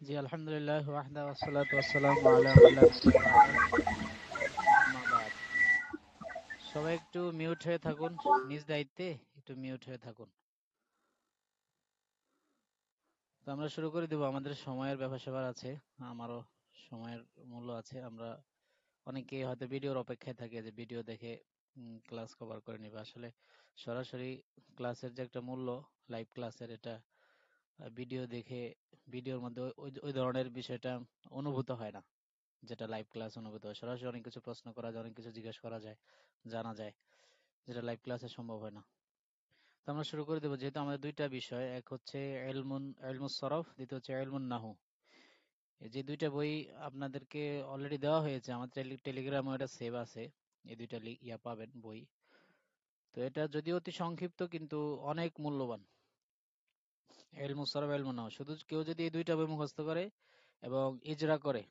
জি আলহামদুলিল্লাহ ওয়াহদা ওয়াসসালাতু ওয়াসসালামু আলা মান লা নাবিয়্যা বা'দা আম্মা বা'দ। সবাই একটু মিউট হয়ে থাকুন, নিজ দায়িত্বে একটু মিউট হয়ে থাকুন। তো আমরা শুরু করে দেব। আমাদের সময়ের ব্যাপার-স্যাপার আছে, আমারও সময়ের মূল্য আছে। আমরা অনেকেই হয়তো ভিডিওর অপেক্ষায় থাকি যে ভিডিও দেখে ক্লাস কভার করে নিবে। আসলে সরাসরি ক্লাসের যে একটা মূল্য, লাইভ ক্লাসের, এটা ভিডিও দেখে ভিডিওর মধ্যে ওই ধরনের বিষয়টা অনুভূত হয় না, যেটা লাইভ ক্লাস অনুভূত হয়। সরাসরি অনেক কিছু প্রশ্ন করা যায়, অনেক কিছু জিজ্ঞেস করা যায়, জানা যায়, যেটা লাইভ ক্লাসে সম্ভব হয় না। তো আমরা শুরু করে দেবো। যেহেতু আমাদের দুইটা বিষয়, এক হচ্ছে ইলমুস সরফ, দ্বিতীয় হচ্ছে ইলমুন নাহু। এই যে দুইটা বই আপনাদেরকে অলরেডি দেওয়া হয়েছে, আমার টেলিগ্রামে এটা সেভ আছে। এই দুইটা পাবেন বই। তো এটা যদিও অতি সংক্ষিপ্ত কিন্তু অনেক মূল্যবান। ইলমুস সরফ, ইলমুন নাহু, শুধু কেউ যদি এই দুইটা বই মুখস্থ করে এবং ইজরা করে,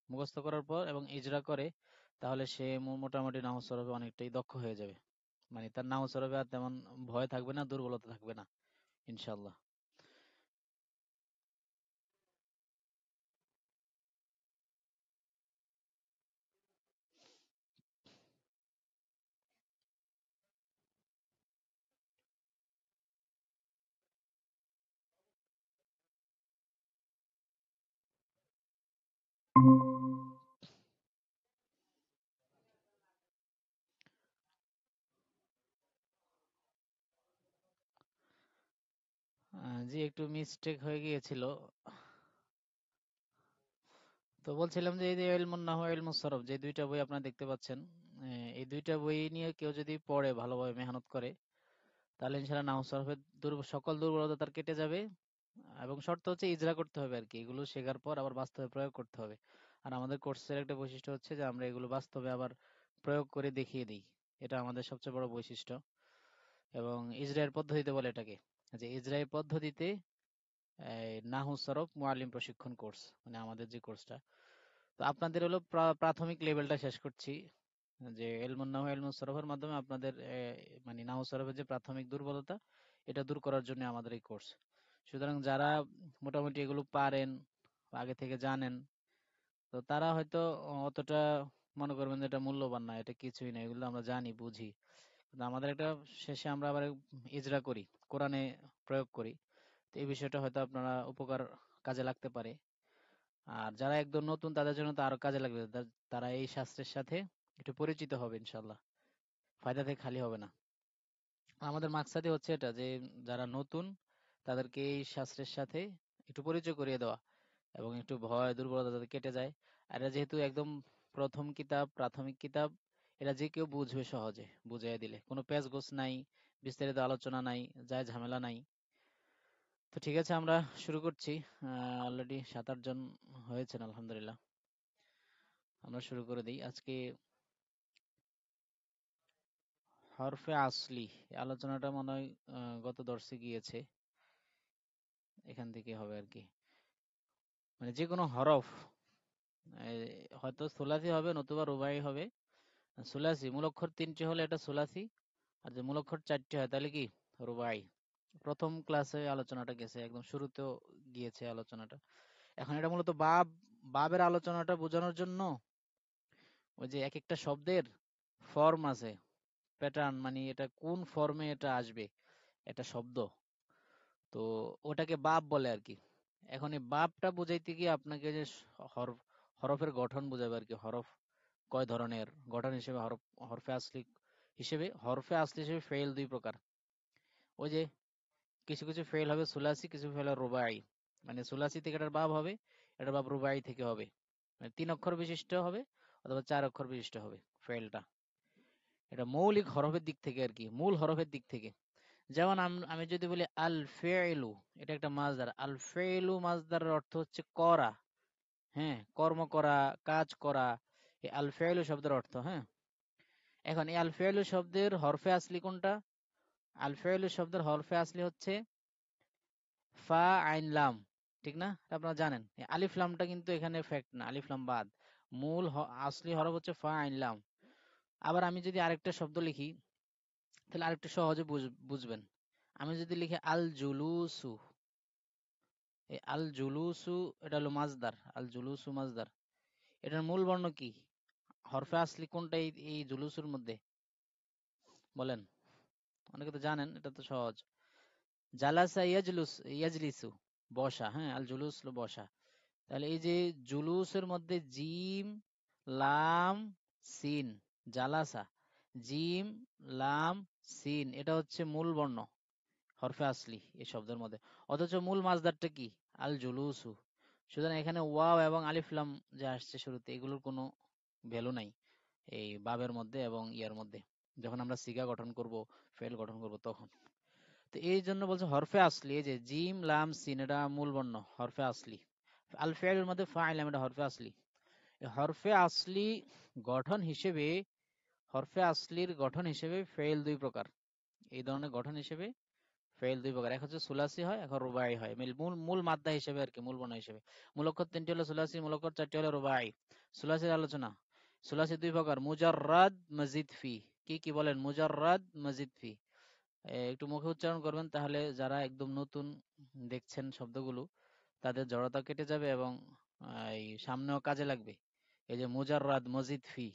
মুখস্থ করার পর এবং ইজরা করে, তাহলে সে মোটামুটি নাহু সরফে অনেকটাই দক্ষ হয়ে যাবে। মানে তার নাহু সরফে আর তেমন ভয় থাকবে না, দুর্বলতা থাকবে না, ইনশাল্লাহ। জি, একটু মিস্টেক হয়ে গিয়েছিল। তো বলছিলাম যে এই যে ইলমুন নাহু, ইলমুস সরফ, যে দুইটা বই আপনারা দেখতে পাচ্ছেন, এই দুইটা বই নিয়ে কেউ যদি পড়ে, ভালোভাবে মেহনত করে, তাহলে ইনশাআল্লাহ নাহু সরফের সকল দুর্বলতা তার কেটে যাবে। এবং শর্ত হচ্ছে ইজরা করতে হবে আর কি। এগুলো শেখার পর আবার বাস্তবে প্রয়োগ করতে হবে। আর আমাদের কোর্সের একটা বৈশিষ্ট্য হচ্ছে যে আমরা এগুলো বাস্তবে আবার প্রয়োগ করে দেখিয়ে দিই। এটা আমাদের সবচেয়ে বড় বৈশিষ্ট্য। এবং ইজরায়েল পদ্ধতিতে বলে এটাকে, যে ইজরায়েল পদ্ধতিতে নাহু সরফ মুআল্লিম প্রশিক্ষণ কোর্স, মানে আমাদের যে কোর্সটা। তো আপনাদের হলো প্রাথমিক লেভেলটা শেষ করছি, যে এলমুন নাহু, ইলমুস সরফের মাধ্যমে আপনাদের মানে নাহু সরফের যে প্রাথমিক দুর্বলতা, এটা দূর করার জন্য আমাদের এই কোর্স। সুতরাং যারা মোটামুটি এগুলো পারেন, আগে থেকে জানেন, তো তারা হয়তো অতটা মনে করবেন যে এটা মূল্যবান না, এটা কিছুই না, এগুলো আমরা জানি, বুঝি। কিন্তু আমাদের একটা শেষে আমরা আবার ইজরা করি, কোরআনে প্রয়োগ করি। তো এই বিষয়টা হয়তো আপনারা উপকার কাজে লাগতে পারে। আর যারা একদম নতুন, তাদের জন্য তো আরো কাজে লাগবে। তারা এই শাস্ত্রের সাথে একটু পরিচিত হবে, ইনশাল্লাহ। ফায়দা থেকে খালি হবে না। আমাদের মাকসাদই হচ্ছে এটা, যে যারা নতুন তাদেরকে এই শাস্ত্রের সাথে একটু পরিচয় করিয়ে দেওয়া, এবং একটু ভয় দুর্বলতা যাতে কেটে যায়। আর এটা যেহেতু একদম প্রথম কিতাব, প্রাথমিক কিতাব, এটা যে কেউ বুঝবে সহজে, বুঝিয়ে দিলে কোনো পেঁচ গোছ নাই, বিস্তারিত আলোচনা নাই, যায় ঝামেলা নাই। তো ঠিক আছে, আমরা শুরু করছি। অলরেডি 7-8 জন হয়েছেন, আলহামদুলিল্লাহ। আমরা শুরু করে দিই আজকে। হরফে আসলি, এই আলোচনাটা মনে হয় গত দর্শে গিয়েছে, এখান থেকে হবে আর কি। মানে যে কোনো হরফ, এই, হয়তো সুলাসি হবে নতুবা রুবাই হবে। সুলাসি মূল অক্ষর 3টি হলে এটা সুলাসি, আর যে মূল অক্ষর 4টি হয় তাহলে কি, রুবাই। প্রথম ক্লাসে আলোচনাটা গেছে, একদম শুরুতেও গিয়েছে আলোচনাটা। এখন এটা মূলত বাবের আলোচনাটা বোঝানোর জন্য, ওই যে এক একটা শব্দের ফর্ম আছে, প্যাটার্ন, মানে এটা কোন ফর্মে এটা আসবে, এটা শব্দ। তো ওটাকে বাব বলে আর কি। এখন এই বাবটা বুঝাইতে গিয়ে আপনাকে যে হরফ, হরফের গঠন বোঝাবে আর কি। হরফ কয় ধরনের, গঠন হিসেবে হরফে আসলি হিসেবে ফেল দুই প্রকার। ওই যে কিছু কিছু ফেল হবে সুলাসি, কিছু ফেল হবে রুবাই। মানে সুলাসি থেকে এটার বাব হবে, এটার বাব রুবাই থেকে হবে। মানে 3 অক্ষর বিশিষ্ট হবে অথবা 4 অক্ষর বিশিষ্ট হবে ফেলটা। এটা মৌলিক হরফের দিক থেকে আর কি, মূল হরফের দিক থেকে। যেমন আমি যদি বলি আল ফেলু, এটা একটা মাজদার। আল ফেলু মাজদারের অর্থ হচ্ছে করা, হ্যাঁ, কর্ম করা, কাজ করা। এই আল ফেলু শব্দের অর্থ, হ্যাঁ। এখন এই আল ফেলু শব্দের হরফে আসলি কোনটা? আল ফেলু শব্দের হরফে আসলি হচ্ছে ফা আইন লাম, ঠিক না? এটা আপনারা জানেন। এই আলিফ লামটা কিন্তু এখানে ফ্যাক্ট না, আলিফ লাম বাদ। মূল আসলি হরফ হচ্ছে ফা আইন লাম। আবার আমি যদি আরেকটা শব্দ লিখি, তাহলে আরেকটু সহজে বুঝবেন। আমি যদি লিখি আল জুলুসু, এই আল জুলুসু এটা হলো মাজদার, আল জুলুসু মাজদার। এটার মূল বর্ণ কি? হরফে আসলি কোনটা এই জুলুসুর মধ্যে? বলেন, অনেকে তো জানেন, এটা তো সহজ। জালাসা ইয়াজলুস, ইয়াজলিসু বসা, হ্যাঁ, আল জুলুস হলো বসা। তাহলে এই যে জুলুসের মধ্যে জিম লাম সিন, জালাসা জিম লাম সিন, এটা হচ্ছে মূল বর্ণ হরফে আসলি এই শব্দের মধ্যে। অথচ মূল মাজদারটা কি? আল জুলুসু। সুতরাং এখানে ওয়াও এবং আলিফ লাম যে আসছে শুরুতে, এগুলোর কোনো ভ্যালু নাই এই বাবের মধ্যে এবং ইয়ার মধ্যে, যখন আমরা সিগা গঠন করব, ফেল গঠন করব তখন। তো এই জন্য বলছে হরফে আসলি, এই যে জিম লাম সিন এটা মূল বর্ণ হরফে আসলি। আল ফেলের মধ্যে ফাইলাম, এটা হরফে আসলি। এই হরফে আসলি গঠন হিসেবে, হরফে আসলির গঠন হিসেবে ফেল দুই প্রকার। এই ধরনের গঠন হিসেবে ফেল দুই প্রকার, এক হচ্ছে সুলাসি হয়, এক রুবাই হয়। মূল মূল মাদ্দা হিসেবে আর কি, মূল বর্ণ হিসেবে। মূল অক্ষর তিনটি হলো সুলাসি, মূল অক্ষর চারটি হলো রুবাই। সুলাসির আলোচনা, সুলাসি দুই প্রকার, মুজাররাদ মজিদ ফি। কি কি বলেন? মুজাররাদ মজিদ ফি। একটু মুখে উচ্চারণ করবেন, তাহলে যারা একদম নতুন দেখছেন শব্দগুলো, তাদের জড়তা কেটে যাবে এবং এই সামনেও কাজে লাগবে। এই যে মুজাররাদ মজিদ ফি,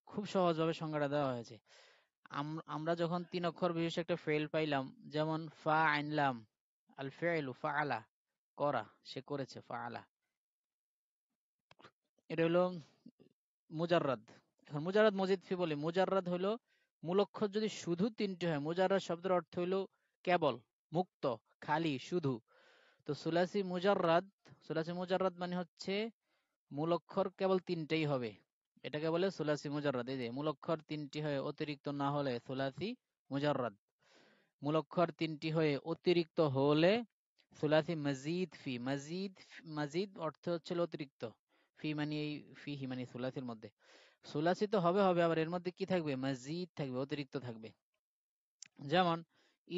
খুব সহজভাবে সংজ্ঞাটা দেওয়া হয়েছে। আমরা যখন তিন অক্ষর বিশিষ্ট একটা ফেল পাইলাম, যেমন ফা আইনলাম, আল ফেলু ফা আলা, করা, সে করেছে, ফা আলা, এটা হলো মুজাররাদ। এখন মুজাররাদ মজিদ ফি বলে, মুজাররাদ হলো মূল অক্ষর যদি শুধু তিনটি হয়, মুজাররাদ শব্দের অর্থ হলো কেবল, মুক্ত, খালি, শুধু। তো সুলাসি মুজাররাদ, সুলাসি মুজাররাদ মানে হচ্ছে মূল অক্ষর কেবল তিনটেই হবে, এটাকে বলে সুলাসি মুজাররাদ। এই যে মূল অক্ষর তিনটি হয়ে অতিরিক্ত না হলে সুলাসি মুজাররাদ। মূল অক্ষর তিনটি হয়ে অতিরিক্ত হলে সুলাসি মজিদ ফি। মজিদ, মজিদ অর্থ হচ্ছে অতিরিক্ত, ফি মানে এই ফিহি মানে সুলাসির মধ্যে। সুলাসি তো হবে হবে, আবার এর মধ্যে কি থাকবে? মজিদ থাকবে, অতিরিক্ত থাকবে। যেমন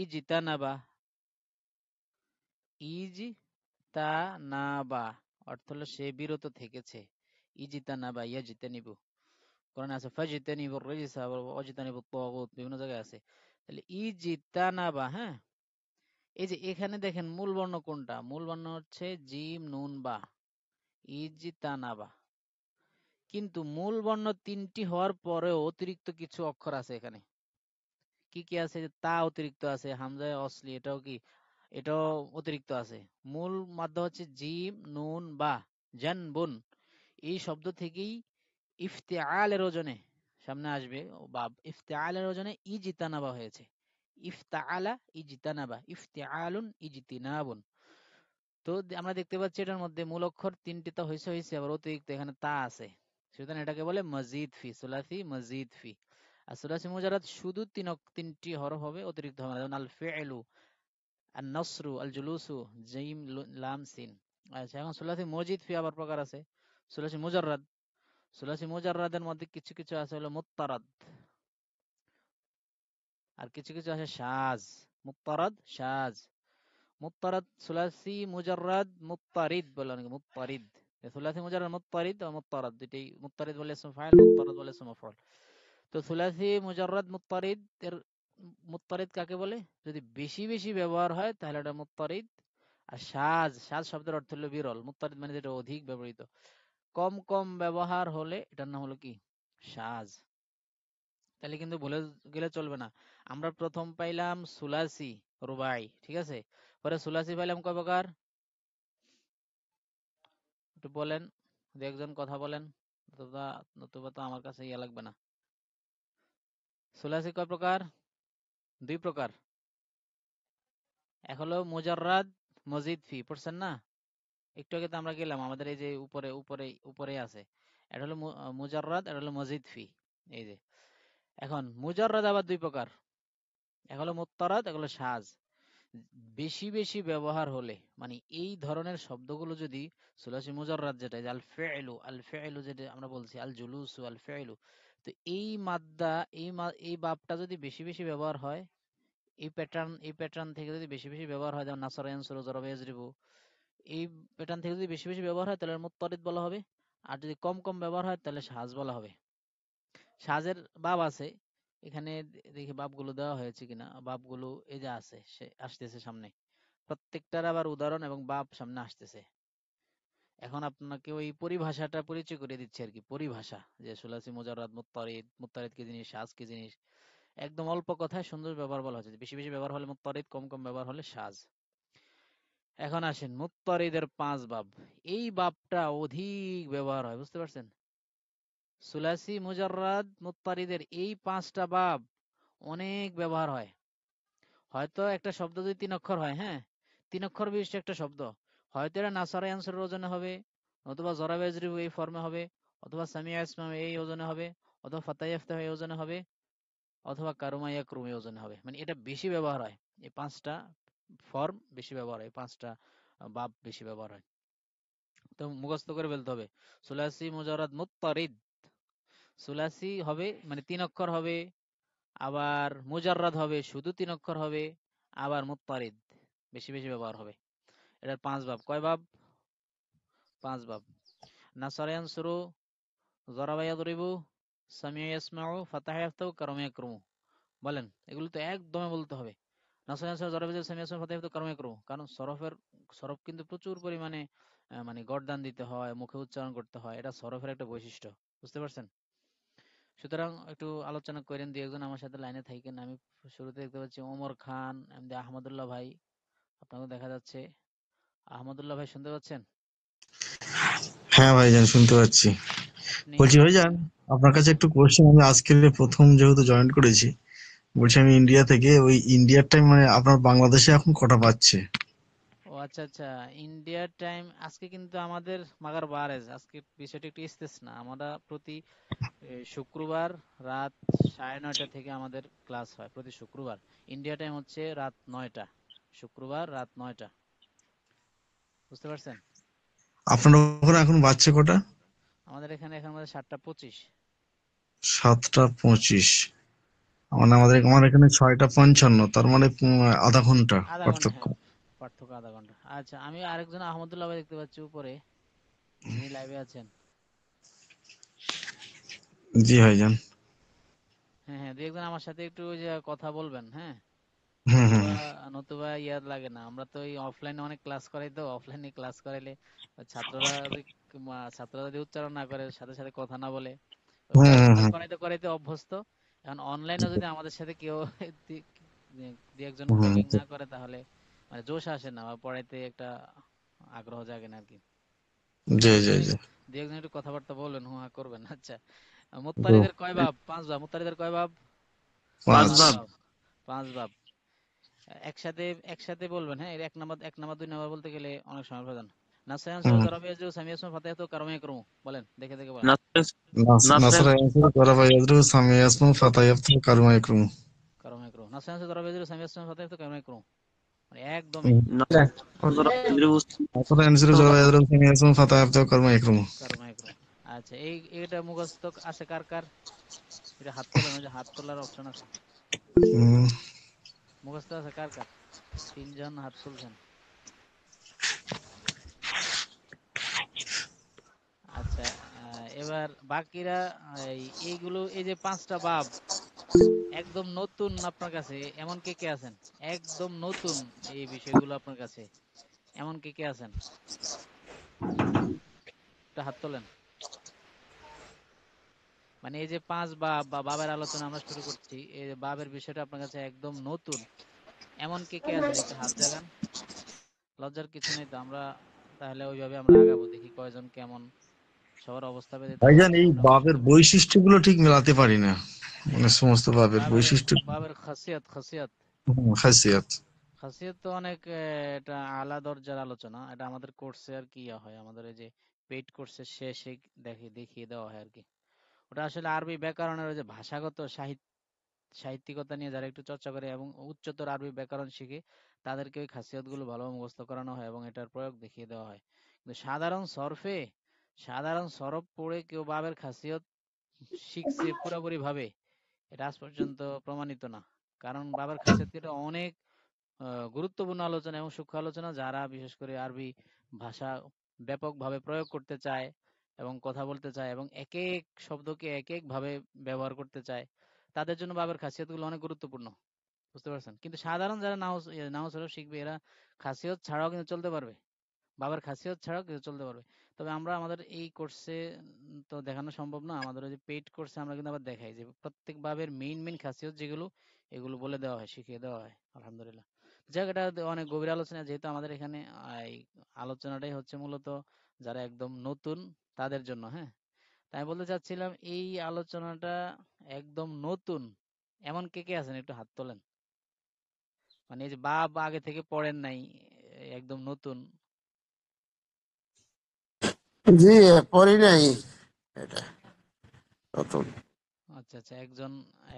ইজতানাবা, ইজতানাবা অর্থ হলো সে বিরত থেকেছে। ইজতানাবা ইয়াজতানিবু, কোরআনে আছে ফাজতানিবুর রিজসা ওয়াজতানিবুত তাগুত, বিভিন্ন জায়গায় আছে। তাহলে ইজতানাবা, হ্যাঁ। এই যে এখানে দেখেন মূল বর্ণ কোনটা? মূল বর্ণ হচ্ছে জিম নুন বা, ইজতানাবা। কিন্তু মূল বর্ণ তিনটি হওয়ার পরেও অতিরিক্ত কিছু অক্ষর আছে এখানে। কি কি আছে? তা অতিরিক্ত আছে, হামজায় অসলি এটাও কি, এটাও অতিরিক্ত আছে। মূল মাদ্দা হচ্ছে জিম নুন বা, জানবুন। এই শব্দ থেকেই ইফতিআলের ওজনে সামনে আসবে, বা ইফতিআলের ওজনে ইজতানাবা হয়েছে। ইফতাআলা ইজতানাবা, ইফতিআলুন ইজতিনাবুন। তো আমরা দেখতে পাচ্ছি এটার মধ্যে মূল অক্ষর তিনটি তো হয়েছে, আবার অতিরিক্ত এখানে তা আছে। সুতরাং এটাকে বলে মজিদ ফি, সুলাসি মজিদ ফি। আর সুলাসি মুজাররাদ শুধু তিনটি হরফ হবে, অতিরিক্ত হবে না। যেমন আল ফিলু, আন নসরু, আল জুলুসু, জিম লাম সিন। আচ্ছা, এখন সুলাসি মজিদ ফি আবার প্রকার আছে। সুলাসি মুজাররাদ, সুলাসি মুজাররাদের মধ্যে কিছু কিছু আছে হলো মুত্তারাদ, আর কিছু কিছু আছে শাজ। মুত্তারাদ, শাজ। মুত্তারাদ সুলাসি মুজাররাদ মুত্তারিদ বলে অনেকে, মুত্তারিদ। সুলাসি মুজাররাদ মুত্তারিদ ও মুত্তারাদ দুটেই, মুত্তারিদ বলে ইসম ফাইল, মুত্তারাদ বলে ইসম মাফউল। তো সুলাসি মুজাররাদ মুত্তারিদ এর, মুত্তারিদ কাকে বলে? যদি বেশি বেশি ব্যবহার হয় তাহলে এটা মুত্তারিদ। আর শাজ, শাজ শব্দের অর্থ হলো বিরল। মুত্তারিদ মানে যেটা অধিক ব্যবহৃত। কম কম ব্যবহার হলে এটার নাম হলো কি? শাজ। তাহলে কিন্তু ভুলে গেলে চলবে না। আমরা প্রথম পাইলাম সুলাসি রুবাই, ঠিক আছে। পরে সুলাসি পাইলাম কয় প্রকার? একটু বলেন, দু একজন কথা বলেন, নতুবা নতুবা তো আমার কাছে ইয়া লাগবে না। সুলাসি কয় প্রকার? দুই প্রকার। এক হলো মুজাররাদ মজিদ ফি, পড়ছেন না? একটু আগে তো আমরা গেলাম, আমাদের এই যে উপরে উপরে উপরে আছে। এটা হলো মুজাররাদ, এটা হলো মজিদ ফি। এই যে এখন মুজাররাদ আবার দুই প্রকার, এক হলো মুত্তারাদ, এক হলো শাজ। বেশি বেশি ব্যবহার হলে, মানে এই ধরনের শব্দগুলো যদি সুলাসি মুজাররাদ, যেটা আল ফিলু, আল ফিলু যেটা আমরা বলছি, আল জুলুসু, আল ফিলু। তো এই মাদ্দা, এই বাবটা যদি বেশি বেশি ব্যবহার হয়, এই প্যাটার্ন থেকে যদি বেশি বেশি ব্যবহার হয়, যেমন নাসারা ইয়ানসুরু যারাবা ইয়াজরিবু, এই প্যাটার্ন থেকে যদি বেশি বেশি ব্যবহার হয় তাহলে মুত্তারিদ বলা হবে। আর যদি কম কম ব্যবহার হয় তাহলে শাজ বলা হবে। শাজের বাব আছে এখানে, দেখি বাবগুলো দেওয়া হয়েছে কিনা। বাবগুলো এই যে আছে, সে আসতেছে সামনে। প্রত্যেকটার আবার উদাহরণ এবং বাপ সামনে আসতেছে। এখন আপনাকে ওই পরিভাষাটা পরিচয় করে দিচ্ছে আর কি, পরিভাষা যে সুলাসি, মুজাররাদ, মুত্তারিদ, মুত্তারিদ কি জিনিস, সাজ কি জিনিস, একদম অল্প কথায় সুন্দর ব্যবহার বলা হচ্ছে। বেশি বেশি ব্যবহার হলে মুত্তারিদ, কম কম ব্যবহার হলে সাজ। এখন আসেন মুত্তারিদের 5 বাব। এই বাবটা অধিক ব্যবহার হয়, বুঝতে পারছেন? সুলাসি, মুজাররাদ, মুত্তারিদের এই 5টা বাব অনেক ব্যবহার হয়। হয়তো একটা শব্দ যদি 3 অক্ষর হয়, হ্যাঁ, 3 অক্ষর বিশিষ্ট একটা শব্দ, হয়তো এটা নাসারা আনসারের ওজনে হবে, অথবা জরাবা ইয়াজরিবু এই ফর্মে হবে, অথবা সামিয়া ইসমাম এই ওজনে হবে, অথবা ফাতা ইয়াফতাহু এই ওজনে হবে, অথবা কারুমা ইয়াকরুম এই ওজনে হবে। মানে এটা বেশি ব্যবহার হয়, এই 5টা ফর্ম বেশি ব্যবহার হয়, 5টা বাব বেশি ব্যবহার হয়। তো মুখস্থ করে ফেলতে হবে। সুলাসি, মুজাররাদ, মুত্তারিদ। সুলাসি হবে মানে 3 অক্ষর হবে, আবার মুজাররাদ হবে শুধু 3 অক্ষর হবে, আবার মুত্তারিদ বেশি বেশি ব্যবহার হবে। এটার 5 বাব। কয় বাব? 5 বাব। নাসারা ইয়ানসুরু, জরাবা ইয়াদরিবু, সামিয়া ইয়াসমাউ, ফাতাহা ইয়াফতাহু, কারামা ইয়াকরুমু। বলেন, এগুলো তো একদমই বলতে হবে। নাসারা ইয়ানসুরু, জরাবা ইয়াদরিবু, সামিয়া ইয়াসমাউ, ফাতাহা ইয়াফতাহু, কারামা ইয়াকরুমু। কারণ সরফ কিন্তু প্রচুর পরিমাণে মানে গর্দান দিতে হয়, মুখে উচ্চারণ করতে হয়। এটা সরফের একটা বৈশিষ্ট্য, বুঝতে পারছেন? সুতরাং একটু আলোচনা করেন, দুই একজন আমার সাথে লাইনে থাকেন। আমি শুরুতে দেখতে পাচ্ছি ওমর খান, এমনি আহমদুল্লাহ ভাই, আপনাকে দেখা যাচ্ছে। আহমদুল্লাহ ভাই শুনতে পাচ্ছেন? হ্যাঁ ভাইজান, শুনতে পাচ্ছি। আপনি বলছি ভাইজান, আপনার কাছে হ্যাঁ। একটু কোশ্চেন। আমি আজকের প্রথম যেহেতু জয়েন করেছি, বলছি আমি ইন্ডিয়া থেকে, ওই ইন্ডিয়ার টাইম মানে আপনার বাংলাদেশে এখন কটা পাচ্ছে? ও আচ্ছা আচ্ছা, ইন্ডিয়ার টাইম আজকে কিন্তু আমাদের মাগার বারেজ, আজকে বিষয়টা একটু ইস্তেসনা। আমরা প্রতি শুক্রবার রাত 9:30 থেকে আমাদের ক্লাস হয় প্রতি শুক্রবার। ইন্ডিয়া টাইম হচ্ছে রাত 9টা, শুক্রবার রাত 9টা, বুঝতে পারছেন? আপনার ওখানে এখন বাচ্চা কটা? আমাদের এখানে এখন আমাদের 7টা 25। 7টা 25। মানে আমার এখানে 6টা 55, তার মানে আধা ঘন্টা আধা ঘন্টা, পার্থক্য। হ্যাঁ, পার্থক্য আধা ঘন্টা। আচ্ছা, আমি আরেকজন আহমদুল্লাহ ভাই দেখতে পাচ্ছি উপরে, যিনি লাইভে আছেন। জি ভাইজান। হ্যাঁ হ্যাঁ, দুই একজন আমার সাথে একটু ওই যে কথা বলবেন, হ্যাঁ। হুম হুম নতুবা হুম। নতুবা ইয়াদ লাগে না। আমরা তো এই অফলাইনে অনেক ক্লাস করাই, তো অফলাইনে ক্লাস করাইলে ওই ছাত্ররা যদি উচ্চারণ না করে, সাথে সাথে কথা না বলে, হুম ওটা হুম ক্লাস হুম। করাইতে করাইতে অভ্যস্ত। এখন অনলাইনে যদি আমাদের সাথে কেউ দি- দুই একজন হুম, টকিং হুম। না করে, তাহলে মানে জোশ আসে না, বা পড়াইতে একটা আগ্রহ জাগে না আর কি। জি আচ্ছা, জি জি। দুই একজন একটু কথাবার্তা বলবেন, হুহা করবেন। আচ্ছা, তো মুত্তারিদের কয় বাব? 5 বাব। মুত্তারিদের কয় বাব? 5। 5 বাব। 5 বাব। একসাথে একসাথে বলবেন, হ্যাঁ। এর এক নাম্বার 2 নাম্বার বলতে গেলে অনেক সময় প্রয়োজন। নাসায়ান হুম। সরু জরাবিয়াজু সামিয়াসু ফাতায়াতু কারমে করমু। বলেন, দেখে দেখে বলেন। নাসরা ইয়ানসুরু ওয়ারাবা ইয়াদরু সামিয়া ইয়াসমাউ ফাতা ইয়াফতাহু কারুমা ইয়াকরুমু। কারমে করমু। নাসায়ান সরু জরাবিয়াজু সামিয়াসু ফাতায়াতু কারমে করমু। মানে একদমই হুম। একদমই নাসরা ইয়ানসুরু ওয়ারাবা ইয়াদরু সামিয়া ইয়াসমাউ ফাতা ইয়াফতাহু কারুমা ইয়াকরুমু। কারমে করমু। আচ্ছা, এটা মুখস্থ আছে কার কার? এটা হাত তোলেন, ওই যে হাত তোলার অপশন আছে। হুম। মুখস্থ আছে কার কার? 3 জন হাত তুলছেন। আচ্ছা, এবার বাকিরা এইগুলো, এই যে 5টা বাব একদম নতুন আপনার কাছে, এমন কে কে আছেন? একদম নতুন এই বিষয়গুলো আপনার কাছে, এমন কে কে আছেন? একটা হাত তোলেন। মানে এই যে 5 বাব বা বাবের আলোচনা আমরা শুরু করছি, এই যে বাবের বিষয়টা আপনার কাছে একদম নতুন, এমন কে কে আছেন? একটু হাত জাগান। লজ্জার কিছু নেই তো, আমরা তাহলে ওইভাবে আমরা আগাবো, দেখি কয়জন কেমন। সবার অবস্থা ভেদে তো ভাইজান, এই বিভিন্ন বাবের বৈশিষ্ট্য। বৈশিষ্ট্যগুলো ঠিক মেলাতে পারি না, মানে সমস্ত বাবের বাবের বৈশিষ্ট্য। বাবের খাসিয়াত। খাসিয়াত। খাসিয়ত তো অনেক, এটা আলা দরজার আলোচনা। এটা আমাদের কোর্সে আর কি ইয়া হয়, আমাদের এই যে পেইড কোর্সের শেষে দেখিয়ে দেওয়া হয় আর কি। ওটা আসলে আরবি ব্যাকরণের ওই যে ভাষাগত সাহিত্যিকতা নিয়ে যারা একটু চর্চা করে এবং উচ্চতর আরবি ব্যাকরণ শিখে, তাদেরকে ওই খাসিয়ত গুলো ভালো মুখস্থ করানো হয় এবং এটার প্রয়োগ দেখিয়ে দেওয়া হয়। কিন্তু সাধারণ সরফ পড়ে কেউ বাবের খাসিয়ত শিখছে পুরোপুরি ভাবে, এটা আজ পর্যন্ত প্রমাণিত না। কারণ বাবের খাসিয়ত এটা অনেক গুরুত্বপূর্ণ আলোচনা এবং সূক্ষ্ম আলোচনা। যারা বিশেষ করে আরবি ভাষা ব্যাপকভাবে প্রয়োগ করতে চায় এবং কথা বলতে চায় এবং এক এক শব্দকে এক এক ভাবে ব্যবহার করতে চায়, তাদের জন্য বাবের খাসিয়তগুলো অনেক গুরুত্বপূর্ণ। বুঝতে পারছেন? কিন্তু সাধারণ যারা নাহু সরফ শিখবে এরা খাসিয়ত ছাড়াও কিন্তু চলতে পারবে। বাবার খাসিয়ত ছাড়াও কিন্তু চলতে পারবে। তবে আমরা আমাদের এই কোর্সে তো দেখানো সম্ভব না। আমাদের ওই যে পেইড কোর্সে আমরা কিন্তু আবার দেখাই যে প্রত্যেক বাবের মেইন খাসিয়ত যেগুলো এগুলো বলে দেওয়া হয়, শিখিয়ে দেওয়া হয়। আলহামদুলিল্লাহ। যাক, এটা অনেক গভীর আলোচনা, যেহেতু আমাদের এখানে এই আলোচনাটাই হচ্ছে মূলত যারা একদম নতুন তাদের জন্য, হ্যাঁ? তাই আমি বলতে চাচ্ছিলাম এই আলোচনাটা একদম নতুন এমন কে কে আছেন, একটু হাত তোলেন। মানে এই যে বাপ আগে থেকে পড়েন নাই, একদম নতুন। জি, পড়ি নাই এটা নতুন। আচ্ছা আচ্ছা, একজন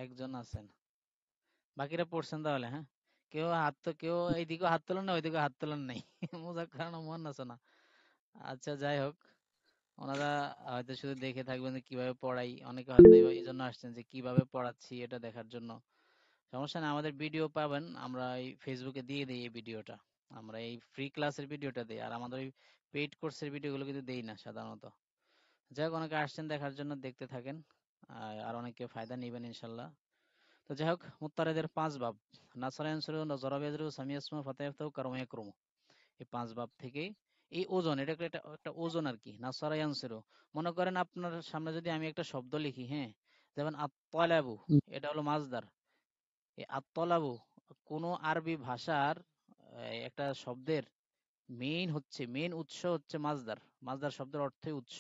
একজন আছেন, বাকিরা পড়ছেন তাহলে, হ্যাঁ? কেউ এইদিকেও হাত তোলেন না, ওইদিকেও হাত তোলেন নাই। মজার কারণে মন আছে না। আচ্ছা, যাই হোক, ওনারা হয়তো শুধু দেখে থাকবেন যে কিভাবে পড়াই, অনেকে হয়তো এই জন্য আসছেন যে কিভাবে পড়াচ্ছি এটা দেখার জন্য। সমস্যা নেই, আমাদের ভিডিও পাবেন, আমরা এই ফেসবুকে দিয়ে দিই এই ভিডিওটা। আমরা এই ফ্রি ক্লাসের ভিডিওটা দিই, আর আমাদের ওই পেইড কোর্সের ভিডিওগুলো কিন্তু দেই না সাধারণত। যাই হোক, অনেকে আসছেন দেখার জন্য, দেখতে থাকেন। আর অনেকে ফায়দা নেবেন ইনশাল্লাহ। তো যাই হোক, মুত্তারিদের ৫ বাব, নাসরা ইয়ানসুরু, জরাব ইয়াজরু, সামি ইয়াসমু, ফাতা ইয়াফতাহু, কারমা ইয়াকরুমু, এই ৫ বাব থেকে এই ওজন, এটা একটা একটা ওজন আর কি। নাসরা ইয়ানসুরু, মনে করেন আপনার সামনে যদি আমি একটা শব্দ লিখি, হ্যাঁ, যেমন আত-তালাবু, এটা হলো মাজদার। এই আত-তালাবু কোনো আরবি ভাষার একটা শব্দের মেইন উৎস হচ্ছে মাজদার। মাজদার শব্দের অর্থই উৎস।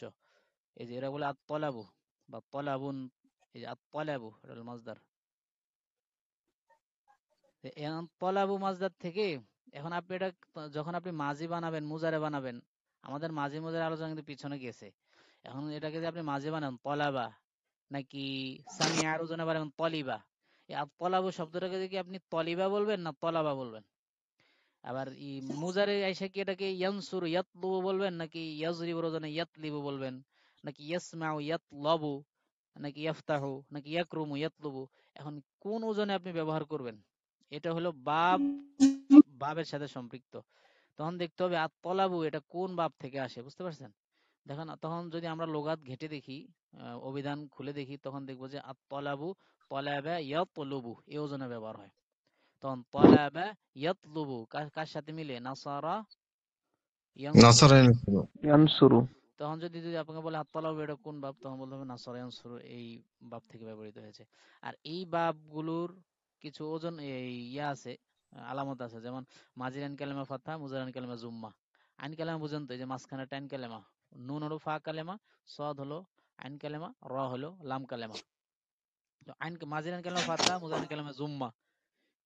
এই যে এরা বলে আত-তালাবু বা তলাবুন, এই যে আত-তালাবু এটা হলো মাজদার। এখন তলাবু মাজদার থেকে, এখন আপনি এটা যখন আপনি মাজি বানাবেন, মুজারে বানাবেন, আমাদের মাঝি মুজারে আলোচনা কিন্তু পিছনে গেছে। এখন এটাকে যদি আপনি মাঝি বানান তলাবা, নাকি সামিয়া আর ওজনে বানাবেন তলিবা, এই তলাবু শব্দটাকে কি আপনি তলিবা বলবেন না তলাবা বলবেন? আবার ই মুজারে আইসা কি এটাকে ইয়ানসুরু ইয়াতলুবু বলবেন, নাকি ইয়াজরিবুর ওজনে ইয়াতলিবু বলবেন, নাকি ইয়াসমাউ ইয়াতলাবু, নাকি ইয়াফতাহু, নাকি ইয়াকরুমু ইয়াতলুবু? এখন কোন ওজনে আপনি ব্যবহার করবেন? এটা হলো বাবের সাথে সম্পৃক্ত। তখন দেখতে হবে আত-তলাবু এটা কোন বাব থেকে আসে, বুঝতে পারছেন? দেখেন, তখন যদি আমরা লুগাত ঘেঁটে দেখি, অভিধান খুলে দেখি, তখন দেখবো যে আত-তলাবু তলাবা ইয়াতলুবু এই ওজনে ব্যবহার হয়। তখন তলাবা ইয়াতলুবু কার কার সাথে মিলে? নাসারা ইয়ানসুরু। নাসারায় ইয়ানসুরু। তখন যদি যদি আপনাকে বলে আত-তালাবু এটা কোন বাব, তখন বলতে হবে নাসারা ইয়ানসুরু এই বাব থেকে ব্যবহৃত হয়েছে। আর এই বাবগুলোর কিছু ওজন এই আছে, আলামত আছে। যেমন মাজির আইন কালেমা ফাতহা, মুজার আইন কালেমা জুম্মা। আইন কালেমা বুঝেন তো, এই যে মাঝখানে টাইন কালেমা, নুন হলো ফা কালেমা, সদ হলো আইন কালেমা, র হলো লাম কালেমা। তো মাজির আইন কালেমা ফাতহা, মুজার আইন কালেমা জুম্মা,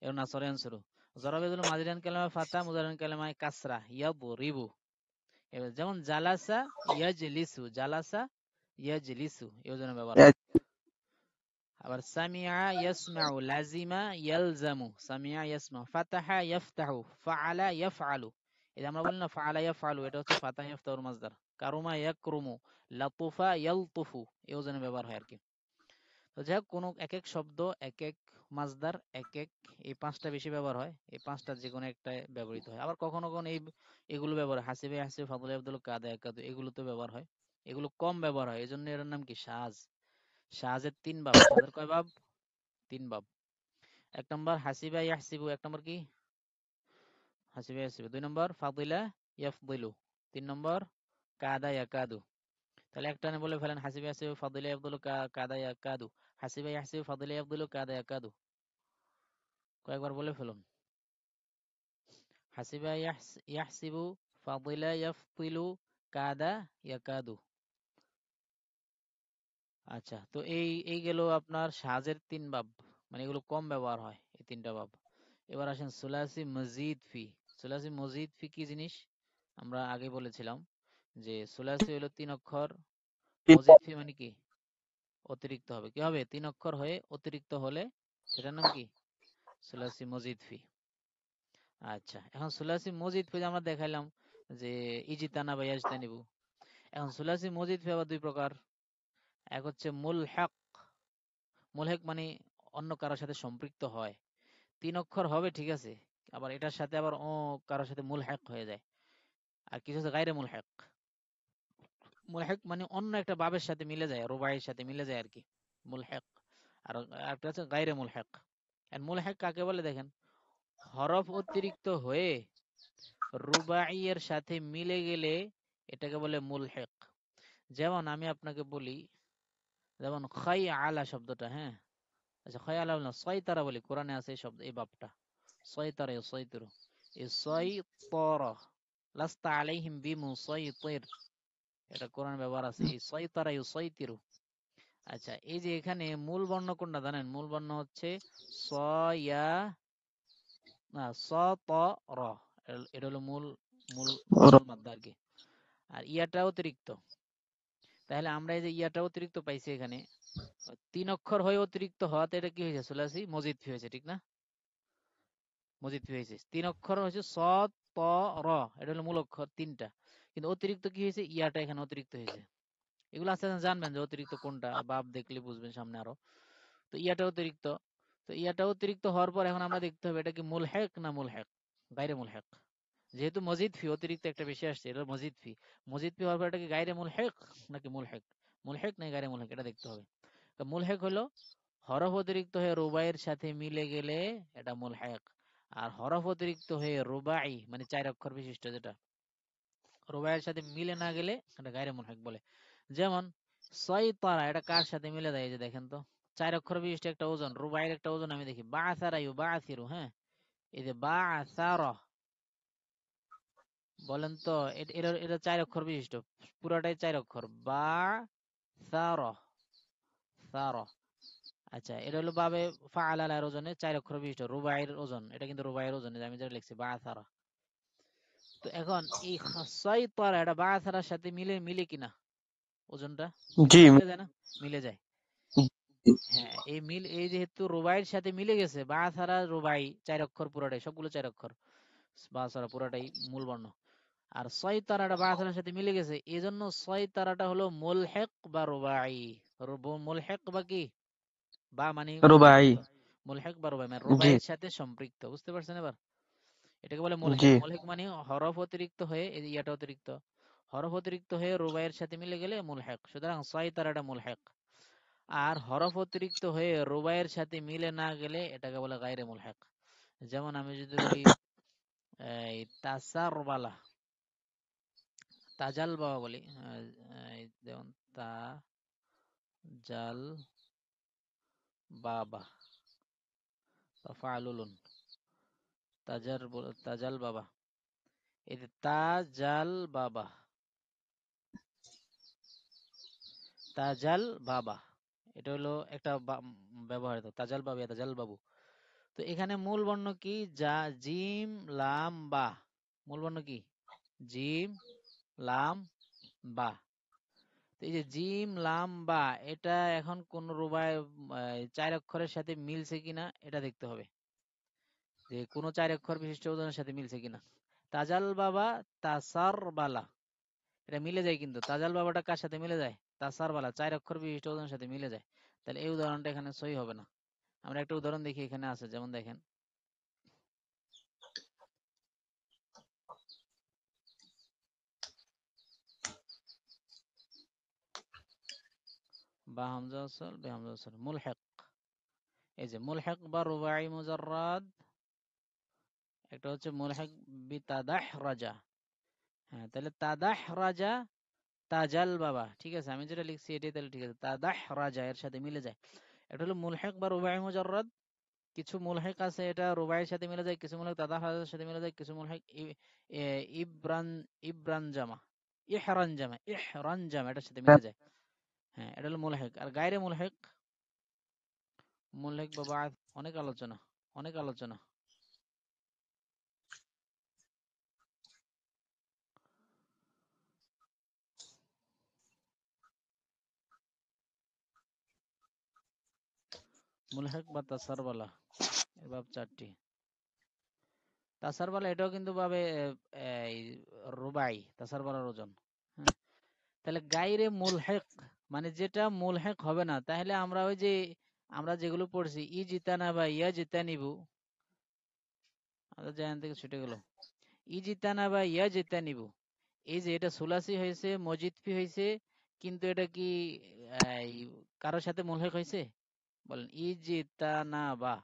এর নাসরা ইয়ানসুরু। জরাবে হলো মাজির আইন কালেমা ফাতহা, মুজার আইন কালেমা কাসরা, ইয়াদরিবু। এবার যেমন জালাসা ইয়াজলিসু, জালাসা ইয়াজলিসু এই জন্য ব্যবহার হয়। আবার সামিআ ইয়াসমাউ, লাজিমা ইয়ালজামু, সামিআ ইয়াসমাউ, ফাতাহা ইয়াফতাহু, ফাআলা ইয়াফআলু। এই যে আমরা বলি না ফাআলা ইয়াফআলু, এটা হচ্ছে ফাতাহা ইয়াফতাহুর মাজদার। কারুমা ইয়াকরুমু, লাতুফা ইয়ালতুফু এই ওজনে ব্যবহার হয় আর কি। তো যাই হোক, কোনো এক এক শব্দ এক এক মাজদার এক এক, এই ৫টা বেশি ব্যবহার হয়, এই ৫টার যে কোনো একটা ব্যবহৃত হয়। আবার কখনো কখনো এগুলো ব্যবহার হয়, হাসিবে হাসিবে, ফাদলে আব্দুল, কাদা একাদু, এগুলো তো ব্যবহার হয়। এগুলো কম ব্যবহার হয়, এই জন্য এর নাম কি? সাজ। সাজের ৩ বাব। সাজের কয় বাব? ৩ বাব। ১ নম্বর হাসিবা ইয়াহসিবু, ১ নম্বর কি? হাসিবা ইয়াহসিবু। ২ নম্বর ফাদিলা ইয়াফদিলু। ৩ নম্বর কাদা ইয়াকাদু। তাহলে একটানে বলে ফেলেন, হাসিবা ইয়াহসিবু, ফাদিলা ইয়াফদিলু, কাদা ইয়াকাদু। হাসিবা ইয়াহসিবু, ফাদিলা ইয়াফদিলু, কাদা ইয়াকাদু। কয়েকবার বলে ফেলুন। হাসিবা ইয়াহসিবু, ফাদিলা ইয়াফদিলু, কাদা ইয়াকাদু। আচ্ছা, তো এই গেল আপনার সাজের ৩ বাব, মানে এগুলো কম ব্যবহার হয় এই ৩টা বাব। এবার আসেন সুলাসি মজিদ ফি। সুলাসি মজিদ ফি কি জিনিস আমরা আগে বলেছিলাম, যে সুলাসি হলো ৩ অক্ষর, মজিদ ফি মানে কি? অতিরিক্ত হবে। কি হবে? ৩ অক্ষর হয়ে অতিরিক্ত হলে সেটার নাম কি? সুলাসি মজিদ ফি। আচ্ছা, এখন সুলাসি মজিদ ফি আমরা দেখাইলাম যে ইজিতানা বা ইয়াজতানিবু। এখন সুলাসি মজিদ ফি আবার ২ প্রকার। এক হচ্ছে মুলহাক। মুলহাক মানে অন্য কারোর সাথে সম্পৃক্ত হয়। ৩ অক্ষর হবে, ঠিক আছে, আবার এটার সাথে আবার কারোর সাথে মুলহাক হয়ে যায়। আর কিছু হচ্ছে গায়রে মুলহাক। মুলহাক মানে অন্য একটা বাবের সাথে মিলে যায়, রুবাইয়ের সাথে মিলে যায় আর কি, মুলহাক। আর একটা হচ্ছে গায়রে মুলহাক। আর মুলহেক কাকে বলে দেখেন, হরফ অতিরিক্ত হয়ে রুবাই এর সাথে মিলে গেলে এটাকে বলে মুলহেক। যেমন আমি আপনাকে বলি, যেমন খাই আলা শব্দটা, হ্যাঁ আচ্ছা খাই আলা না সয়তারা বলি, কোরআনে আছে এই শব্দ, এই বাপটা সয়তারা সয়তর, এই সয়তর লাস্তা আলাইহিম বিমুসাইতির, এটা কোরআন ব্যবহার আছে, এই সয়তারা ইউসাইতিরু। আচ্ছা এই যে এখানে মূল বর্ণ কোনটা জানেন? মূল বর্ণ হচ্ছে সয়া, না স ত র, এটা হলো মূল মূল মূল মাদ্দা আর কি। আর ইয়াটা অতিরিক্ত, তাহলে আমরা এই যে ইয়াটা অতিরিক্ত পাইছি এখানে, 3 অক্ষর হয়ে অতিরিক্ত হওয়াতে এটা কি হয়েছে? সুলাসি মজিদ ফি হয়েছে, ঠিক না? মজিদ ফি হয়েছে, 3 অক্ষর হয়েছে স ত র, এটা হলো মূল অক্ষর 3টা, কিন্তু অতিরিক্ত কি হয়েছে? ইয়াটা এখানে অতিরিক্ত হয়েছে। এগুলো আস্তে আস্তে জানবেন যে অতিরিক্ত কোনটা, বাপ দেখলে বুঝবেন সামনে আরো। তো ইয়াটা অতিরিক্ত, তো ইয়াটা অতিরিক্ত হওয়ার পর এখন আমরা দেখতে হবে এটা কি মুলহেক না মুলহেক, গায়রে মুলহেক। যেহেতু মজিদ ফি অতিরিক্ত একটা বেশি আসছে, এটা মজিদ ফি, মজিদ ফি হওয়ার পর এটা কি গায়রে মুলহেক নাকি মুলহেক, মুলহেক নাকি গায়রে মুলহেক, এটা দেখতে হবে। তো মুলহেক হলো হরফ অতিরিক্ত হয়ে রুবাইয়ের সাথে মিলে গেলে এটা মুলহেক, আর হরফ অতিরিক্ত হয়ে রুবাই মানে 4 অক্ষর বিশিষ্ট যেটা রুবাইয়ের সাথে মিলে না গেলে এটা গায়রে মুলহেক বলে। যেমন সয়তারা, এটা কার সাথে মিলে দেয়? এই যে দেখেন তো, 4 অক্ষর বিশিষ্ট একটা ওজন, রুবাইয়ের একটা ওজন আমি দেখি, বাআসারা ইউবাআসিরু, হ্যাঁ এই যে বাআসারা, বলেন তো এটা এটা 4 অক্ষর বিশিষ্ট, পুরোটাই 4 অক্ষর, বা সারা সারা। আচ্ছা এটা হলো বাবে ফাআলার ওজনে 4 অক্ষর বিশিষ্ট রুবাইয়ের ওজন, এটা কিন্তু রুবাইয়ের ওজনে আমি যেটা লিখছি বা সারা। তো এখন এই সয়তারা এটা বা সারার সাথে মিলে মিলে কিনা ওজনটা, জি মিলে যায় না? মিলে যায়, হ্যাঁ এই মিল, এই যেহেতু রুবাইয়ের সাথে মিলে গেছে, বা সারা রুবাই 4 অক্ষর পুরোটাই, সবগুলো 4 অক্ষর, বা সারা পুরোটাই মূল বর্ণ। আর ছয় তারাটা বা আসারের সাথে মিলে গেছে, এই জন্য ছয় তারাটা হলো মুলহেক বা রুবাই। মুলহেক বা কি, বা মানে রুবাই। অতিরিক্ত, মুলহেক বা রুবাই মানে জি রুবাইয়ের সাথে সম্পৃক্ত, বুঝতে পারছেন এবার? এটাকে বলে জি মুলহেক। মুলহেক মানে হরফ অতিরিক্ত হয়ে, এই যে ইয়াটা অতিরিক্ত, হরফ অতিরিক্ত হয়ে রুবাইয়ের সাথে মিলে গেলে মুলহেক, সুতরাং ছয় তারাটা মুলহেক। আর হরফ অতিরিক্ত হয়ে রুবাইয়ের সাথে মিলে না গেলে এটাকে বলে গায়রে মুলহেক। যেমন আমি যদি বলি এই তাসার বালা, তাজাল বাবা বলি, এই যেমন তা জাল বাবা, তাফালুলুন, তাজাল বাবা, এই যে তাজাল বাবা, তাজাল বাবা, এটা হলো একটা ব্যবহারিত তাজাল বাবা, তাজাল বাবু। তো এখানে মূল বর্ণ কি? যা, জিম লাম বা, মূল বর্ণ কি? জিম লাম বা। তো এই যে জিম লাম বা, এটা এখন কোন রুবায় 4 অক্ষরের সাথে মিলছে কিনা এটা দেখতে হবে, যে কোন 4 অক্ষর বিশিষ্ট উদাহরণের সাথে মিলছে কিনা। তাজাল বাবা, তাসার বালা, এটা মিলে যায়, কিন্তু তাজাল বাবাটা কার সাথে মিলে যায়? তাসার বালা, 4 অক্ষর বিশিষ্ট উদাহরণের সাথে মিলে যায়, তাহলে এই উদাহরণটা এখানে সহি হবে না। আমরা একটা উদাহরণ দেখি, এখানে আছে, যেমন দেখেন বা হামজা ওয়াসল বে হামজা ওয়াসল মুলহিক, এই যে মুলহিক বা রুবাই মুজাররাদ, একটা হচ্ছে মুলহিক বি তাদাহরাজা, হ্যাঁ তাহলে তাদাহরাজা তাজাল বাবা, ঠিক আছে আমি যেটা লিখছি এটাই তাহলে ঠিক আছে, তাদাহরাজা এর সাথে মিলে যায়। এটা হলো মুলহিক বা রুবাই মুজাররাদ। কিছু মুলহিক আছে এটা রুবাইয়ের সাথে মিলে যায়, কিছু মুলহিক তাদাহরাজার সাথে মিলে যায়, কিছু মুলহিক ইবরান ইবরান জামা ইহরান জামা ইহরান জামা এটার সাথে মিলে যায়। হ্যাঁ এটা হলো মুলহিক। আর গায়রে মুলহিক, মুলহিক বাবা অনেক আলোচনা, অনেক আলোচনা। মুলহিক বা তাসারবালা, এর বাব 4টি। তাসারবালা এটাও কিন্তু পাবে এই রুবাই, তাসারবালার ওজন। হ্যাঁ তাহলে গায়রে মুলহিক মানে যেটা মুলহিক হবে না, তাহলে আমরা ওই যে আমরা যেগুলো পড়ছি ই জিতানা বা ইয়া জিতানিবু, আমাদের জায়গা থেকে ছুটে গেল, ই জিতানা বা ইয়া জিতানিবু, এই যে এটা সুলাসি হয়েছে, মজিদ ফি হয়েছে, কিন্তু এটা কি এই কারোর সাথে মুলহিক হয়েছে? বলেন ই জিতানা বা,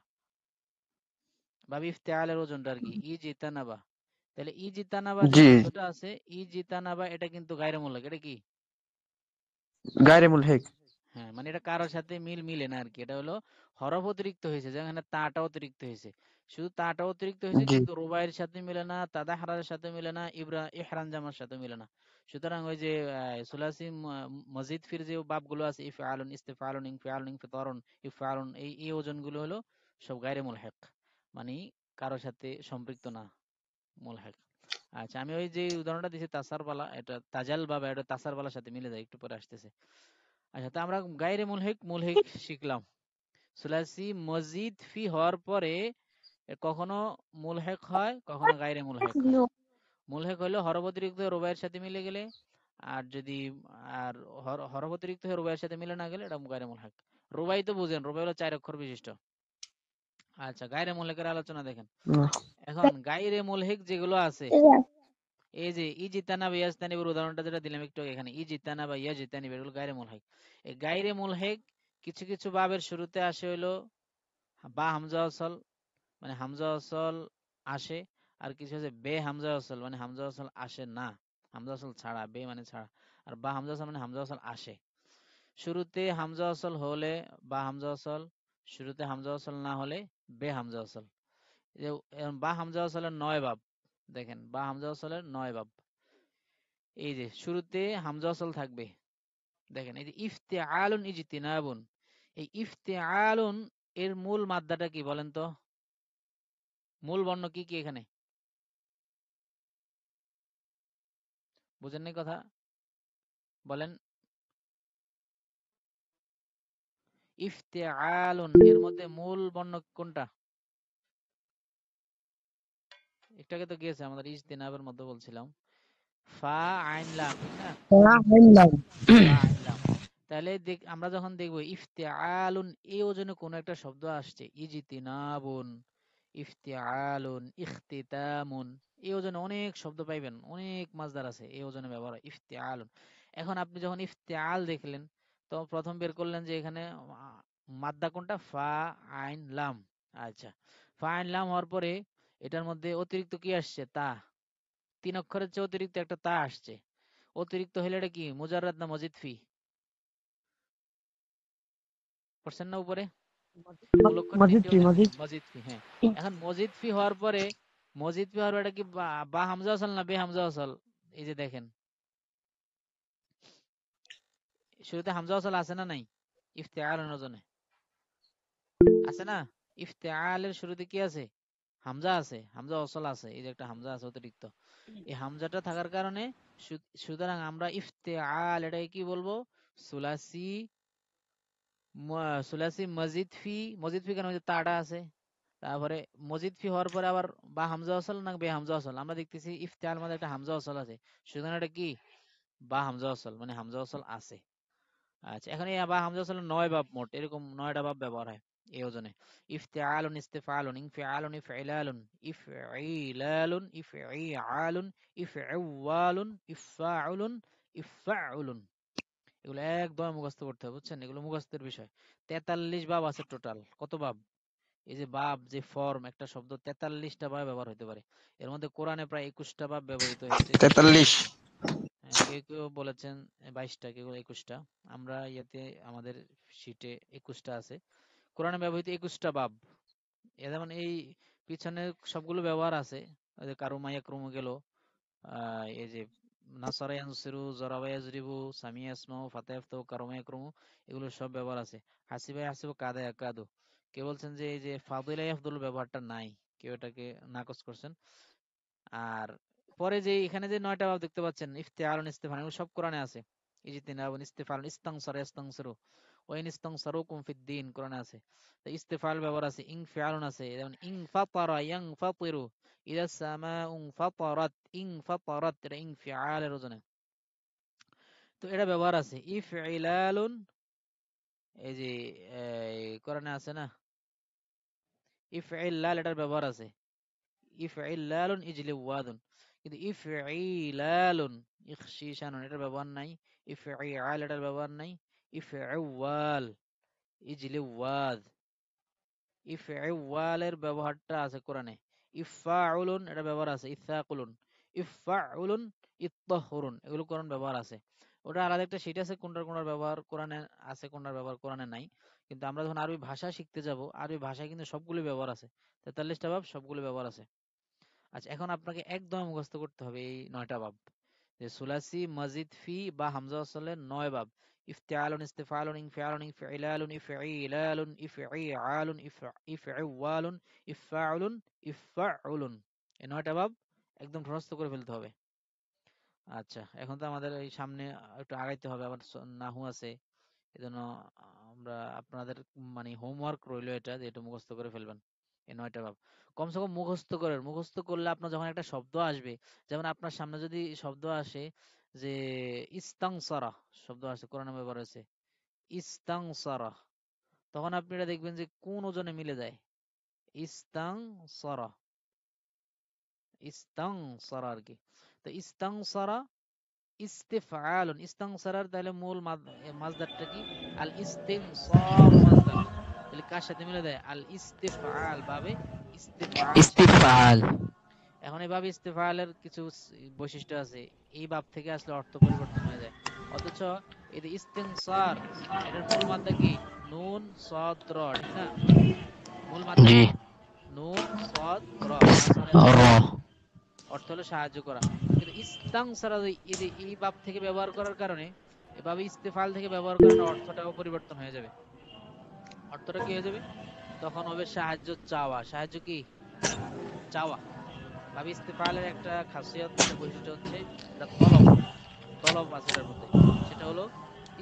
বা ইফতিআলের ওজনটা আর কি, ইজিতানাবা। তাহলে ইজিতানাবার যে জি, শব্দটা আছে, ইজিতানাবা এটা কিন্তু গায়রে মুল্লাক, এটা কি? গায়রে মুলহিক। হ্যাঁ, মানে এটা কারোর সাথে মিলে না আর কি। এটা হলো হরফ অতিরিক্ত হয়েছে, যেমন এখানে তাটা অতিরিক্ত হয়েছে, শুধু তাটা অতিরিক্ত হয়েছে, জি, কিন্তু রুবাইয়ের সাথে মিলে না, তাদাহরারের সাথে মিলে না, ইহরান জামার সাথে মিলে না। সুতরাং ওই যে সুলাসি মজিদ ফির যে বাবগুলো আছে, ইফআলুন, ইস্তিফআলুন, ইনফিআলুন, ইনফিতারুন, ইফআলুন, এই ওজনগুলো হলো সব গায়রে মুলহাক, মানে কারোর সাথে সম্পৃক্ত না, মুলহাক। আচ্ছা, আমি ওই যে উদাহরণটা দিয়েছি তাসার বালা, এটা তাজাল বাবা, এটা তাসার বালার সাথে মিলে যায়, একটু পরে আসতেছে। আচ্ছা, তো আমরা গায়রে মুলহিক মুলহিক শিখলাম। সুলাসি মজিদ ফি হওয়ার পরে কখনো মুলহেক হয়, কখনো গায়রে মুলহেক হয়। মুলহেক হলো হরফ অতিরিক্ত হয়ে রুবাইয়ের সাথে মিলে গেলে, আর যদি আর হরফ অতিরিক্ত হয়ে রুবাইয়ের সাথে মিলে না গেলে এটা গায়রে মুলহেক। রুবাই তো বুঝেন, রুবাই হলো 4 অক্ষর বিশিষ্ট। আচ্ছা, গায়রে মুলহেকের আলোচনা দেখেন। এখন গায়রে মুলহেক যেগুলো আছে, এই যে ইজিতানা বা ইয়াজতানিবের উদাহরণটা যেটা দিলাম একটু আগে, এখানে ইজিতানা বা ইয়াজতানিব, এগুলো গায়রে মুলহেক। এই গায়রে মুলহেক কিছু কিছু বাবের শুরুতে আসে হইলো বা হামজা ওয়াসল, মানে হামজা ওয়াসল আসে, আর কিছু আছে বে হামজা ওয়াসল, মানে হামজা ওয়াসল আসে না, হামজা ওয়াসল ছাড়া, বে মানে ছাড়া, আর বা হামজা ওয়াসল মানে হামজা ওয়াসল আসে। শুরুতে হামজা ওয়াসল হলে বা হামজা ওয়াসল, শুরুতে হামজা ওয়াসল না হলে বে হামজা ওয়াসল। বা হামজা ওয়াসলের 9 বাব, দেখেন বা হামজা ওয়াসলের 9 বাব। এই যে শুরুতে হামজা ওয়াসল থাকবে, দেখেন এই যে ইফতিআলুন ইজতিনাবুন, এই ইফতিআলুন এর মূল মাদ্দাটা কি বলেন তো? মূল বর্ণ কি কি এখানে? বুঝেন নাই কথা? বলেন। ইফতিআলুন এর মধ্যে মূল বর্ণ কোনটা? একটু আগে তো গিয়েছে আমাদের ইজতিনাবের মধ্যে বলছিলাম, ফা আইন লাম, ঠিক না? ফা আইন লাম। তাহলে আমরা যখন দেখবো ইফতিআলুন এই ওজনে কোন একটা শব্দ আসছে, ইজতিনাবুন, ইফতিআলুন, ইখতিতামুন, এই ওজনে অনেক শব্দ পাইবেন, অনেক মাসদার আছে এই ওজনে ব্যবহার হয় ইফতিআলুন। এখন আপনি যখন ইফতিআল দেখলেন, তো প্রথম বের করলেন যে এখানে মাদ্দা কোনটা, ফা আইন লাম। আচ্ছা, ফা আইন লাম হওয়ার পরে এটার মধ্যে অতিরিক্ত কি আসছে, তা। 3 অক্ষরের চেয়ে অতিরিক্ত একটা তা আসছে। অতিরিক্ত হলে এটা কি, মুজাররাদ না মজিদ ফি? করছেন না উপরে? মূল অক্ষরের নিচে মজিদ ফি, হ্যাঁ। এখন মজিদ ফি হওয়ার পরে, মজিদ ফি হওয়ার পরে এটা কি বা হামজা আসল না বে হামজা আসল? এই যে দেখেন, শুরুতে হামজা আসল আছে না নাই? ইফতিআল ওজনে আছে না? ইফতিআলের শুরুতে কি আছে? হামজা আছে, হামজা আসল আছে, এই যে একটা হামজা আছে অতিরিক্ত। এই হামজাটা থাকার কারণে সুতরাং আমরা ইফতিআল এটাকে কি বলবো, সুলাসি সুলাসি মজিদ ফি। মজিদ ফি কেন, ওই যে তাটা আছে। তারপরে মজিদ ফি হওয়ার পরে আবার বা হামজা ওয়াসাল না বে হামজা ওয়াসাল, আমরা দেখতেছি ইফতিআল মধ্যে একটা হামজা ওয়াসাল আছে, সুতরাং এটা কি, বা হামজা ওয়াসাল, মানে হামজা ওয়াসাল আছে। আচ্ছা, এখন এই বা হামজা ওয়াসালের 9 বাব, মোট এরকম 9টা বাব ব্যবহার হয় এই ওজনে। ইফতিআলুন, ইস্তিফআলুন, ইনফিআলুন, ইফইলালুন, ইফঈলালুন, ইফঈআলুন, ইফঈওয়ালুন, ইফআউলুন, ইফআউলুন। এগুলো একদম মুখস্থ করতে হবে, বুঝছেন? এগুলো মুখস্থের বিষয়। 43 বাব আছে টোটাল। কত বাব? এই যে বাব, যে ফর্ম, একটা শব্দ 43টা ভাবে ব্যবহার হতে পারে। এর মধ্যে কোরআনে প্রায় 21টা ভাব ব্যবহৃত হয়েছে। 43। কেউ কেউ বলেছেন 22টা, কেউ 21টা। আমরা ইয়েতে আমাদের শীটে 21টা আছে। কোরআনে ব্যবহৃত 21টা বাব। যেমন এই পিছনে সবগুলো ব্যবহার আছে। ওই যে কারুমা ইয়াকরুমু গেল, এই যে নাসারা ইয়ানসিরু, জরাবা ইয়াজরিবু, সামিয়া ইয়াসমাউ, ফাতা ইয়াফতাহু, কারুমা ইয়াকরুমু, এগুলো সব ব্যবহার আছে। হাসিবা ইয়াহসিবু, কাদা ইয়াকাদু। কেউ বলছেন যে এই যে ফাদিলা ইয়াফদুল ব্যবহারটা নাই, কেউ এটাকে নাকচ করছেন। আর পরে যে এখানে যে 9টা ভাব দেখতে পাচ্ছেন, ইফতিআলুন, ইস্তিফালুন, এগুলো সব কোরআনে আছে। ইজতিনাবুন, ইস্তিফালুন, ইস্তানসারা, ইস্তানসিরু, ওয়াইন ইস্তানসারুকুম ফিদ্দীন কোরআনে আছে। তো ইস্তিফাল ব্যবহার আছে, ইনফিআলুন আছে, যেমন ইনফাতারা ইয়ানফাতিরু, ইযা সামাউ ইনফাতারাত, ইনফাতারাত, এটা ইনফিআলের ওজনে। তো এটা ব্যবহার আছে। ইফইলালুন, এই যে কোরআনে আছে না, ইফইলাল, এটার ব্যবহার আছে। ইফইলালুন ইজলিওয়াদুন, কিন্তু ইফইলালুন ইখশিশানুন, এটার ব্যবহার নাই। ইফইআল, এটার ব্যবহার নাই। ইফইওয়াল, ইজলিওয়াদ, ইফআওয়ালের ব্যবহারটা আছে কোরআনে। ইফআউলুন এটা ব্যবহার আছে, ইসাকুলুন, ইফআউলুন, ইত্তাহরুন এগুলো কোরআন ব্যবহার আছে। ওটা আলাদা একটা শীট আছে, কোনটার ব্যবহার কোরআনে আছে, কোনটার ব্যবহার কোরআনে নাই। কিন্তু আমরা যখন আরবি ভাষা শিখতে যাব, আরবি ভাষায় কিন্তু সবগুলো ব্যবহার আছে, 43টা ভাব সবগুলো ব্যবহার আছে। আচ্ছা, এখন আপনাকে একদম মুখস্থ করতে হবে এই 9টা ভাব, যে সুলাসি, মাজিদ, ফি বা হামজা ওয়াসালের 9 ভাব। ইফতিআলুন, ইস্তিফআলুন, ইনফিআলুন, ইফইলালুন, ইফঈলালুন, ইফঈআলুন, ইফঈওয়ালুন, ইফআউলুন, ইফআউলুন, এই 9টা ভাব একদম মুখস্থ করে ফেলতে হবে। আচ্ছা, এখন তো আমাদের এই সামনে একটু আগাইতে হবে, আবার নাহু আছে, এজন্য আমরা আপনাদের মানে হোমওয়ার্ক রইলো এটা, যে এটা মুখস্থ করে ফেলবেন এই 9টা ভাব। কমসে কম মুখস্থ করেন, মুখস্থ করলে আপনার যখন একটা শব্দ আসবে, যেমন আপনার সামনে যদি শব্দ আসে যে ইস্তাংসারা, শব্দ আসে কোরআনে ব্যবহার হয়েছে ইস্তাংসারা, তখন আপনি এটা দেখবেন যে কোন ওজনে মিলে যায়। ইস্তাংসারা, ইস্তাংসারা আর কি। তো ইস্তাংসারা, ইস্তিফআলুন, ইস্তাংসারার তাহলে মূল মাসদারটা কি? আল ইস্তিনসার মাসদার। তাহলে কার সাথে মিলে দেয়? আল ইস্তিফআল, বাবে ইস্তিফআল সাথে। ইস্তিফআল। এখন এই বাবে ইস্তিফআলের কিছু বৈশিষ্ট্য আছে, এই বাব থেকে আসলে অর্থ পরিবর্তন হয়ে যায়। অথচ এই যে ইস্তিনসার, এটার মূল মাদ্দা কি? নুন সাদ র, ঠিক না? মূল মাদ্দা জি। কি? নুন সাদ র, নাসারেন র। সুর। অর্থ হলো সাহায্য করা। কিন্তু ইস্তাংসারা এই বাব থেকে ব্যবহার করার কারণে, এভাবে ইস্তেফাল থেকে ব্যবহার করার অর্থটাও পরিবর্তন হয়ে যাবে। অর্থটা কি হয়ে যাবে? তখন হবে সাহায্য চাওয়া। সাহায্য কি? চাওয়া। ভাবে ইস্তেফালের একটা খাসিয়ত, একটা বৈশিষ্ট্য হচ্ছে এটা তলব, তলব আছে এটার মধ্যে। সেটা হলো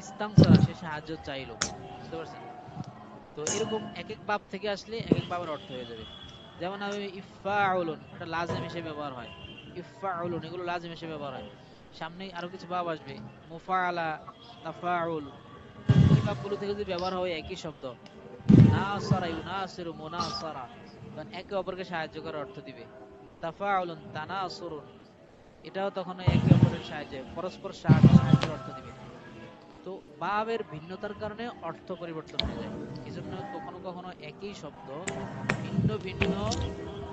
ইস্তাংসারা, সে সাহায্য চাইলো। বুঝতে পারছেন? তো এরকম এক এক বাব থেকে আসলে এক এক বাবের অর্থ হয়ে যাবে। যেমন আমি ইফাউলুন, এটা লাজিম হিসেবে ব্যবহার হয়। ইফাউলুন এগুলো লাজিম হিসেবে ব্যবহার হয়। সামনে আরো কিছু বাব আসবে, মুফাআলা, তাফাউল, এই বাবগুলো থেকে যদি ব্যবহার হয় একই শব্দ, নাসারা ইউনাসিরু মুনাসারা, তখন একে অপরকে সাহায্য করার অর্থ দিবে। তাফাউলুন, তানাসুরুন, এটাও তখন একে অপরের সাহায্যে পরস্পর সাহায্যের অর্থ দিবে। তো বাবের ভিন্নতার কারণে অর্থ পরিবর্তন হয়ে যায়। এজন্য কখনো কখনো একই শব্দ ভিন্ন ভিন্ন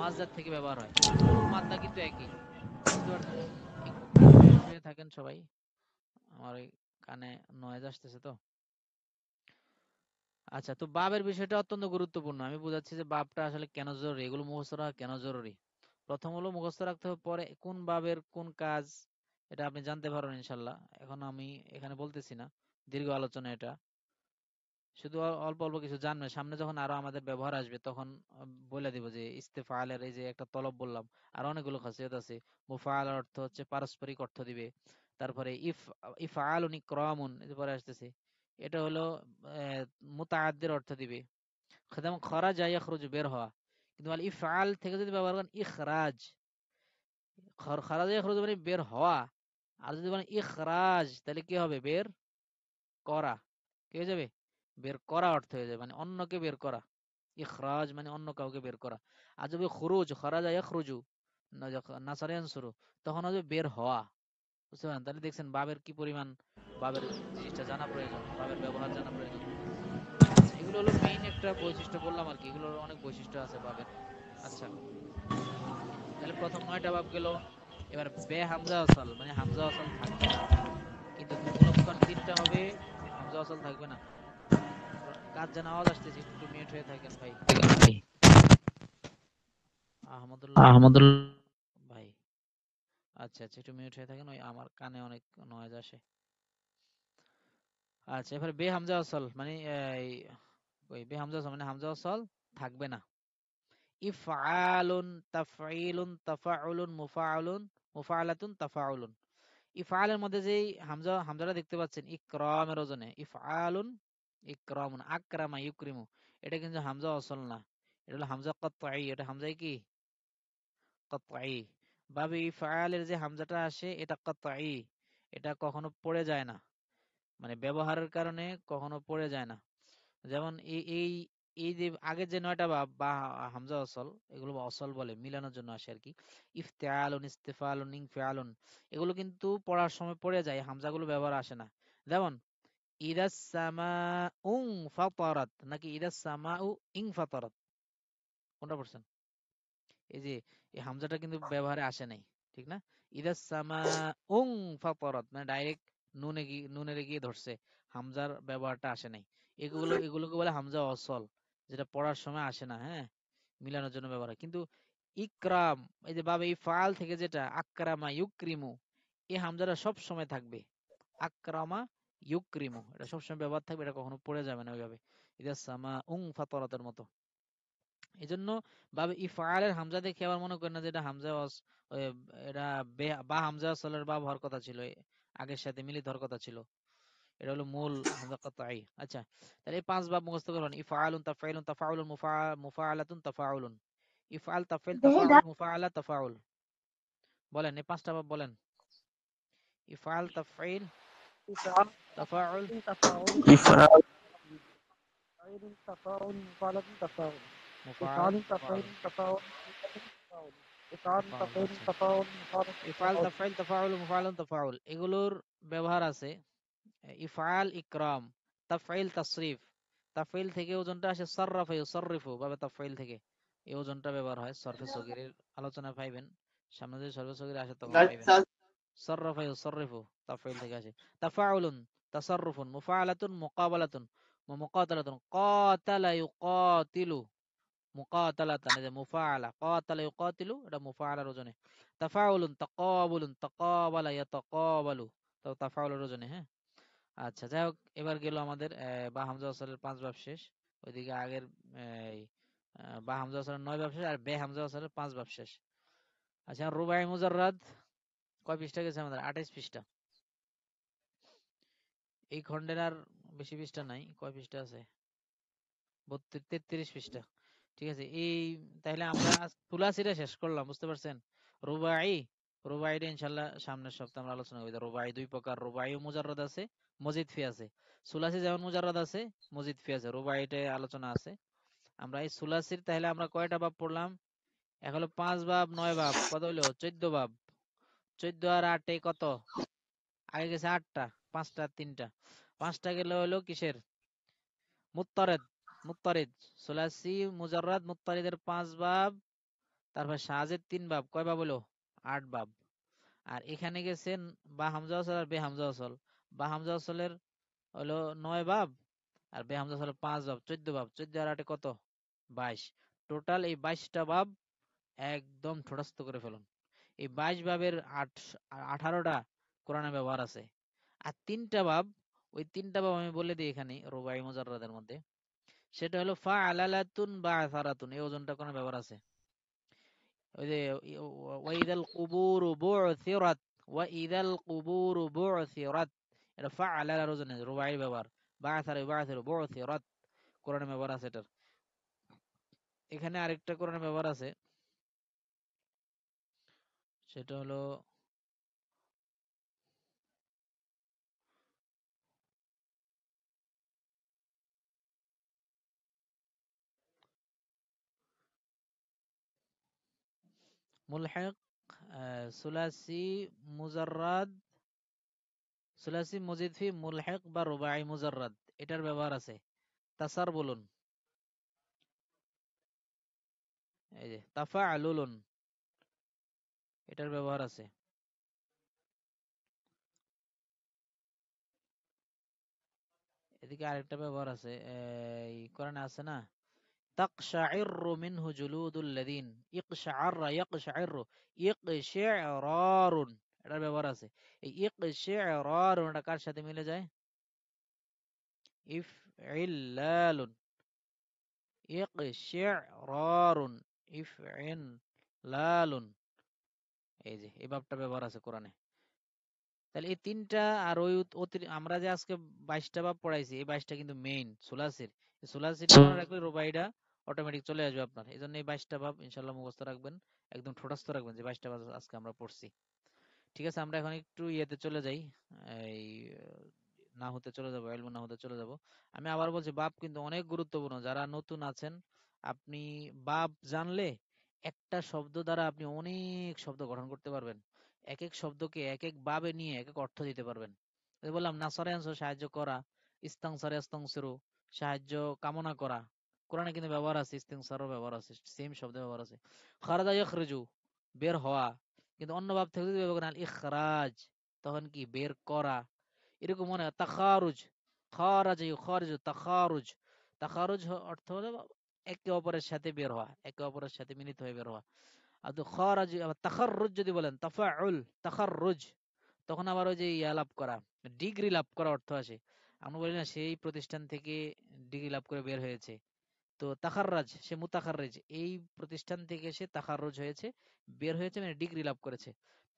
মাসদার থেকে ব্যবহার হয়, মূল মাদ্দা কিন্তু একই। বুঝতে পারছেন? একটু মিউট হয়ে থাকেন সবাই, আমার এই কানে নয়েজ আসতেছে তো। আচ্ছা, তো বাবের বিষয়টা অত্যন্ত গুরুত্বপূর্ণ। আমি বুঝাচ্ছি যে বাবটা আসলে কেন জরুরি, এগুলো মুখস্থ রাখা কেন জরুরি। প্রথম হলো মুখস্থ রাখতে হবে, পরে কোন বাবের কোন কাজ এটা আপনি জানতে পারবেন ইনশাল্লাহ। এখন আমি এখানে বলতেছি না, দীর্ঘ আলোচনা এটা, শুধু অল্প অল্প কিছু জানবে। সামনে যখন আরো আমাদের ব্যবহার আসবে তখন বলে দিব যে ইস্তেফালের এই যে একটা তলব বললাম, আর অনেকগুলো খাসিয়ত আছে। মুফাআলার অর্থ হচ্ছে পারস্পরিক অর্থ দিবে। তারপরে ইফআলুন ইকরামুন, এই যে পরে আসতেছে, এটা হলো মুতাআদ্দির অর্থ দিবে। যেমন খরাজা ইয়াখরুজু, বের হওয়া। কিন্তু আল ইফআল থেকে যদি ব্যবহার করেন ইখরাজ, খরাজা ইয়াখরুজু মানে বের হওয়া, আর যদি বলেন ইখরাজ তাহলে কি হবে? বের করা। কি হয়ে যাবে? বের করা অর্থ হয়ে যাবে, মানে অন্যকে বের করা। ইখরাজ মানে অন্য কাউকে বের করা। আর যদি খুরুজ, খরাজা ইয়াখরুজু, নাসারা ইয়ানসুরু, তখন হবে বের হওয়া। বুঝতে পারেন? তাহলে দেখছেন বাবের কি পরিমাণ, বাবের জিনিসটা জানা প্রয়োজন, বাবের ব্যবহার জানা প্রয়োজন। আচ্ছা, এগুলো হলো মেইন একটা বৈশিষ্ট্য বললাম আর কি, এগুলোর অনেক বৈশিষ্ট্য আছে বাবের। আচ্ছা, তাহলে প্রথম 9টা বাব গেল। এবার বে হামজা ওয়াসাল, মানে হামজা ওয়াসাল থাকবে, কিন্তু কোন 3টা হবে, হামজা ওয়াসাল থাকবে না। কাজ যেন আওয়াজ আসতেছে, একটু মিউট হয়ে থাকেন ভাই। আহমদুল্লাহ আহমদুল। ভাই, আচ্ছা আচ্ছা, একটু মিউট হয়ে থাকেন, ওই আমার কানে অনেক নয়েজ আসে। আচ্ছা, এবারে বে হামজা ওয়াসাল মানে ওই বে হামজা ওয়াসাল মানে হামজা ওয়াসাল থাকবে না। ইফআলুন, তাফঈলুন, তাফাউলুন, মুফাআলুন, মুফাআলাতুন, তাফাউলুন। ইফআলের মধ্যে যেই হামজাটা দেখতে পাচ্ছেন ইকরামের ওজনে, ইফআলুন, ইকরামুন, আকরামা ইউকরিমু, এটা কিন্তু হামজা ওয়াসাল না, এটা হলো হামজা কতঈ। এটা হামজাই কি? কতঈ। বাবে ইফআলের যে হামজাটা আসে এটা কতঈ, এটা কখনো পড়ে যায় না, মানে ব্যবহারের কারণে কখনো পড়ে যায় না। যেমন এই এই এই যে আগের যে 9টা বাব বা হামজা অসল, এগুলো অসল বলে, মিলানোর জন্য আসে আর কি। ইফতিআলুন, ইস্তিফালুন, ইনফিআলুন, এগুলো কিন্তু পড়ার সময় পড়ে যায়, হামজাগুলো ব্যবহার আসে না। যেমন ইদাস সামাউ ফাতারাত, নাকি ইদাস সামাউ ইনফাতারাত, কোনটা পড়ছেন? এই যে এই হামজাটা কিন্তু ব্যবহারে আসে নাই, ঠিক না? ইদা সামা উং ফাতারাত, মানে ডাইরেক্ট নুনের গিয়ে ধরছে, হামজার ব্যবহারটা আসে নাই। এগুলোকে বলে হামজা অসল, যেটা পড়ার সময় আসে না, হ্যাঁ, মিলানোর জন্য ব্যবহার হয়। কিন্তু ইকরাম, এই যে বাবে ইফআল থেকে যেটা আকরামা ইউক্রিমু, এই হামজাটা সব সময় থাকবে। আকরামা ইউক্রিমু, এটা সবসময় ব্যবহার থাকবে, এটা কখনো পড়ে যাবে না ওইভাবে, ইদা সামা উং ফাতারাতের মতো। এই জন্য বাবে ইফআলের হামজা দেখে আবার মনে করেন না যে এটা হামজা ওই, এটা বা হামজা আসলের বা হওয়ার কথা ছিল, আগের সাথে মিলিত হওয়ার কথা ছিল। এটা হলো মূল হামজা কাতাই। আচ্ছা, তাহলে এই 5 ভাব মুখস্থ করবেন। ইফআলুন, তাফঈলুন, তাফাউলুন, মুফাআলাতুন, তাফাউলুন। ইফআল, তাফঈল, তাফাউল, মুফাআলা, তাফাউল। বলেন এই 5টা ভাব বলেন। ইফআল, তাফঈল, إفعال তাফাউল, تفاعل ইফআল فاعل تفاعل مفعلة تفاعل মুফাআল, إفعال تفعيل তাফাউল, تفاعل تفاعل إفعال তাফাউল। تفعيل আচ্ছা, تفاعل مفعلة ইফআল, تفاعل তাফঈল, তাফাউল, মুফাআলুন, তাফাউল, এগুলোর ব্যবহার আছে। ইফআল ইকরাম, তাফঈল তাসরিফ, তাফঈল থেকে ওজনটা আসে সাররাফা ইউসাররিফু, ভাবে তাফঈল থেকে এই ওজনটা ব্যবহার হয়। সরফে সগীরের আলোচনা পাইবেন, সামনে যদি সরফে সগীর আসে তখন পাইবেন। সাররাফা ইউসাররিফু তাফঈল থেকে আসে। তাফাউলুন, তাসাররুফুন, মুফাআলাতুন, মুকাবালাতুন, মুকাতালাতুন, কাতালা ইউকাতিলু, মুকাতালাতান, এই যে মুফাআলা, কাতালা ইউকাতিলু, এটা মুফাআলার ওজনে। তাফাউলুন, তাকাবুলুন, তাকাবালা ইয়াতাকাবালু, তো তাফাউলের ওজনে, হ্যাঁ। আচ্ছা, যাই হোক, এবার গেল আমাদের বা হামজা ওয়াসালের 5 ভাব শেষ। ওইদিকে আগের এই, বা হামজা ওয়াসালের 9 ভাব শেষ, আর বে হামজা ওয়াসালের 5 ভাব শেষ। আচ্ছা, রুবাই মুজাররাদ কয় পৃষ্ঠা গেছে আমাদের? 28 পৃষ্ঠা। এই খণ্ডের আর বেশি পৃষ্ঠা নাই। কয় পৃষ্ঠা আছে? 33 পৃষ্ঠা। ঠিক আছে, এই তাহলে আমরা তুলাসিটা শেষ করলাম, বুঝতে পারছেন? রুবাই, রুবাইটা ইনশাল্লাহ সামনের সপ্তাহে আমরা আলোচনা করব। রুবাই 2 প্রকার, রুবাই ও মুজাররাদ আছে, মজিদ ফি আছে। সুলাসি যেমন মুজাররাদ আছে, মজিদ ফি আছে, রুবাইতে আলোচনা আছে। আমরা এই সুলাসির তাহলে আমরা কয়টা বাব পড়লাম? এক হলো 5 বাব, 9 বাব, কত হলো? 14 বাব। 14 আর 8 কত? আগে গেছে 8টা, 5টা, 3টা, 5টা গেল হলো কিসের? মুত্তারিদ, মুত্তারিদ, সুলাসি, মুজাররাদ, মুত্তারিদের 5 বাব। তারপর শাযের 3 বাব, কয় বাব হলো? 8 বাব। আর এখানে গেছেন বা হামজা ওয়াসাল আর বে হামজা ওয়াসাল। বা হামজা ওয়াসালের হলো 9 বাব, আর বে হামজা ওয়াসালের 5 বাব, 14 বাব। 14 আর 8 কত? 22। টোটাল এই 22টা বাব একদম ঠোঁটস্থ করে ফেলুন। এই 22 বাবের 18টা কোরআনে ব্যবহার আছে। আর 3টা বাব, ওই 3টা বাব আমি বলে দিই এখানে রুবাই মুজাররাদের মধ্যে। সেটা হলো ফাআলালাতুন বা'সারাতুন, এই ওজনটা কোন ব্যবহার আছে? ওই যে ওয়াইদাল কুবুরু বু'সিরাত, ওয়াইদাল কুবুরু বু'সিরাত, এটা ফাআলালার ওজনে রুবাই ব্যবহার। বা'সারা ইউবা'সিরু বু'সিরাত, কোরআনে ব্যবহার আছে এটার। এখানে আরেকটা কোরআনে ব্যবহার আছে, সেটা হলো মুলহিক, সুলাসি, মুজাররাদ, সুলাসি মজিদ ফি মুলহিক বা রুবাই মুজাররাদ, এটার ব্যবহার আছে। তাসার বলুন, এই যে তাফাআলুন, এটার ব্যবহার আছে। এদিকে আরেকটা ব্যবহার আছে, এই কোরআনে আছে না, তাকশাইরু মিনহু জুলুদুল্লাযিন, ইকশাআররা ইয়াকশাইরু, ইকশিরারুন, এটার ব্যবহার আছে। এই ইকশিরারুন এটা কার সাথে মিলে যায়? ইফইল্লালুন, ইকশিরারুন, ইফইল্লালুন, এই যে এই ভাবটা ব্যবহার আছে কোরআনে। তাহলে এই 3টা, আর ওই আমরা যে আজকে 22টা ভাব পড়াইছি, এই 22টা কিন্তু মেইন সুলাসির। এই সুলাসিটা মনে রাখলে রুবাইটা অটোমেটিক চলে আসবে আপনার। এই জন্য এই 22টা ভাব ইনশাল্লাহ মুখস্থ রাখবেন, একদম ঠোঁটস্থ রাখবেন যে 22টা ভাব আজকে আমরা পড়ছি। ঠিক আছে, আমরা এখন একটু ইয়েতে চলে যাই, এই নাহুতে চলে যাবো, ইলমু নাহুতে চলে যাব। আমি আবার বলছি, বাব কিন্তু অনেক গুরুত্বপূর্ণ। যারা নতুন আছেন, আপনি বাব জানলে একটা শব্দ দ্বারা আপনি অনেক শব্দ গঠন করতে পারবেন। এক এক শব্দকে এক এক বাবে নিয়ে এক এক অর্থ দিতে পারবেন। ওই বললাম নাসরা ইয়ানসুর, সাহায্য করা, ইস্তানসারা ইস্তানসিরু, সাহায্য কামনা করা, কোরআনে কিন্তু ব্যবহার আছে, ইস্তিনসারও ব্যবহার আছে, সেম শব্দ ব্যবহার আছে। খারাজা ইয়াখরুজু, বের হওয়া, কিন্তু অন্য ভাব থেকে যদি ব্যবহার করেন আল ইখরাজ, তখন কি বের করা। এরকম মনে হয় তাখারুজ, খারাজা ইউখারিজু তাখারুজ। তাখারুজ অর্থ হলো একে অপরের সাথে বের হওয়া, একে অপরের সাথে মিলিত হয়ে বের হওয়া। আর তো খারাজ আবার তাখাররুজ যদি বলেন তাফাউল তাখাররুজ, তখন আবার ওই যে ইয়া লাভ করা, ডিগ্রি লাভ করা অর্থ আসে। আমরা বলি না সেই প্রতিষ্ঠান থেকে ডিগ্রি লাভ করে বের হয়েছে, তো তাখাররাজ সে মুতাখাররিজ, এই প্রতিষ্ঠান থেকে সে তাখাররুজ হয়েছে, বের হয়েছে মানে ডিগ্রি লাভ করেছে।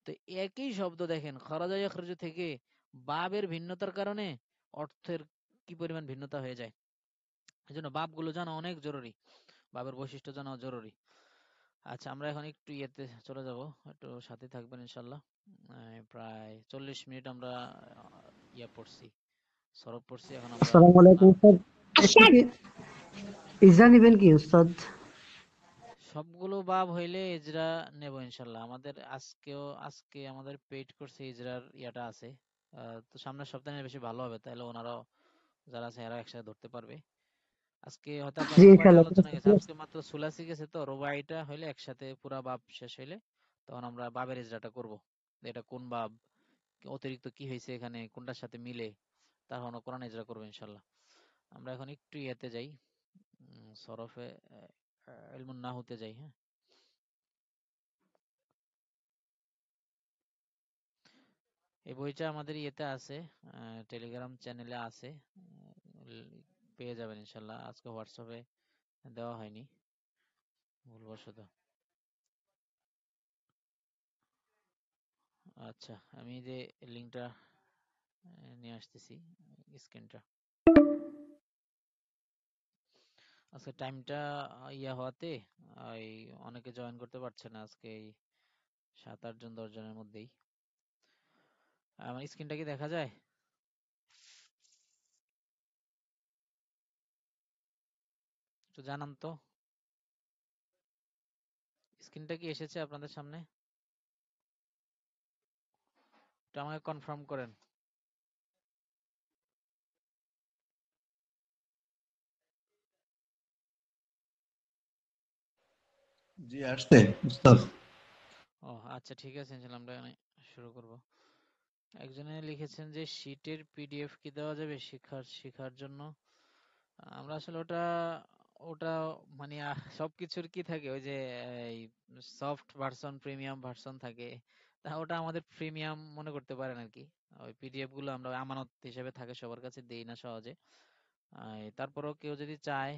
তো একই শব্দ দেখেন খরাজা ইয়াখরুজু থেকে বাবের ভিন্নতার কারণে অর্থের কি পরিমাণ ভিন্নতা হয়ে যায়। এজন্য বাবগুলো জানা অনেক জরুরি, বাবের বৈশিষ্ট্য জানা জরুরি। আচ্ছা, আমরা এখন একটু ইয়েতে চলে যাব, একটু সাথে থাকবেন ইনশাল্লাহ। প্রায় 40 মিনিট আমরা ইয়া পড়ছি, সরব পড়ছি। এখন আমরা আসসালামু আলাইকুম উস্তাদ, একটু কি ইজরা নিবেন কি উস্তাদ? সবগুলো বাব হইলে ইজরা নেব ইনশাল্লাহ। আমাদের আজকে আমাদের পেইড কোর্সে ইজরার ইয়াটা আছে। তো সামনের সপ্তাহে বেশি ভালো হবে, তাহলে ওনারাও যারা আছে এরা একসাথে ধরতে পারবে। আজকে হয়তো আপনার জি রুবাইটা ইনশাআল্লাহ। আলোচনা গেছে, আজকে মাত্র সুলাসি গেছে, তো রুবাইটা হইলে একসাথে পুরা বাব শেষ হইলে তখন আমরা বাবের ইজরাটা করব, এটা কোন বাব, অতিরিক্ত কি হয়েছে এখানে, কোনটার সাথে মিলে, তারপর আমরা কোরআন ইজরা করবো ইনশাল্লাহ। আমরা এখন একটু ইয়েতে যাই, সরফে ইলমুন নাহুতে যাই। হ্যাঁ, এই বইটা আমাদের ইয়েতে আছে, টেলিগ্রাম চ্যানেলে আছে, পেয়ে যাবেন ইনশাল্লাহ। আজকে হোয়াটসঅ্যাপে দেওয়া হয়নি ভুলবশত। আচ্ছা, আমি যে লিঙ্কটা নিয়ে আসতেছি, স্ক্রিনটা। আজকে টাইমটা ইয়া হওয়াতে এই অনেকে জয়েন করতে পারছে না আজকে, এই 7-8 জন 10 জনের মধ্যেই। আমার স্ক্রিনটা কি দেখা যায়? একটু জানান তো, স্ক্রিনটা কি এসেছে আপনাদের সামনে? একটু আমাকে কনফার্ম করেন। জি আসছে উস্তাদ। ও আচ্ছা, ঠিক আছে, ইনশাল্লাহ আমরা এখানে শুরু করব। একজনে লিখেছেন যে শীটের পিডিএফ কি দেওয়া যাবে শিখার জন্য। আমরা আসলে ওটা ওটা মানে সবকিছুর কি থাকে, ওই যে এই সফট ভার্সন প্রিমিয়াম ভার্সন থাকে, তা ওটা আমাদের প্রিমিয়াম মনে করতে পারেন আর কি। ওই পিডিএফ গুলো আমরা আমানত হিসেবে থাকে সবার কাছে, দেই না সহজে। তারপরেও কেউ যদি চায়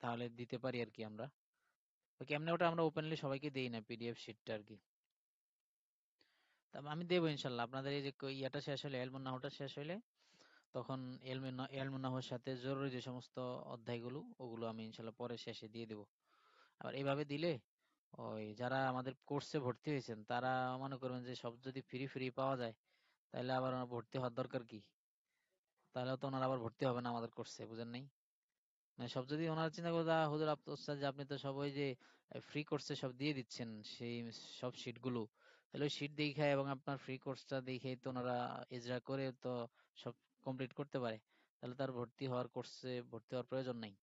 তাহলে দিতে পারি আর কি আমরা। কেমনে ওটা আমরা ওপেনলি সবাইকে দেই না পিডিএফ শিটটা আর কি। তা আমি দেবো ইনশাল্লাহ। আপনাদের এই যে ইয়াটা শেষ হলে, এলমুন নাহটা শেষ হলে, তখন এলমুন নাহর সাথে জরুরি যে সমস্ত অধ্যায়গুলো ওগুলো আমি ইনশাল্লাহ পরে শেষে দিয়ে দেবো। আবার এইভাবে দিলে ওই যারা আমাদের কোর্সে ভর্তি হয়েছেন তারা মনে করবেন যে সব যদি ফ্রি ফ্রি পাওয়া যায়, তাহলে আবার ওনার ভর্তি হওয়ার দরকার কি? তাহলে তো ওনারা আবার ভর্তি হবে না আমাদের কোর্সে, বুঝেন নাই? মানে সব যদি ওনারা চিন্তা করে হুজুর ওস্তাদ যে আপনি তো সব ওই যে ফ্রি কোর্সে সব দিয়ে দিচ্ছেন সেই সব শীট গুলো, তাহলে ওই শীট দেখে এবং আপনার ফ্রি কোর্সটা দেখে তো ওনারা ইজরা করে তো সব কমপ্লিট করতে পারে, তাহলে তার ভর্তি হওয়ার কোর্সে ভর্তি হওয়ার প্রয়োজন নাই।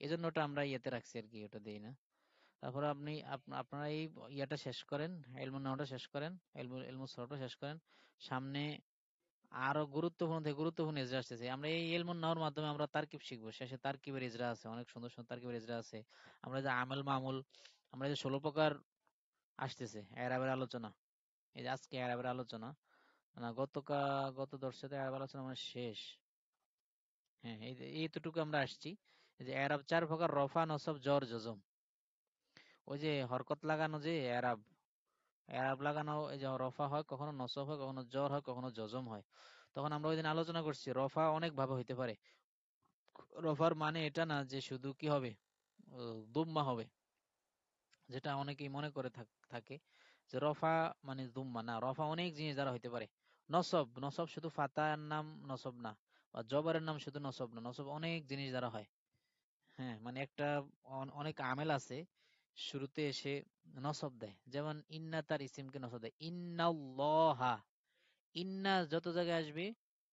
এই জন্য ওটা আমরা ইয়েতে রাখছি আর কি, ওটা দেই না। তারপরে আপনি আপনারা এই ইয়াটা শেষ করেন, এলমুন নাহটা শেষ করেন, এলমুস সরটা শেষ করেন। সামনে আরো গুরুত্বপূর্ণ থেকে গুরুত্বপূর্ণ ইজরা আসতেছে। আমরা এই ইলমুন নাহর মাধ্যমে আমরা তারকিব শিখবো, শেষে তারকিবের ইজরা আছে, অনেক সুন্দর সুন্দর তারকিবের ইজরা আছে। আমরা যে আমল মামুল, আমরা যে 16 প্রকার আসতেছে এরাবের আলোচনা, এই যে আজকে এরাবের আলোচনা, না গত দর্শে তো এরাবের আলোচনা মানে শেষ। হ্যাঁ, এই যে এইতটুকু আমরা আসছি। এই যে এরাব 4 প্রকার, রফা নসব জর জজম। ওই যে হরকত লাগানো যে এরাব, এরাব লাগানো, এই যে রফা হয়, কখনো নসব হয়, কখনো জর হয়, কখনো জজম হয়। তখন আমরা ওই দিন আলোচনা করছি রফা অনেক ভাবে হইতে পারে। রফার মানে এটা না যে শুধু কি হবে, দুম্মা হবে, যেটা অনেকেই মনে করে থাকে যে রফা মানে দুম্মা। না, রফা অনেক জিনিস দ্বারা হইতে পারে। নসব, নসব শুধু ফাতার নাম নসব না, বা জবরের নাম শুধু নসব না, নসব অনেক জিনিস দ্বারা হয়। হ্যাঁ, মানে একটা অনেক আমেল আছে শুরুতে এসে নসব দেয়, যেমন ইন্না তার ইসিমকে নসব দেয়, ইন্নাল্লাহা। ইন্না যত জায়গায় আসবে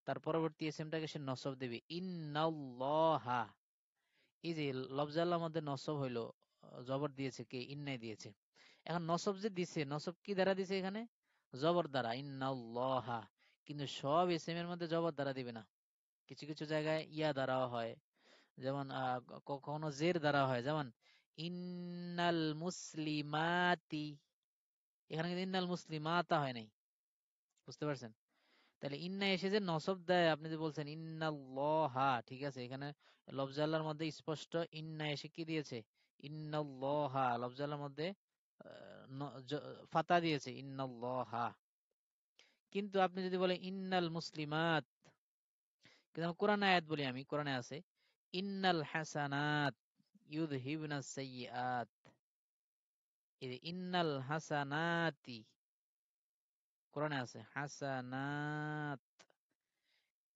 তার পরবর্তী ইসিমটাকে সে নসব দেবে, ইন্নাল্লাহা। এই যে লফজাল্লার মধ্যে নসব হইলো, জবর দিয়েছে কে? ইন্নাই দিয়েছে। এখন নসব যে দিছে, নসব কি দ্বারা দিছে এখানে? জবর দ্বারা, ইন্নাল্লাহা। কিন্তু সব ইসমের মধ্যে জবর দ্বারা দিবে না, কিছু কিছু জায়গায় ইয়া দ্বারাও হয়, যেমন কখনো জের দ্বারা হয়, যেমন ইন্নাল মুসলিমাতি। এখানে কিন্তু ইন্নাল মুসলিমাতা হয় নাই, বুঝতে পারছেন? তাহলে ইন্না এসে যে নসব দেয়, আপনি যে বলছেন ইন্নাল্লাহা, ঠিক আছে, এখানে লফজাল্লার মধ্যে স্পষ্ট ইন্না এসে কি দিয়েছে? ইন্নাল্লাহা, লফজাল্লার মধ্যে ফাতা দিয়েছে, ইন্নাল্লাহা। কিন্তু আপনি যদি বলেন ইন্নাল মুসলিমাত, কিন্তু আমি কোরআন আয়াত বলি, আমি কোরআনে আছে ইন্নাল হাসানাত ইউযহিবনাস সাইয়্যাত। এই যে ইন্নাল হাসানাতি, কোরআনে আছে হাসানাত।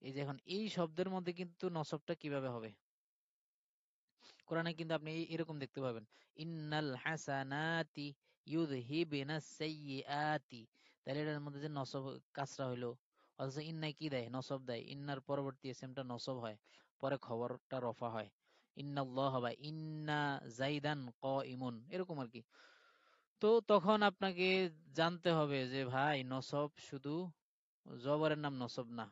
এই যে এখন এই শব্দের মধ্যে কিন্তু নসবটা কিভাবে হবে? কোরআনে কিন্তু আপনি এরকম দেখতে পাবেন, ইন্নাল হাসানাতি ইউযহিবনাস সাইয়্যাতি। তাহলে এটার মধ্যে যে নসব কাসরা হইলো, অথচ ইন্নায় কি দেয়? নসব দেয়। ইন্নার পরবর্তী ইসিমটা নসব হয়, পরে খবরটা রফা হয়। ইন্নাল্লাহ বা ইন্না জাইদান কাইমুন, এরকম আর কি। তো তখন আপনাকে জানতে হবে যে ভাই নসব শুধু জবরের নাম নসব না।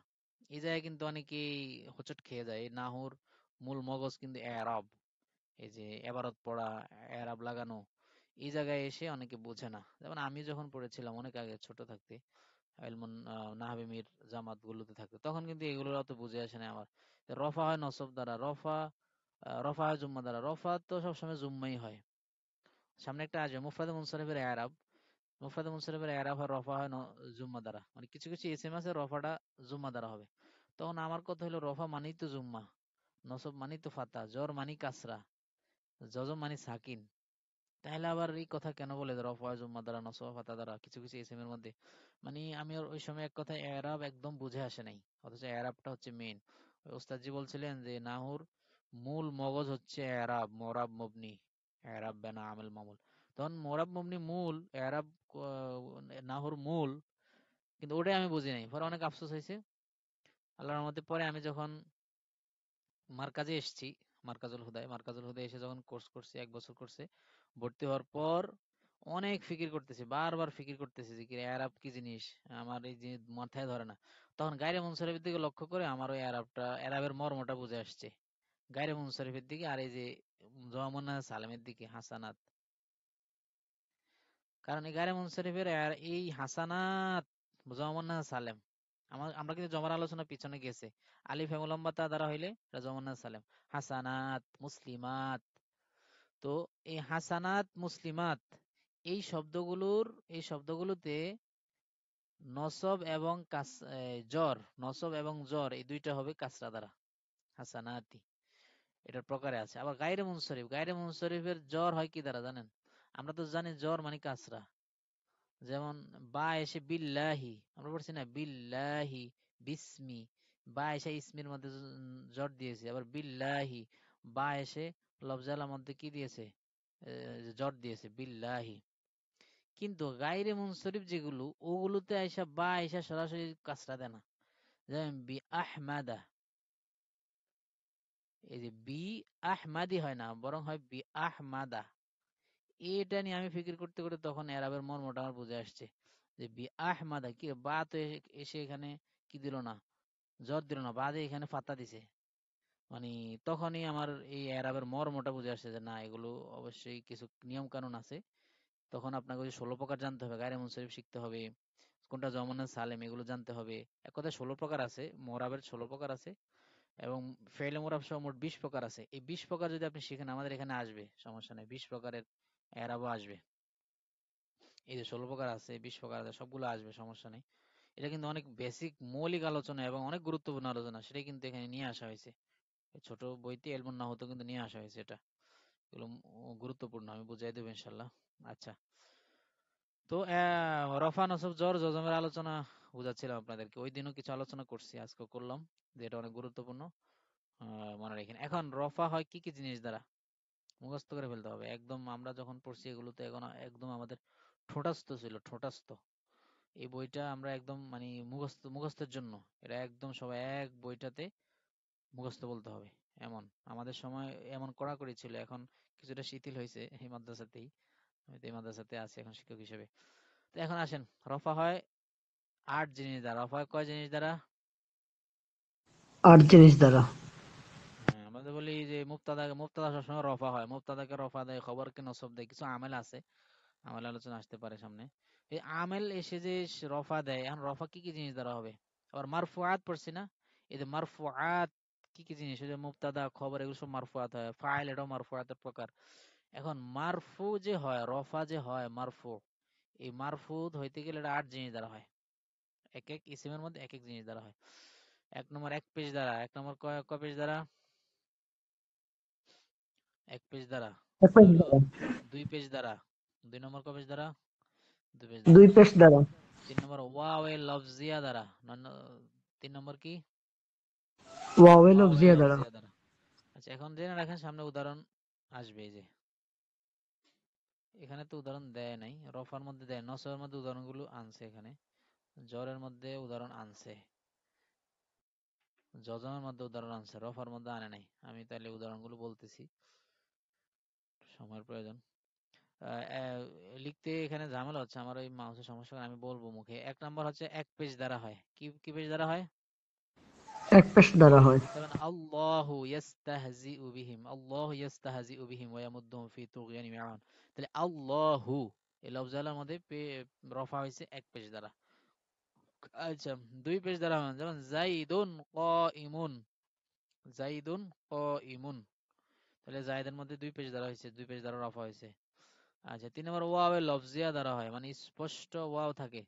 এই জায়গায় কিন্তু অনেকেই হোঁচট খেয়ে যায়। এই নাহুর মূল মগজ কিন্তু এরাব, এই যে এবারত পড়া, এরাব লাগানো, এই জায়গায় এসে অনেকে বোঝে না। যেমন আমি যখন পড়েছিলাম অনেক আগে ছোট থাকতে, ইলমুন নাহাবি মির জামাত গুলোতে থাকতে, তখন কিন্তু এগুলোর অত বুঝে আসে না আমার। রফা হয় নসব দ্বারা, রফা হয় জুম্মা দ্বারা। রফা তো সবসময় জুম্মাই হয়। সামনে একটা আসবে মুফরাদে মুনসারিফের এরাব, মুফরাদে মুনসারিফের এরাব হয় রফা হয় জুম্মা দ্বারা, মানে কিছু কিছু ইসিম আছে রফাটা জুম্মা দ্বারা হবে। তখন আমার কথা হলো রফা মানেই তো জুম্মা, নসব মানেই তো ফাতা, জর মানি কাসরা, জজম মানি সাকিন। তাহলে আবার এই কথা কেন বলে যে রফা হয় জুম্মা দ্বারা, নসব হয় ফাতা দ্বারা কিছু কিছু ইসিমের মধ্যে? মানে আমি ওই সময় এক কথা এরাব একদম বুঝে আসে নাই, অথচ এরাবটা হচ্ছে মেইন। ওস্তাদজি বলছিলেন যে নাহুর মূল মগজ হচ্ছে এরাব, মোরাব মবনি, এরাব বেনা আমেল মামুল। তখন মোরাব মবনি মূল, এরাব নাহুর মূল, কিন্তু ওটাই আমি বুঝি নাই। পরে অনেক আফসোস হয়েছে আল্লাহর রহমতে। পরে আমি যখন মার্কাজে এসেছি, মার্কাজুল হুদায় এসে যখন কোর্স করছি, 1 বছর করছে, ভর্তি হওয়ার পর অনেক ফিকির করতেছি, বারবার ফিকির করতেছি যে কি এরাব কি জিনিস, আমার এই যে মাথায় ধরে না। তখন গায়রে মুনসারিফের দিকে লক্ষ্য করে আমার ওই এরাবের মর্মটা বুঝে আসছে, গায়রে মুনসারিফের দিকে আর এই যে জওয়ামুন্নাহ সালেমের দিকে হাসানাত। কারণ এই গায়রে মুনসারিফের এই হাসানাত, জওয়ামুন্নাহ সালেম, আমরা কিন্তু জমার আলোচনা পিছনে গেছে, আলিফ হেম লম্বা তা দ্বারা হইলে এটা জওয়ামুন্নাহ সালেম। হাসানাত, মুসলিমাত। তো এই হাসানাত, মুসলিমাত, এই শব্দগুলোর, এই শব্দগুলোতে নসব এবং জ্বর, নসব এবং জ্বর এই দুইটা হবে কাসরা দ্বারা, হাসানাতি, এটার প্রকারে আছে। আবার গায়রে মুনসরিফ, গায়রে মুনসরিফের জ্বর হয় কি দ্বারা জানেন? আমরা তো জানি জ্বর মানে কাসরা, যেমন বা এসে বিল্লাহি, আমরা পড়ছি না বিল্লাহি, বিসমি, বা এসে ইসমির মধ্যে জ্বর দিয়েছে। আবার বিল্লাহি, বা এসে লফজালার মধ্যে কি দিয়েছে? জ্বর দিয়েছে, বিল্লাহি। কিন্তু গায়রে মুনসরিফ যেগুলো, ওগুলোতে আইসা বা আইসা সরাসরি কাসরা দেয় না। যেমন বি আহমাদা, এই যে বি আহমাদি হয় না, বরং হয় বি আহমাদা। এটা নিয়ে আমি ফিকির করতে করতে তখন এরাবের মর্মটা আমার বুঝে আসছে যে বি আহমাদা কি, বা তো এসে এখানে কি দিল না? জ্বর দিল না, বাদে এখানে ফাতা দিছে। মানে তখনই আমার এই এরাবের মর্মটা বুঝে আসছে যে না, এগুলো অবশ্যই কিছু নিয়ম কানুন আছে। তখন আপনাকে ওই 16 প্রকার জানতে হবে, গায়রে মুনসরিফ শিখতে হবে, কোনটা জমানা সালেম এগুলো জানতে হবে। এক কথায় 16 প্রকার আছে, মোরাবের 16 প্রকার আছে, এবং ফেইলে মোরাব সহ মোট 20 প্রকার আছে। এই 20 প্রকার যদি আপনি শিখেন, আমাদের এখানে আসবে, সমস্যা নেই, 20 প্রকারের এরাবও আসবে। এই যে 16 প্রকার আছে, 20 প্রকার আছে, সবগুলো আসবে, সমস্যা নেই। এটা কিন্তু অনেক বেসিক মৌলিক আলোচনা এবং অনেক গুরুত্বপূর্ণ আলোচনা, সেটাই কিন্তু এখানে নিয়ে আসা হয়েছে। এই ছোট বইতে এলমুন নাহু কিন্তু নিয়ে আসা হয়েছে এটা। এগুলো গুরুত্বপূর্ণ, আমি বুঝাই দেবো ইনশাল্লাহ। আচ্ছা, তো রফা নসব জর জজমের আলোচনা বুঝাচ্ছিলাম আপনাদেরকে, ওই দিনও কিছু আলোচনা করছি, আজকে করলাম, যে এটা অনেক গুরুত্বপূর্ণ, মনে রাখেন। এখন রফা হয় কি কি জিনিস দ্বারা, মুখস্থ করে ফেলতে হবে একদম। আমরা যখন পড়ছি এগুলোতে এখন একদম আমাদের ঠোঁটাস্থ ছিল, ঠোঁটাস্থ। এই বইটা আমরা একদম মানে মুখস্থের জন্য, এটা একদম সবাই এক বইটাতে মুখস্থ বলতে হবে, এমন আমাদের সময় এমন কড়াকড়ি ছিল, এখন কিছুটা শিথিল হয়েছে এই মাদ্রাসাতেই। আমি তো এই মাদ্রাসাতে আছি এখন শিক্ষক হিসেবে। তো এখন আসেন, রফা হয় 8 জিনিস দ্বারা। রফা হয় কয় জিনিস দ্বারা? 8 জিনিস দ্বারা। হ্যাঁ, আমরা তো বলি যে মুবতাদা সবসময় রফা হয়, মুবতাদাকে রফা দেয়, খবরকে নসব দেয়, কিছু আমেল আছে, আমেল আলোচনা আসতে পারে সামনে। এই আমেল এসে যে রফা দেয়, এখন রফা কি কি জিনিস দ্বারা হবে? আবার মারফুআত পড়ছি না, এই যে মারফুআত কি কি জিনিস? ওই যে মুবতাদা খবর এগুলো সব মারফুআত হয়, ফাইল এটাও মারফুআতের প্রকার। এখন মারফু যে হয়, রফা যে হয় মারফু, এই মারফু হইতে গেলে এটা 8 জিনিস দ্বারা হয়। এক এক ইসিমের মধ্যে এক এক জিনিস দ্বারা হয়। এক নম্বর এক পেজ দ্বারা। এক নম্বর কয় পেজ দ্বারা? এক পেজ দ্বারা। এক পরে পেশ হলো দ্বারা। 2 পেজ দ্বারা। 2 নম্বর কয় পেজ দ্বারা? 2 পেজ 2 দ্বারা। পেশ দ্বারা। 3 নম্বর ওয়াও লফজিয়া দ্বারা। 3 নম্বর কি? ওয়াওয়ে ওয়াও লফজিয়া দ্বারা। লফজিয়া দ্বারা। আচ্ছা, এখন জেনে রাখেন, সামনে উদাহরণ আসবে। এই যে এখানে তো উদাহরণ দেয় নাই, রফার মধ্যে দেয়, নসবের মধ্যে উদাহরণগুলো আনছে, এখানে জরের মধ্যে উদাহরণ আনছে, যজমের মধ্যে উদাহরণ আনছে, রফার মধ্যে আনে নাই। আমি তাহলে উদাহরণগুলো বলতেছি, সময়ের প্রয়োজন। লিখতে এখানে ঝামেলা হচ্ছে আমার, ওই মাউসের সমস্যা, আমি বলবো মুখে। 1 নম্বর হচ্ছে এক পেজ দ্বারা হয়। কি কি পেজ দ্বারা হয়? এক পেশ দ্বারা হয়। যেমন আল্লাহু ইয়াস্তাহজিউ বিহিম, আল্লাহু ইয়াস্তাহজিউ বিহিম ওয়া ইয়ামুদ্দুহুম ফি তুগয়ানিহিম ইয়ামাহুন। তাহলে আল্লাহু এই লফজালার মধ্যে রফা হয়েছে এক পেজ দ্বারা। আচ্ছা, 2 পেজ দ্বারা হয়, যেমন যাইদুন কাইমুন, যাইদুন কাইমুন, তাহলে জায়দের মধ্যে 2 পেজ দ্বারা হয়েছে, 2 পেজ দ্বারা রফা হয়েছে। আচ্ছা, 3 নম্বর ওয়াও লফজিয়া দ্বারা হয়, মানে স্পষ্ট ওয়াও থাকে,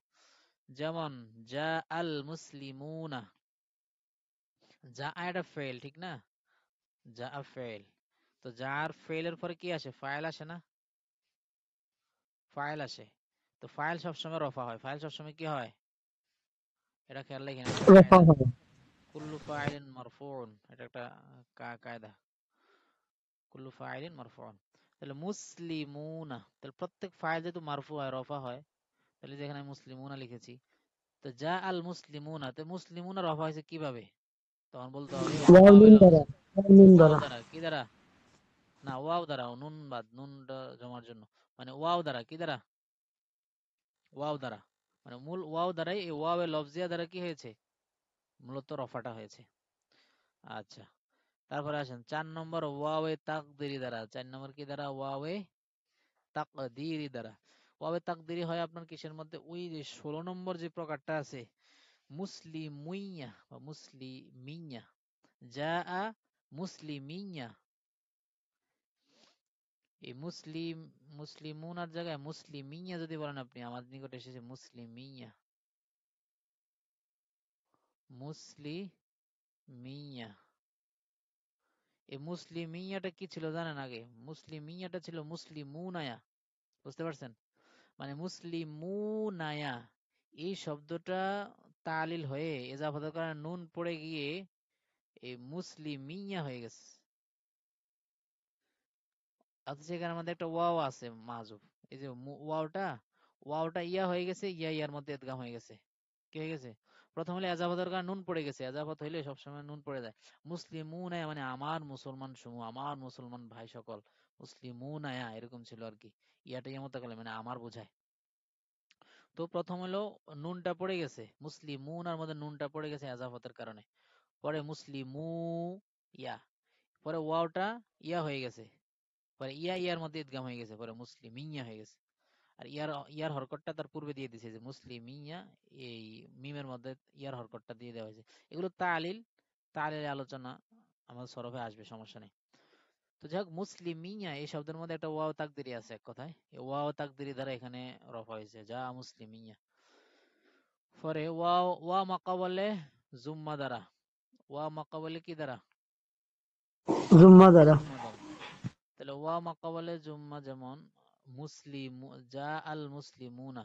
যেমন জা আল মুসলিমুনা। যা একটা ফেল, ঠিক না? যা ফেল, তো যার ফেলের পরে কি আসে? ফাইল আসে না? ফাইল আসে, তো ফাইল সবসময় রফা হয়। ফাইল সবসময় কি হয়? এটা খেয়াল রাখেন, এটা রফা কায়দা। হয়। কুল্লু ফাইলিন মারফুউন, এটা একটা কায়দা। কুল্লু ফাইলিন মারফুউন। তাহলে মুসলিমুনা, তাহলে প্রত্যেক ফাইল যেহেতু মারফু হয়, রফা হয়, তাহলে যেখানে মুসলিমুনা লিখেছি, তো যা আল মুসলিমুনা, তো মুসলিমুনা রফা হয়েছে কিভাবে? তখন বলতে হবে ওয়াও ওয়াও নুন দ্বারা। লফজ, ওয়াও নুন ওয়াও দ্বারা। দ্বারা। কি দ্বারা? না, ওয়াও দ্বারা, নুন বাদ, নুনটা জমার জন্য, মানে ওয়াও দ্বারা। কি দ্বারা? ওয়াও দ্বারা, মানে মূল ওয়াও দ্বারাই, এই ওয়াও লফজিয়া দ্বারা কি হয়েছে? মূলত রফাটা হয়েছে। আচ্ছা, তারপরে আসেন 4 নম্বর ওয়াও তাকদিরি দ্বারা। 4 নম্বর কি দ্বারা? ওয়াও তাকদিরি দ্বারা। ওয়াও তাকদিরি হয় আপনার কিসের মধ্যে? ওই যে 16 নম্বর যে প্রকারটা আছে, মুসলিমুইয়া বা মুসলিমিয়া, যা মুসলিমিয়া। এই মুসলিমুনার জায়গায় মুসলিমিয়া যদি বলেন আপনি, আমার নিকটে এসেছে মুসলিমিয়া, মুসলিমিয়া। এই মুসলিমিয়াটা কি ছিল জানেন? আগে মুসলিমিয়াটা ছিল মুসলিমুনায়া। বুঝতে পারছেন? মানে মুসলিমুনায়া, এই শব্দটা তালিল হয়ে এজাফাতের কারণে নুন পড়ে গিয়ে এই মুসলিমিয়া হয়ে গেছে। অথচ এখানে আমাদের একটা ওয়াও আছে মাহজুব। এই যে ওয়াওটা, ওয়াওটা ইয়া হয়ে গেছে, ইয়া ইয়ার মধ্যে ইদগাম হয়ে গেছে। কি হয়ে গেছে? প্রথম হলে এজাফাতের কারণে নুন পড়ে গেছে, এজাফাত হইলে সবসময় নুন পড়ে যায়। মুসলিমুনায়া মানে আমার মুসলমান সমূহ, আমার মুসলমান ভাই সকল। মুসলিমুনায়া এরকম ছিল আর কি, ইয়াটা ইয়া মুতাকাল্লিম মানে আমার বোঝায়। তো প্রথম হলো নুনটা পড়ে গেছে, মুসলিমুনার মধ্যে নুনটা পড়ে গেছে এজাফতের কারণে। পরে মুসলিমু ইয়া, পরে ওয়াওটা ইয়া হয়ে গেছে, পরে ইয়া ইয়ার মধ্যে ইদগাম হয়ে গেছে, পরে মুসলিমিয়া হয়ে গেছে। আর ইয়ার ইয়ার হরকতটা তার পূর্বে দিয়ে দিয়েছে, যে মুসলিমিয়া, এই মিমের মধ্যে ইয়ার হরকতটা দিয়ে দেওয়া হয়েছে। এগুলো তালিল, তালিল আলোচনা আমাদের সরফে আসবে, সমস্যা নেই। তো যাই হোক, মুসলিমিয়া এই শব্দের মধ্যে একটা ওয়াও তাকদিরি আছে এক কথায়, এই ওয়াও তাকদিরি দ্বারা এখানে রফা হয়েছে, যা মুসলিমিয়া। পরে ওয়া মাকাবলে জুম্মা দ্বারা। ওয়া মাকাবলে কি দ্বারা? জুম্মা দ্বারা। জুম্মা দ্বারা। তাহলে ওয়া মাকাবলে জুম্মা, যেমন মুসলিম, যা আল মুসলিমুনা।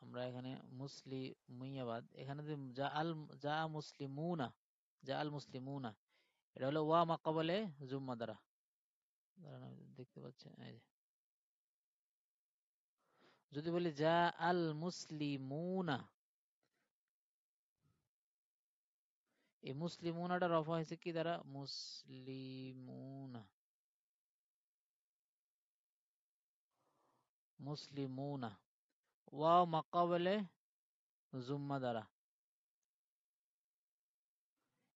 আমরা এখানে মুসলিমিয়াবাদ, এখানে যে যা মুসলিমুনা, যা আল মুসলিমুনা, এটা হলো ওয়া মাকাবলে জুম্মা দ্বারা। দাঁড়ান, আমি দেখতে পাচ্ছি, এই যে যদি বলি যা আল মুসলিমুনা, এই মুসলিমুনাটা রফা হয়েছে কি দ্বারা? মুসলিমুনা, মুসলিমুনা। ওয়াও মাকাবেলে জুম্মা দ্বারা।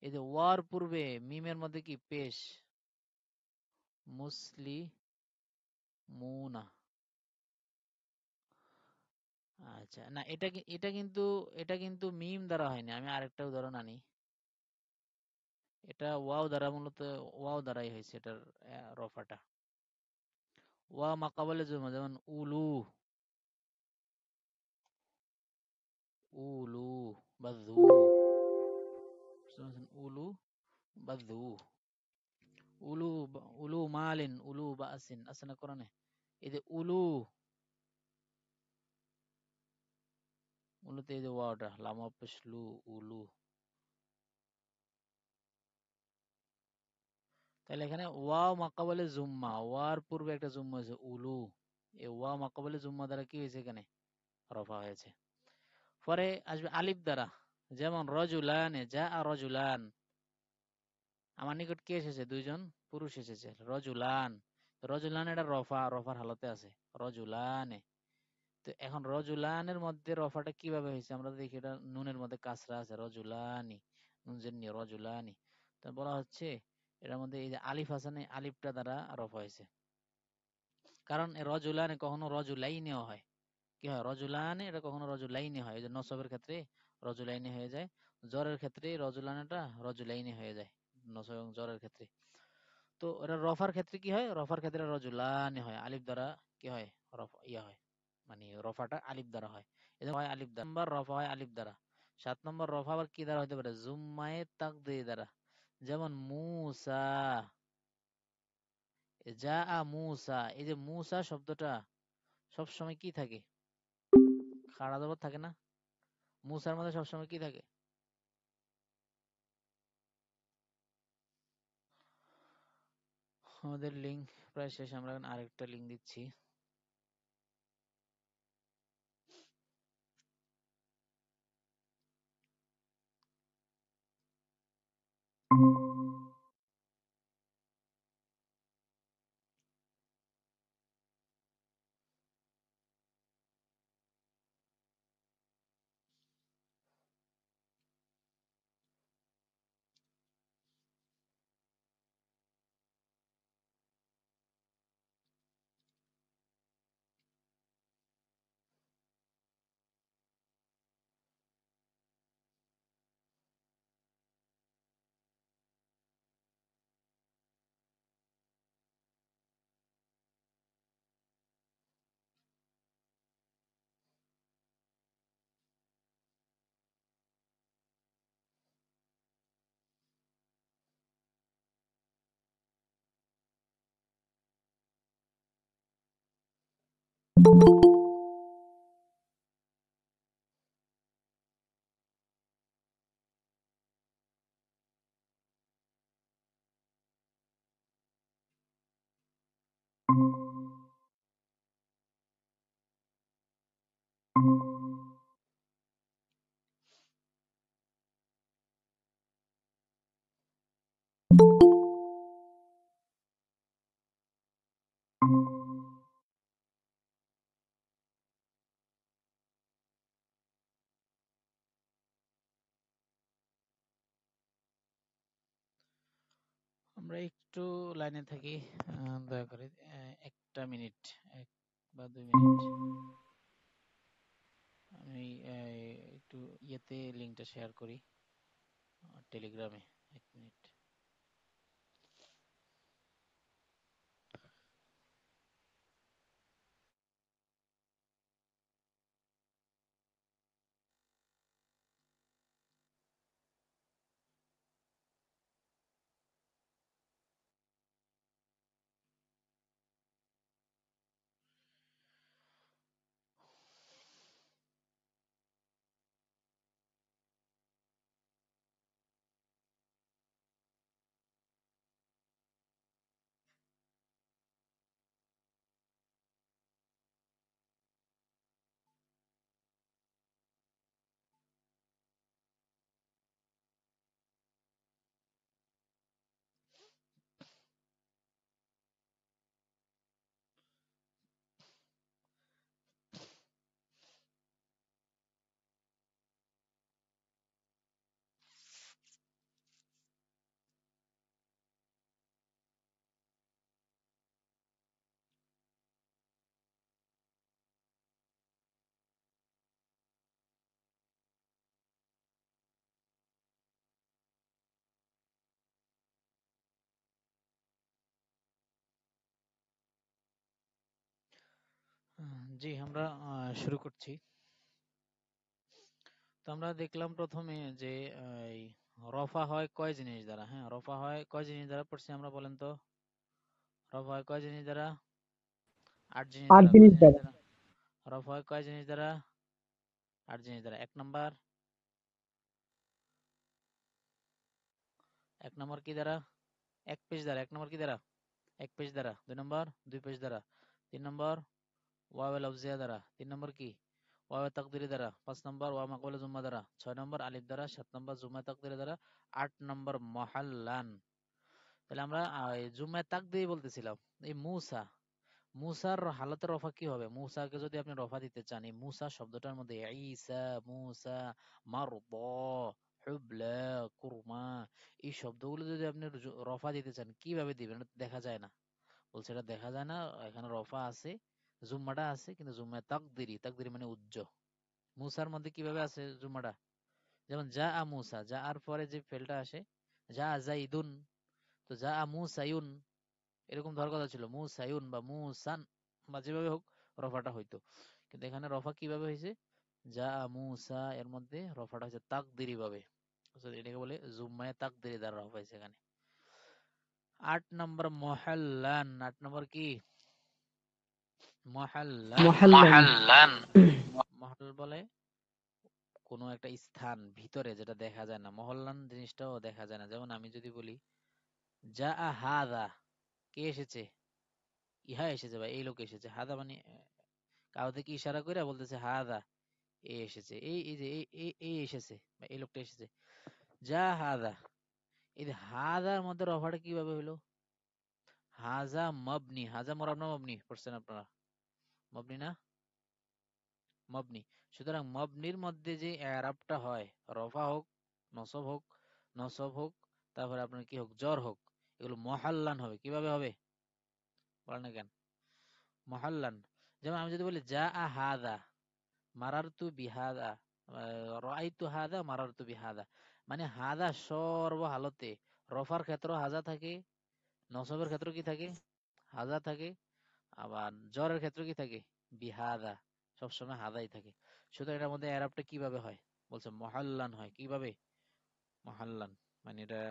এই যে ওয়ার পূর্বে মিমের মধ্যে কি পেশ, মুসলিমুনা। আচ্ছা, না এটা কিন্তু মিম দ্বারা হয়নি। আমি আরেকটা উদাহরণ আনি। এটা ওয়াও দ্বারা, মূলত ওয়াও দ্বারাই হয়েছে এটার রফাটা। ওয়া মাকাবালে জুমা, যেমন উলু, উলু বা যু, উলু বা যু, উলু মালিন, উলু বা আসিন, আছে না কোরআনে? এই যে উলুতে এই যে ওয়াওটা লামা পেশলু, উলু। তাহলে এখানে ওয়াও মাকাবালে জুম্মা, ওয়ার পূর্বে একটা জুম্মা হয়েছে উলু। এই ওয়া মাকাবালে জুম্মা দ্বারা কি হয়েছে? এখানে রফা হয়েছে। পরে আসবে আলিফ দ্বারা, যেমন রজুলানে, যা রজুলান, আমার নিকট কে এসেছে? দুইজন পুরুষ এসেছে, রজুলান। রজুলান এটা রফার হালতে আছে, রজুলানে। তো এখন রজুলানের মধ্যে রফাটা কিভাবে হয়েছে আমরা দেখি। এটা নুনের মধ্যে কাসরা আছে, রজুলানি, নুন জের রজুলানি। তো বলা হচ্ছে এটার মধ্যে এই যে আলিফ আছে না, আলিফটা দ্বারা রফা হয়েছে। কারণ রজুলানে কখনো রজুলাইনেও হয়। কি হয়? রজুলানে এটা কখনো রজুলাইনে হয়। এই যে নসবের ক্ষেত্রে রজুলাইনে হয়ে যায়, জরের ক্ষেত্রে রজুলানেটা রজুলাইনে হয়ে যায়, নসব এবং জরের ক্ষেত্রে। তো এটা রফার ক্ষেত্রে কি হয়? রফার ক্ষেত্রে রজুলানে হয়, আলিফ দ্বারা কি হয়? হয়, মানে রফাটা আলিফ দ্বারা হয়। এটা হয় আলিফ দ্বারা। নম্বর রফা হয় আলিফ দ্বারা। 7 নম্বর রফা আবার কি দ্বারা হতে পারে? জুম্মায়ে তাকদীর দ্বারা, যেমন মুসা, যা মুসা। এই যে মুসা শব্দটা সবসময় কি থাকে? খাড়া জবর থাকে না? মুসার মধ্যে সবসময় কি থাকে? আমাদের লিঙ্ক প্রায় শেষ, আমরা এখন আরেকটা লিঙ্ক দিচ্ছি। আমরা একটু লাইনে থাকি, দয়া করে। একটা মিনিট, 1 বা 2 মিনিট। আমি একটু ইয়েতে লিঙ্কটা শেয়ার করি, টেলিগ্রামে। 1 মিনিট। জি, আমরা শুরু করছি। তো আমরা দেখলাম প্রথমে যে এই রফা হয় কয় জিনিস দ্বারা। হ্যাঁ, রফা হয় কয় জিনিস দ্বারা পড়ছি আমরা, বলেন তো? রফা হয় কয় জিনিস দ্বারা? 8 জিনিস 8 দ্বারা। কয় জিনিস জিনিস দ্বারা। দ্বারা রফা হয়? কয় জিনিস দ্বারা? 8 জিনিস দ্বারা। এক নম্বর কি দ্বারা? এক পেজ দ্বারা। এক নম্বর কি দ্বারা? এক পেজ দ্বারা। 2 নম্বর 2 পেজ দ্বারা। 3 নম্বর ওয়াও লফজিয়া দ্বারা। 3 নম্বর কি? ওয়াও তাকদিরি দ্বারা। 5 নম্বর ওয়া মাকবুল জুম্মা দ্বারা। 6 নম্বর আলিফ দ্বারা। 7 নম্বর জুম্মা তাকদিরি দ্বারা। 8 নম্বর মহাল্লান। তাহলে আমরা জুম্মা তাকদিরি বলতেছিলাম। এই মুসা, মুসার হালতে রফা কি হবে? মুসাকে যদি আপনি রফা দিতে চান, এই মুসা শব্দটার মধ্যে ঈসা, মুসা, মারদ, হুবলা, কুরমা, এই শব্দগুলো যদি আপনি রফা দিতে চান, কিভাবে দিবেন? এটা দেখা যায় না। বলছে এটা দেখা যায় না, এখানে রফা আছে, জুম্মাটা আছে, কিন্তু জুম্মা তাকদিরি। তাকদিরি মানে উজ্জ। মুসার মধ্যে কিভাবে আছে জুম্মাটা? যেমন যা আ মুসা, যা আর পরে যে ফেলটা আসে, যা জাইদুন, তো যা আ মুসাইউন, এরকম ধর কথা ছিল, মুসাইউন বা মুসান বা যেভাবে হোক রফাটা হইতো। কিন্তু এখানে রফা কিভাবে হয়েছে? যা মুসা, এর মধ্যে রফাটা হয়েছে তাকদিরি ভাবে। এটাকে বলে জুম্মায়ে তাকদিরি দ্বারা রফা হয়েছে এখানে। 8 নম্বর মহাল্লান। 8 নম্বর কি? মহাল্লান। মুহাল্লান। মহল বলে কোনো একটা স্থান ভিতরে যেটা দেখা যায় না। মহল্লান জিনিসটাও দেখা যায় না। যেমন আমি যদি বলি যা হাদা, কে এসেছে? ইহা এসেছে বা এই লোক এসেছে। হাদা মানে কারো দিকে ইশারা করে বলতেছে হাদা, এ এসেছে, এই এই যে এই এসেছে বা এই লোকটা এসেছে। যা হাদা, এই যে হাদার মধ্যে রফাটা কিভাবে হলো? হাজা মবনি। হাজা মোরাব না মবনি পড়ছেন আপনারা? মবনি না? মবনি। সুতরাং মবনির মধ্যে যে এরাবটা হয়, রফা হোক, নসব হোক, নসব হোক, তারপরে আপনার কি হোক, জ্বর হোক, এগুলো মহাল্লান হবে। কিভাবে হবে বলেন না কেন? মহাল্লান। যেমন আমি যদি বলি যা হাদা, মারারতু বিহাদা, রাআইতু হাদা, মারারতু বিহাদা, মানে হাদা সর্ব হালতে, রফার ক্ষেত্র হাজা থাকে, নসবের ক্ষেত্র কি থাকে? হাজা থাকে, আবার জ্বরের ক্ষেত্র কি থাকে? বিহাদা, সবসময় হাদাই থাকে। সুতরাং এটার মধ্যে এরাবটা কিভাবে হয়? বলছে মহাল্লান হয়। কিভাবে? মহাল্লান মানে এটা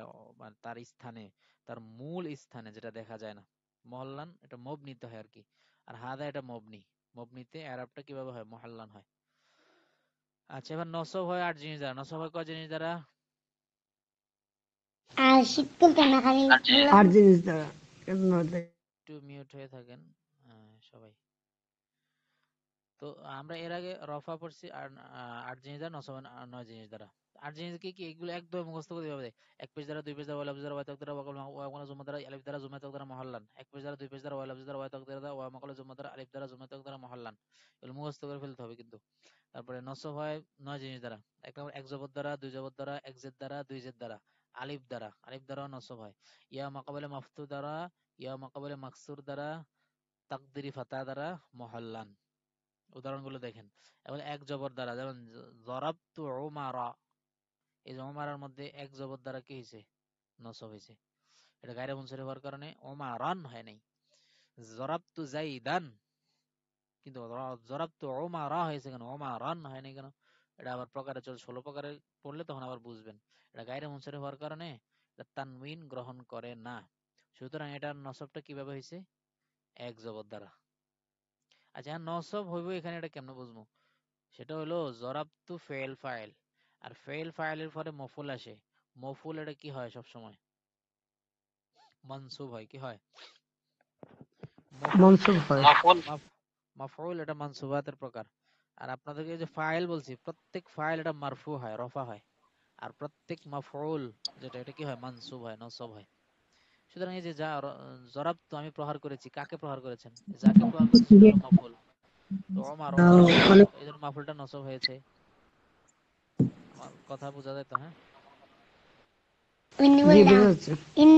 মানে তার স্থানে, তার মূল স্থানে যেটা দেখা যায় না। মহল্লান এটা মবনিতে হয় আর কি। আর হাদা এটা মবনি। মবনিতে এরাবটা কিভাবে হয়? মহাল্লান হয়। আচ্ছা, এবার নসব হয় 8 জিনিস দ্বারা। নসব হয় কয় জিনিস দ্বারা? আর শীতকাল তো না খালি 8 জিনিস দ্বারা। কেন দেখ- একটু মিউট হয়ে থাকেন সবাই। তো আমরা এর আগে রফা পড়ছি আর 8 জিনিস দ্বারা, নসব 9 জিনিস দ্বারা। 8 জিনিস কি কি? এগুলো একদম মুখস্থ করে দিতে হবে। এক পেজ দ্বারা, দুই পেজ দ্বারা, ওয়া লফজ দ্বারা, ওয়া তাক দ্বারা, ওয়া মাকল জুমা দ্বারা, আলিফ দ্বারা, জুমা তাক দ্বারা মহল্লান। এক পেজ দ্বারা, দুই পেজ দ্বারা, ওয়া লফজ দ্বারা, ওয়া তাক দ্বারা, ওয়া মাকল জুমা দ্বারা, আলিফ দ্বারা, জুমা তাক দ্বারা মহল্লান। এগুলো মুখস্থ করে ফেলতে হবে কিন্তু। তারপরে নসব হয় 9 জিনিস দ্বারা। এক নম্বর এক জবর দ্বারা, দুই জবর দ্বারা, এক জেদ দ্বারা, দুই জেদ দ্বারা, আলিফ দ্বারা, আলিফ দ্বারাও নসব হয়। ইয়া মাকাবেলে মাফতু দ্বারা, ইয়া মাকাবেলে মাকসুর দ্বারা, তাকদিরি ফাতা দ্বারা মহল্লান। উদাহরণগুলো দেখেন। এবং এক জবর দ্বারা, যেমন জরাবতু উমারা, এই যে উমারার মধ্যে এক জবর দ্বারা কি হয়েছে? নসব হয়েছে। এটা গায়রে মুনসারিফ হওয়ার কারণে উমারান হয় নাই। জরাবতু জাইদান, কিন্তু জরাবতু উমারা হয়েছে কেন? উমারান হয় নাই কেন? এটা আবার প্রকারে 16 প্রকারে পড়লে তখন আবার বুঝবেন। এটা গায়রে মুনসারিফ হওয়ার কারণে এটা তানউইন গ্রহণ করে না। সুতরাং এটার নসবটা কিভাবে হয়েছে? এক জবর দ্বারা। আচ্ছা, নসব হইব এখানে, এটা কেমনে বুঝবো? সেটা হলো জরাবতু ফেল ফাইল, আর ফেল ফাইলের পরে মফুল আসে। মফুল এটা কি হয়? সব সময় মানসুব হয়। কি হয়? মফুল। মনসুব হয়। মাফউল এটা মানসুবাতের প্রকার। আর আপনাদেরকে যে ফাইল বলছি, প্রত্যেক ফাইল এটা মারফু হয়, রফা হয়। আর প্রত্যেক মাফউল যেটা, এটা কি হয়? মানসুব হয়, নসব হয়। সুতরাং এই যে যা জরাবতু আমি প্রহার করেছি, কাকে প্রহার করেছেন? যাকে প্রহার করেছি সেটা হলো মাফউল। তো ওমর, ওমর মানে এই জন্য মাফউলটা নসব হয়েছে। আমার কথা বোঝা যায় তো? হ্যাঁ, জি, বোঝা যাচ্ছে। ইন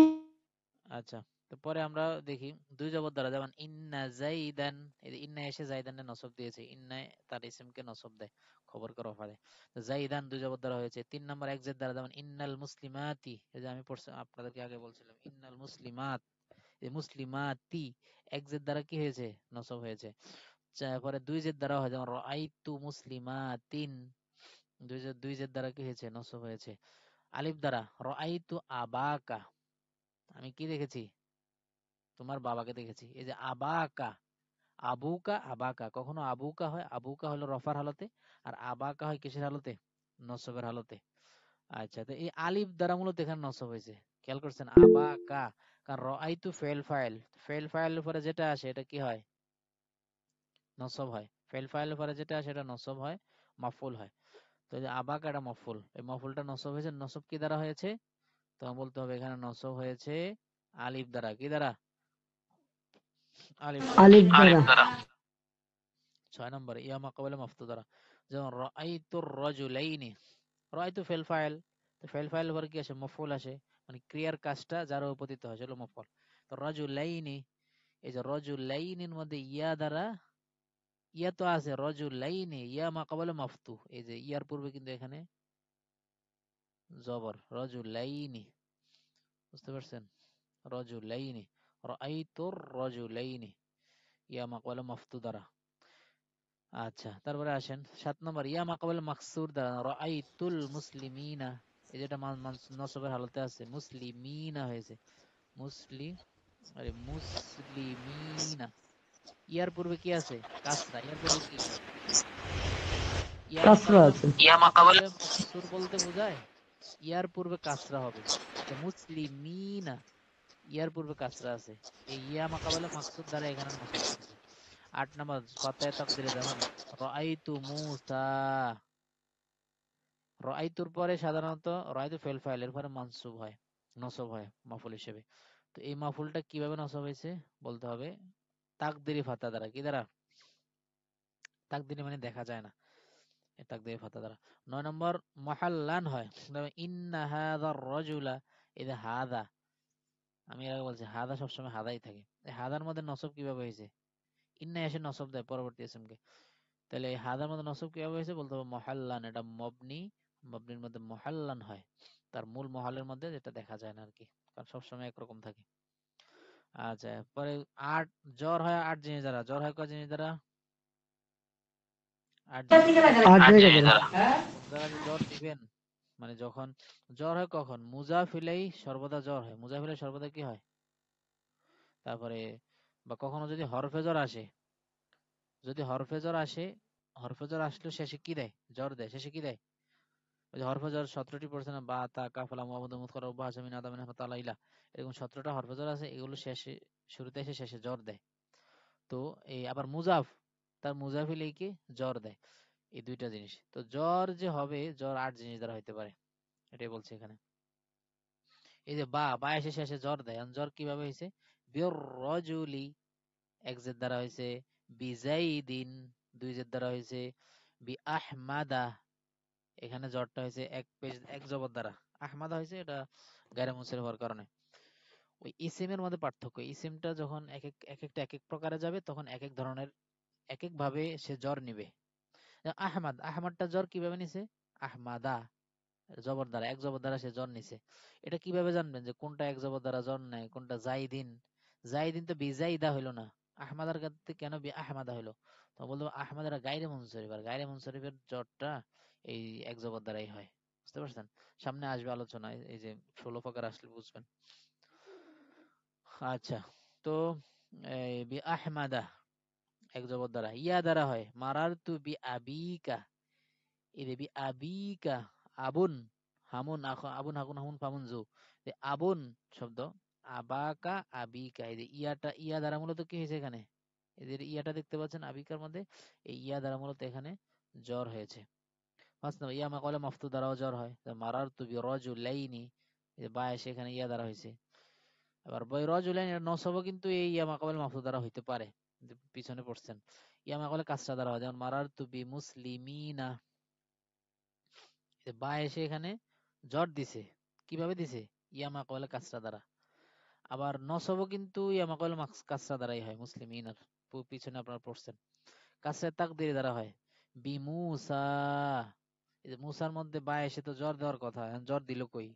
আচ্ছা। তো পরে আমরা দেখি দুই জবর দ্বারা, যেমন ইন্না জাইদান, এই যে ইন্না এসে জাইদানের নসব দিয়েছে। ইন্না তার ইসমকে নসব দেয়, খবরকে রফা দেয়। তো জাইদান দুই জবর দ্বারা হয়েছে। 3 নম্বর এক জেদ দ্বারা, যেমন ইন্নাল মুসলিমাতি, এই যে আমি পড়ছি আপনাদেরকে আগে বলছিলাম, ইন্নাল মুসলিমাত, এই মুসলিমাতি এক জেদ দ্বারা কি হয়েছে? নসব হয়েছে। পরে দুই জের দ্বারা হয়, যেমন রাআইতু মুসলিমাতিন, দুই জের দ্বারা কি হয়েছে? নসব হয়েছে। আলিফ দ্বারা রাআইতু আবাকা, আমি কি দেখেছি? তোমার বাবাকে দেখেছি। এই যে আবাকা, আবুকা, আবাকা, কখনো আবুকা হয়, আবুকা হলো রফার হালতে, আর আবাকা হয় কিসের হালতে? নসবের হালতে। আচ্ছা, তো এই আলিফ দ্বারা মূলত এখানে নসব হয়েছে, খেয়াল করছেন? আবাকা, কারণ রাআইতু ফেল ফাইল, ফেল ফাইলের উপরে যেটা আসে এটা কি হয়? নসব হয়। ফেল ফাইলের উপরে যেটা আসে এটা নসব হয়, মাফউল হয়। তো এই যে আবাকা এটা মফউল, এই মফউলটা নসব হয়েছে, নসব কি দ্বারা হয়েছে? তখন বলতে হবে এখানে নসব হয়েছে আলিফ দ্বারা। কি দ্বারা? আলিফ দ্বারা। আলিফ দ্বারা। 6 নম্বরে ইয়া মা ক্বাবলা মাফতু দ্বারা, যেমন রাআইতুর রাজুলাইনি, রাআইতু ফেল ফাইল, তো ফেল ফাইল এর পরে কি আসে? মফউল আসে, মানে ক্রিয়ার কাজটা যার উপর পতিত হয় সেটা মফউল। তো রাজুলাইনি, এই যে রাজুলাইনির মধ্যে ইয়া দ্বারা, ইয়া তো আছে রাজুলাইনি, ইয়া মা ক্বাবলা মাফতু, এই যে ইয়ার পূর্বে কিন্তু এখানে জবর, রাজুলাইনি, বুঝতে পারছেন? রাজুলাইনি, রাআইতুর রাজুলাইনি, ইয়া মা ক্বাবলা মাফতু দ্বারা। আচ্ছা, তারপরে আসেন 7 নম্বর ইয়া মা ক্বাবলা মাকসুর দ্বারা, রাআইতুল মুসলিমিনা, এই যেটা নসবের হালতে আছে, মুসলিমিনা হয়েছে, মুসলিমিনা। ইয়ার পূর্বে কি আছে? কাসরা, ইয়ার পূর্বে কি? ইয়া মা কাসরা ক্বাবলা, আছে। ইয়া মা ক্বাবলা মাকসুর বলতে বোঝায় ইয়ার পূর্বে কাসরা হবে। তো মুসলিমিনা, ইয়ার পূর্বে কাসরা আছে, এই ইয়া মা ক্বাবলা মাকসুর দ্বারা এখানে নসব করছে। 8 নম্বর ফাতায়ে তাকদিরে, যেমন রাআইতু মুসা, রাআইতুর পরে সাধারণত রাআইতু ফেল ফাইল এর পরে মানসুব হয়, নসব হয় মাফুল হিসেবে। তো এই মাফুলটা কিভাবে নসব হয়েছে বলতে হবে তাকদিরি ফাতা দ্বারা। কি দ্বারা? তাকদিরি মানে দেখা যায় না, এই তাকদিরি ফাতা দ্বারা। 9 নম্বর মুহাল্লান হয়, যেমন ইন্না হাযার রাজুলা, এই যে হাদা, আমি এর আগে বলছি হাদা সবসময় হাদাই থাকে, এই হাদার মধ্যে নসব কিভাবে হয়েছে? ইন্না এসে নসব দেয় পরবর্তী ইসমকে, তাহলে এই হাদার মধ্যে নসব কিভাবে হয়েছে বলতে হবে মুহাল্লান, এটা মবনি, মবনির মধ্যে মুহাল্লান হয়, তার মূল মহলের মধ্যে, যেটা দেখা যায় না আর কি, কারণ সবসময় একরকম থাকে। আচ্ছা, পরে 8 জ্বর হয় 8 জিনিস দ্বারা, জ্বর হয় কয় জিনিস দ্বারা? 8 জিনিস দ্বারা। 8 জায়গা দ্বারা। কোন জায়গায় যে জ্বর নিবেন, মানে যখন জ্বর হয় কখন? মুজাফিলাই সর্বদা জ্বর হয়, মুজাফিলাই সর্বদা কি হয়? তারপরে বা কখনো যদি হরফে জ্বর আসে, যদি হরফে জ্বর আসে, হরফে জ্বর আসলে শেষে কি দেয়? জ্বর দেয়, শেষে কি দেয়? ওই যে হরফে জ্বর 17টি পড়ছে না, বা তা কাফলা মুহাম্মদ মুতকার উবাহাসা মিন আদামিন তাআলা ইলা, এরকম 17টা হরফে জ্বর আছে, এগুলো শেষে, শুরুতে এসে শেষে জ্বর দেয়। তো এই আবার মুজাফ, তার মুজাফিলাইকে জ্বর দেয়, এই দুইটা জিনিস। তো জ্বর যে হবে, জ্বর 8 জিনিস দ্বারা হইতে পারে, এটাই বলছে এখানে। এই যে বা এসে শেষে জ্বর দেয়, এখন জ্বর কিভাবে হয়েছে? বির রজুলি, এক জের দ্বারা হয়েছে, বিজাইদিন, দুই জের দ্বারা হয়েছে, বি আহমাদা, এখানে জ্বরটা হয়েছে এক জবর দ্বারা, আহমাদা হয়েছে, এটা গায়রে মুনসারিফ হওয়ার কারণে। ওই ইসিমের মধ্যে পার্থক্য, ইসিমটা যখন এক একটা এক এক প্রকারে যাবে, তখন এক এক ধরনের, এক এক ভাবে সে জ্বর নিবে। আহমাদ, আহমাদটা জ্বর কিভাবে নিছে? আহমাদা, জবর দ্বারা, এক জবর দ্বারা সে জ্বর নিছে। এটা কিভাবে জানবেন যে কোনটা এক জবর দ্বারা জ্বর নেয়, কোনটা জাইদিন? জাইদিন তো বিজাইদা হইলো না, আহমাদার ক্ষেত্রে কেন বি আহমাদা হইলো? তো বলবো আহমাদারা গায়রে মুনসারিফ, আর গায়রে মুনসারিফের জ্বরটা এই এক জবর দ্বারাই হয়। বুঝতে পারছেন? সামনে আসবে আলোচনায়, এই যে 16 প্রকার আসলে বুঝবেন। আচ্ছা, তো বি আহমাদা এক জবর দ্বারা, ইয়া দ্বারা হয় মারারতু বি আবিকা, এই যে বি আবিকা, আবুন, হামুন আবুন হাকুন হামুন ফামুন জু, আবুন শব্দ, আবাকা আবিকা, এই যে ইয়াটা, ইয়া দ্বারা মূলত কি হয়েছে এখানে? এই যে ইয়াটা দেখতে পাচ্ছেন আবিকার মধ্যে, এই ইয়া দ্বারা মূলত এখানে জ্বর হয়েছে। পাঁচ নম্বর ইয়া মাকালে মাফতু দ্বারাও জ্বর হয়, মারারতু বি রাজুলাইনি, এই যে বা এসে এখানে ইয়া দ্বারা হয়েছে। আবার বই রজুলাইন এর নসবও কিন্তু এই ইয়া মাকাবেল মাফতুদ দ্বারা হইতে পারে, যে পিছনে পড়ছেন। ইয়া মাকাবেল কাসরা দ্বারা হয়, যেমন মারারতু বি মুসলিমিনা, বা এসে এখানে জট দিছে, কিভাবে দিছে? ইয়া মাকাবেল কাসরা দ্বারা। আবার নসবও কিন্তু ইয়া মাকাবেল কাসরা দ্বারাই হয়, মুসলিমিনার পিছনে আপনারা পড়ছেন। কাসরা তাকদির দ্বারা হয়, বি মুসা, এই যে মুসার মধ্যে বা এসে তো জ্বর দেওয়ার কথা, এখন জ্বর দিল কই?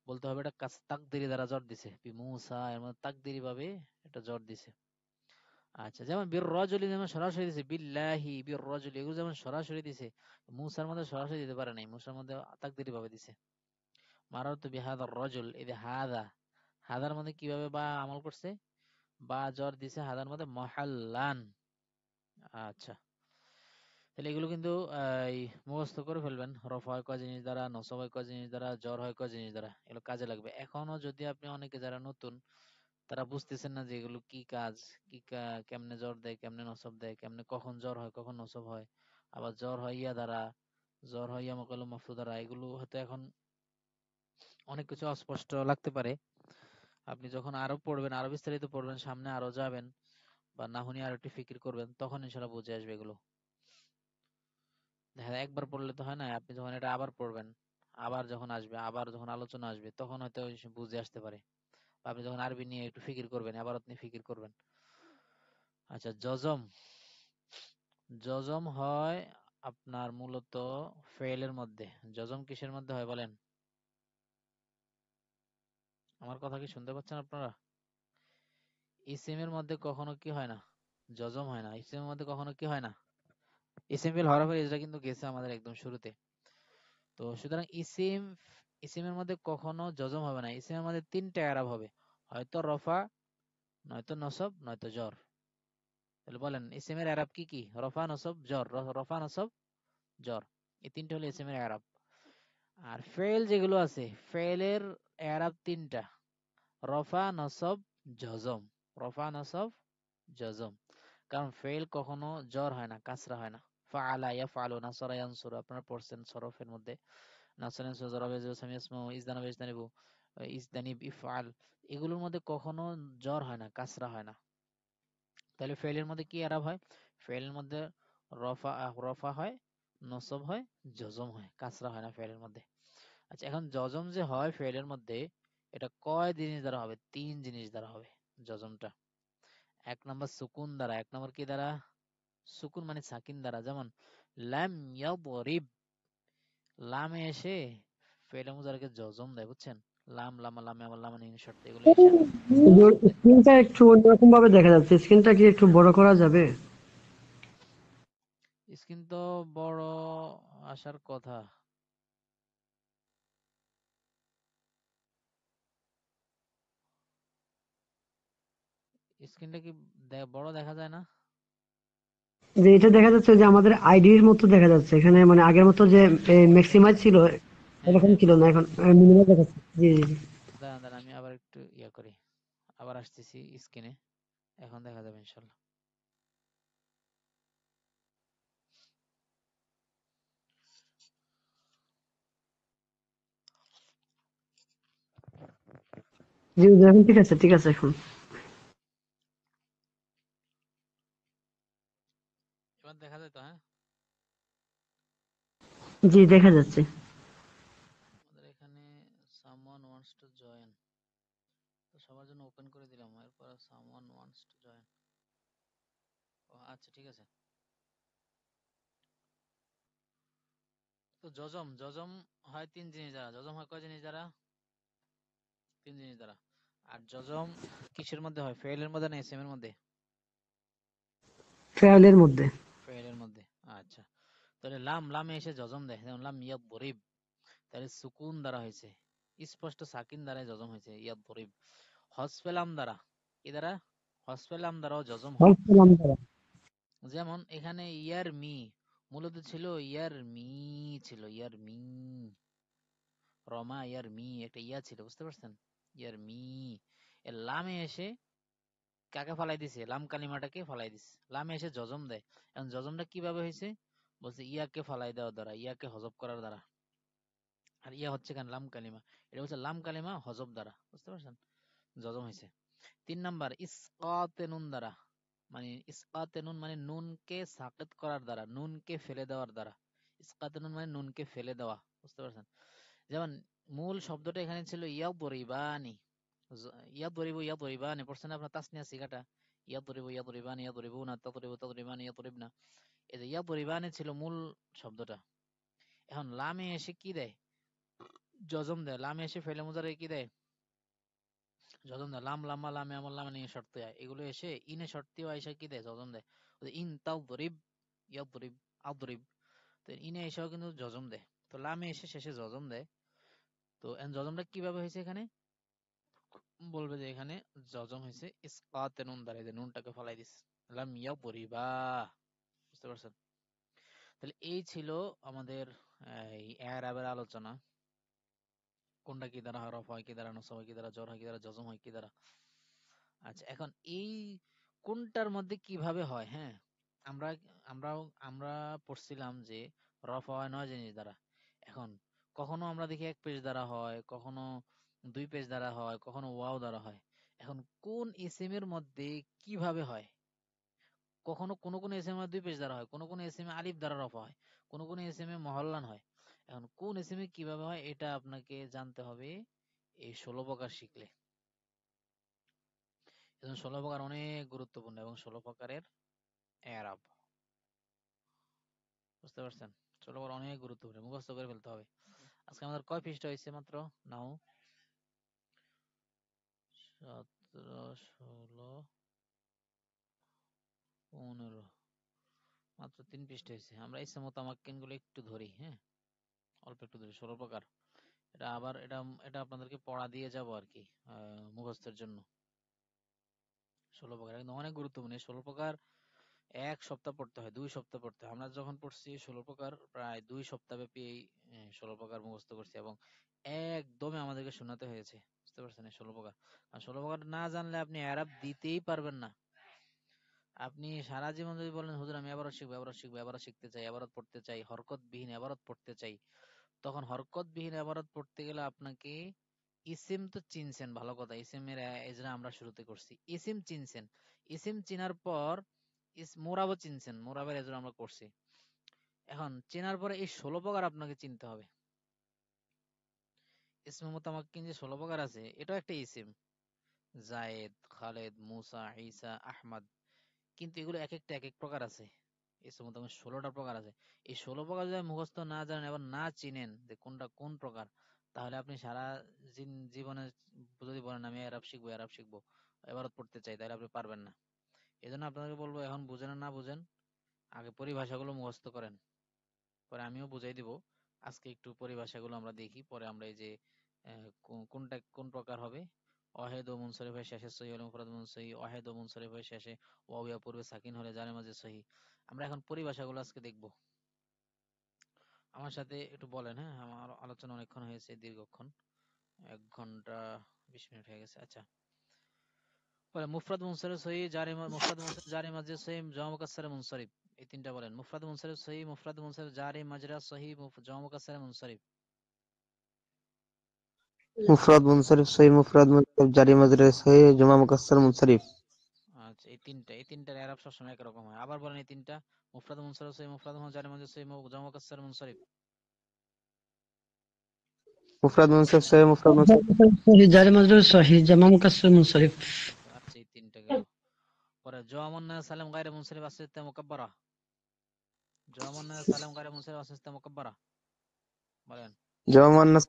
বলতে হবে এটা তাকদিরি দ্বারা জ্বর দিছে, বি মুসা, এর মধ্যে তাকদিরি ভাবে এটা জ্বর দিছে। আচ্ছা, যেমন বীর রজলি যেমন সরাসরি দিছে, বিল্লাহি বীর রজলি, এগুলো যেমন সরাসরি দিছে, মুসার মধ্যে সরাসরি দিতে পারে নাই, মুসার মধ্যে তাকদিরি ভাবে দিছে। মারারতু বিহাদার রজুল, এই যে হাদা, হাদার মধ্যে কিভাবে বা আমল করছে, বা জ্বর দিছে হাদার মধ্যে মহাল্লান। আচ্ছা, তাহলে এগুলো কিন্তু এই মুখস্থ করে ফেলবেন। রফা হয় কয় জিনিস দ্বারা, নসব হয় কয় জিনিস দ্বারা, জ্বর হয় কয় জিনিস দ্বারা, এগুলো কাজে লাগবে। এখনো যদি আপনি অনেকে যারা নতুন তারা বুঝতেছেন না যে এগুলো কি কাজ, কেমনে জ্বর দেয়, কেমনে নসব দেয়, কেমনে কখন জ্বর হয় কখন নসব হয়, আবার জ্বর হয় ইয়া দ্বারা, জ্বর হয় ইয়া মোকাল্লাম মাফরুদ দ্বারা, এগুলো হয়তো এখন অনেক কিছু অস্পষ্ট লাগতে পারে। আপনি যখন আরো পড়বেন, আরো বিস্তারিত পড়বেন, সামনে আরো যাবেন, বা নাহুনি আরো একটু ফিকির করবেন, তখন ইনশাল্লাহ বুঝে আসবে এগুলো। দেখা যায় একবার পড়লে তো হয় না, আপনি যখন এটা আবার পড়বেন, আবার যখন আসবে, আবার যখন আলোচনা আসবে, তখন হয়তো বুঝে আসতে পারে। বা আপনি যখন আরবি নিয়ে একটু ফিকির করবেন, আবার আপনি ফিকির করবেন। আচ্ছা, জজম, জজম হয় আপনার মূলত ফেলের মধ্যে। জজম কিসের মধ্যে হয় বলেন? আমার কথা কি শুনতে পাচ্ছেন আপনারা? ইসিমের মধ্যে কখনো কি হয় না? জজম হয় না। ইসিমের মধ্যে কখনো কি হয় না? ইসিম ফিল হরফের এটা কিন্তু গেছে আমাদের একদম শুরুতে। তো সুতরাং ইসিমের মধ্যে কখনো জজম হবে না। ইসিমের মধ্যে তিনটা এরাব হবে, হয়তো রফা, নয়তো নসব, নয়তো জ্বর। তাহলে বলেন ইসিমের এরাব কি কি? রফা, নসব, জ্বর। রফা, নসব, জ্বর, এই তিনটা হলো ইসিমের এরাব। আর ফেল যেগুলো আছে, ফেলের এরাব তিনটা, রফা, নসব, জজম। রফা, নসব, জজম। কারণ ফেল কখনো জ্বর হয় না, কাসরা হয় না। ফাআলা ইয়াফআলু, নাসরা ইয়ানসুরু, আপনারা পড়ছেন সরফের মধ্যে। নাসরা ইয়ানসুরু, যারাবা ইয়াজু, সামি ইয়াসমাউ, ইজদানাবা ইয়াজতানিবু, ইজদানিব, ইফআল, এগুলোর মধ্যে কখনো জ্বর হয় না, কাসরা হয় না। তাহলে ফেলের মধ্যে কি এরাব হয়? ফেলের মধ্যে রফা, রফা হয়, নসব হয়, জজম হয়, কাসরা হয় না ফেলের মধ্যে। আচ্ছা, এখন জজম যে হয় ফেলের মধ্যে, এটা কয় জিনিস দ্বারা হবে? তিন জিনিস দ্বারা হবে জজমটা। এক নম্বর সুকুন দ্বারা। এক নম্বর কি দ্বারা? সুকুন মানে সাকিন দ্বারা। যেমন লাম ইয়াদরিব, লামে এসে ফেলে মুজারকে জজম দেয়, বুঝছেন? লাম, লামা, লামে, আমার লামা নিন শর্ত, এগুলো এসে জজম দেয়। স্ক্রিনটা একটু অন্যরকম ভাবে দেখা যাচ্ছে, স্ক্রিনটা কি একটু বড় করা যাবে? স্ক্রিন তো বড় আসার কথা। স্ক্রিনটা কি বড় দেখা যায় না? যে এটা দেখা যাচ্ছে যে আমাদের আইডির মতো দেখা যাচ্ছে এখানে, মানে আগের মতো যে ম্যাক্সিমাইজ ছিল হ্যাঁ, এরকম হ্যাঁ, ছিল না, এখন মিনিমাইজ দেখাচ্ছে। জি জি জি। দাঁড়ান দাঁড়ান, আমি আবার একটু করি, আবার আসতেছি স্ক্রিনে, এখন দেখা যাবে ইনশাল্লাহ। জি জি, এখন ঠিক আছে, ঠিক আছে এখন। এবার দেখা যায় তো? হ্যাঁ, জি দেখা যাচ্ছে। আমাদের এখানে someone wants to join, তো সবার জন্য ওপেন করে দিলাম, এরপর someone wants to join। ও আচ্ছা, ঠিক আছে। তো জজম, জজম হয় তিন জিনিস দ্বারা। জজম হয় কয় জিনিস দ্বারা? তিন জিনিস দ্বারা। আর জজম কিসের মধ্যে হয়? ফেলের মধ্যে না ইসমের মধ্যে? ফেয়ালের মধ্যে। ফেলের মধ্যে। আচ্ছা, তাহলে লাম, লামে এসে জজম দেয়, যেমন লাম ইয়াদরিব, তাহলে সুকুন দ্বারা হয়েছে, স্পষ্ট সাকিন দ্বারা জজম হয়েছে ইয়াদরিব। হসফে লাম দ্বারা, কি দ্বারা? হসফে লাম দ্বারাও জজম হয়। যেমন এখানে ইয়ার মি, মূলত ছিল ইয়ার মি, ছিল ইয়ার মি, রমা ইয়ার মি, একটা ইয়া ছিল, বুঝতে পারছেন? ইয়ার মি, এর লামে এসে কাকে ফালাই দিছে? লাম কালিমাটাকে ফালাই দিছে, লামে এসে জজম দেয়। এখন জজমটা কিভাবে হয়েছে? বলছে ইয়াকে ফালাই দেওয়ার দ্বারা, ইয়াকে হজব করার দ্বারা। আর ইয়া হচ্ছে কেন? লাম কালিমা। এটা হচ্ছে লাম কালিমা হজব দ্বারা, বুঝতে পারছেন? জজম হয়েছে। তিন নাম্বার ইসকাতে নুন দ্বারা, মানে ইসকাতে নুন মানে নুনকে সাকিত করার দ্বারা, নুনকে ফেলে দেওয়ার দ্বারা। ইসকাতে নুন মানে নুনকে ফেলে দেওয়া, বুঝতে পারছেন? যেমন মূল শব্দটা এখানে ছিল ইয়াদরিবানি, ইয়াদরিবু, ইয়াদরিবানি পড়ছেন আপনার তাসনিয়া সিগাটা, ইয়াদরিবু, ইয়াদরিবানি, ইয়াদরিবুনা, তাদরিবু, তাদরিবানি, ইয়াদরিবনা। এই যে ইয়াদরিবানি ছিল মূল শব্দটা। এখন লামে এসে কি দেয়? জজম দেয়। লামে এসে ফেলে মুজারে কি দেয়? যজম দেয়। লাম লাম্মা লামে আমল লামে নিয়ে শর্ত হয়, এগুলো এসে ইনে শর্তীয় আইসা কি দেয়, যজম দেয়। ওই যে ইন তাদরিব ইয়াদরিব আদরিব, তো ইনে এসেও কিন্তু যজম দেয়। তো লামে এসে শেষে যজম দেয়। তো যজমটা কিভাবে হয়েছে এখানে বলবে যে এখানে যজম হয়েছে ইসকাতে নুন দ্বারা, এই যে নুনটাকে ফলাই দিস, লাম ইয়াদরিবা। বুঝতে পারছেন? তাহলে এই ছিল আমাদের এই এরাবের আলোচনা। কোনটা কি দ্বারা হরফ হয়, কি দ্বারা নসব হয়, কি দ্বারা জর হয়, কি দ্বারা জজম হয়, কি দ্বারা। আচ্ছা, এখন এই কোনটার মধ্যে কিভাবে হয়, হ্যাঁ, আমরা আমরাও আমরা পড়ছিলাম যে রফা হয় 9 জিনিস দ্বারা। এখন কখনো আমরা দেখি 1 পেজ দ্বারা হয়, কখনো 2 পেজ দ্বারা হয়, কখনো ওয়াও দ্বারা হয়। এখন কোন ইসিমের মধ্যে কিভাবে হয়? কখনো কোন কোন ইসিমে 2 পেজ দ্বারা হয়, কোন কোন ইসিমে আলিফ দ্বারা রফা হয়, কোন কোন ইসিমে মহল্লান হয়। এখন কোন ইসিমে কিভাবে হয় এটা আপনাকে জানতে হবে এই 16 প্রকার শিখলে। এজন্য 16 প্রকার অনেক গুরুত্বপূর্ণ, এবং 16 প্রকারের এরাব, বুঝতে পারছেন? 16 প্রকার অনেক গুরুত্বপূর্ণ, মুখস্থ করে ফেলতে হবে। আজকে আমাদের কয় পৃষ্ঠা হয়েছে মাত্র? নাও 17, 16, 15, মাত্র 3 পৃষ্ঠা হয়েছে। আমরা ইচ্ছে মতো আমাক্কিন গুলো একটু ধরি, হ্যাঁ, অল্প একটু ধরি। 16 প্রকার, এটা আবার এটা এটা আপনাদেরকে পড়া দিয়ে যাব আর কি, মুখস্থের জন্য। 16 প্রকার একদম অনেক গুরুত্বপূর্ণ। এই 16 প্রকার 1 সপ্তাহ পড়তে হয়, 2 সপ্তাহ পড়তে হয়। আমরা যখন পড়ছি 16 প্রকার প্রায় 2 সপ্তাহ ব্যাপী এই 16 প্রকার মুখস্থ করছি, এবং একদমই আমাদেরকে শোনাতে হয়েছে। বুঝতে পারছেন? এই 16 প্রকার, আর 16 প্রকার না জানলে আপনি এরাব দিতেই পারবেন না। আপনি সারা জীবন যদি বলেন হুজুর আমি এবারও শিখবো, এবারও শিখবো, এবারও শিখতে চাই, এবারত পড়তে চাই, হরকতবিহীন এবারত পড়তে চাই, তখন হরকতবিহীন এবারত পড়তে গেলে আপনাকে ইসিম তো চিনছেন, ভালো কথা, ইসিমের এজরা আমরা শুরুতে করছি, ইসিম চিনছেন, ইসিম চিনার পর মোরাবও চিনছেন, মোরাবের এজরা আমরা করছি। এখন চেনার পরে এই 16 প্রকার আপনাকে চিনতে হবে। ইসমে মুতামাক্কিন যে 16 প্রকার আছে, এটাও একটা ইসিম, জায়েদ, খালেদ, মুসা, ঈসা, আহমদ, কিন্তু এগুলো এক একটা এক এক প্রকার আছে। ইসমে মুতামাক্কিন 16টা প্রকার আছে। এই 16 প্রকার যদি মুখস্থ না জানেন এবং না চিনেন যে কোনটা কোন প্রকার, তাহলে আপনি সারা জীবনে যদি বলেন আমি এরাব শিখবো, এরাব শিখবো, এবারত পড়তে চাই, তাহলে আপনি পারবেন না। এই জন্য আপনাকে বলবো, এখন বুঝেন আর না বুঝেন, আগে পরিভাষাগুলো মুখস্থ করেন, পরে আমিও বুঝাই দিব। আজকে একটু পরিভাষাগুলো আমরা দেখি, পরে আমরা এই যে কোনটা কোন প্রকার হবে। ওয়াহিদ ও মুনসরিফ হয়ে শেষে সহি হলে মুফরাদ মুনসহি, ওয়াহিদ ও মুনসরিফ হয়ে শেষে ওয়াও ইয়া পূর্বে সাকিন হলে জারে মাঝে সহি। আমরা এখন পরিভাষাগুলো আজকে দেখব। আমার সাথে একটু বলেন, হ্যাঁ, আমার আলোচনা অনেকক্ষণ হয়েছে, দীর্ঘক্ষণ, 1 ঘন্টা 20 মিনিট হয়ে গেছে। আচ্ছা, বলেন মুফরাদ মুনসরিফ সহি, জারি মুফরাদ মুনসরিফ জারি মাজরুর সহি, জমা মুকাসসার মুনসরিফ, এই তিনটা বলেন। মুফরাদ মুনসরিফ সহি, মুফরাদ মুনসরিফ জারি মাজরা সহি, জমা মুকাসসার মুনসরিফ। মুফরাদ মুনসারিফ সহি, মুফরাদ মুনসারিফ জারি মাজরুর সহি, জমা মুকাসসার মুনসারিফ। আচ্ছা, এই তিনটার এরাব সবসময় একরকম হয়। আবার বলেন এই তিনটা, মুফরাদ মুনসরিফ সহি, মুফরাদ জারি মাজরুর সহি, জমা মুকাসসার মুনসরিফ। মুফরাদ মুনসারিফ সহি, মুফরাদ মুনসারিফ। সহি, জারি মাজরুর সহি, জামা মুকাসসার মুনসরিফ। আচ্ছা, এই তিনটা গেল। পরে জওয়ামুন্না সালাম গায়রে মুনসরিফ আসিস্তা মুকাব্বারা, জওয়ামুন্না সালাম গায়রে মুনসরিফ আসিস্তা মুকাব্বারা, বলেন। জমা মুয়ান্নাস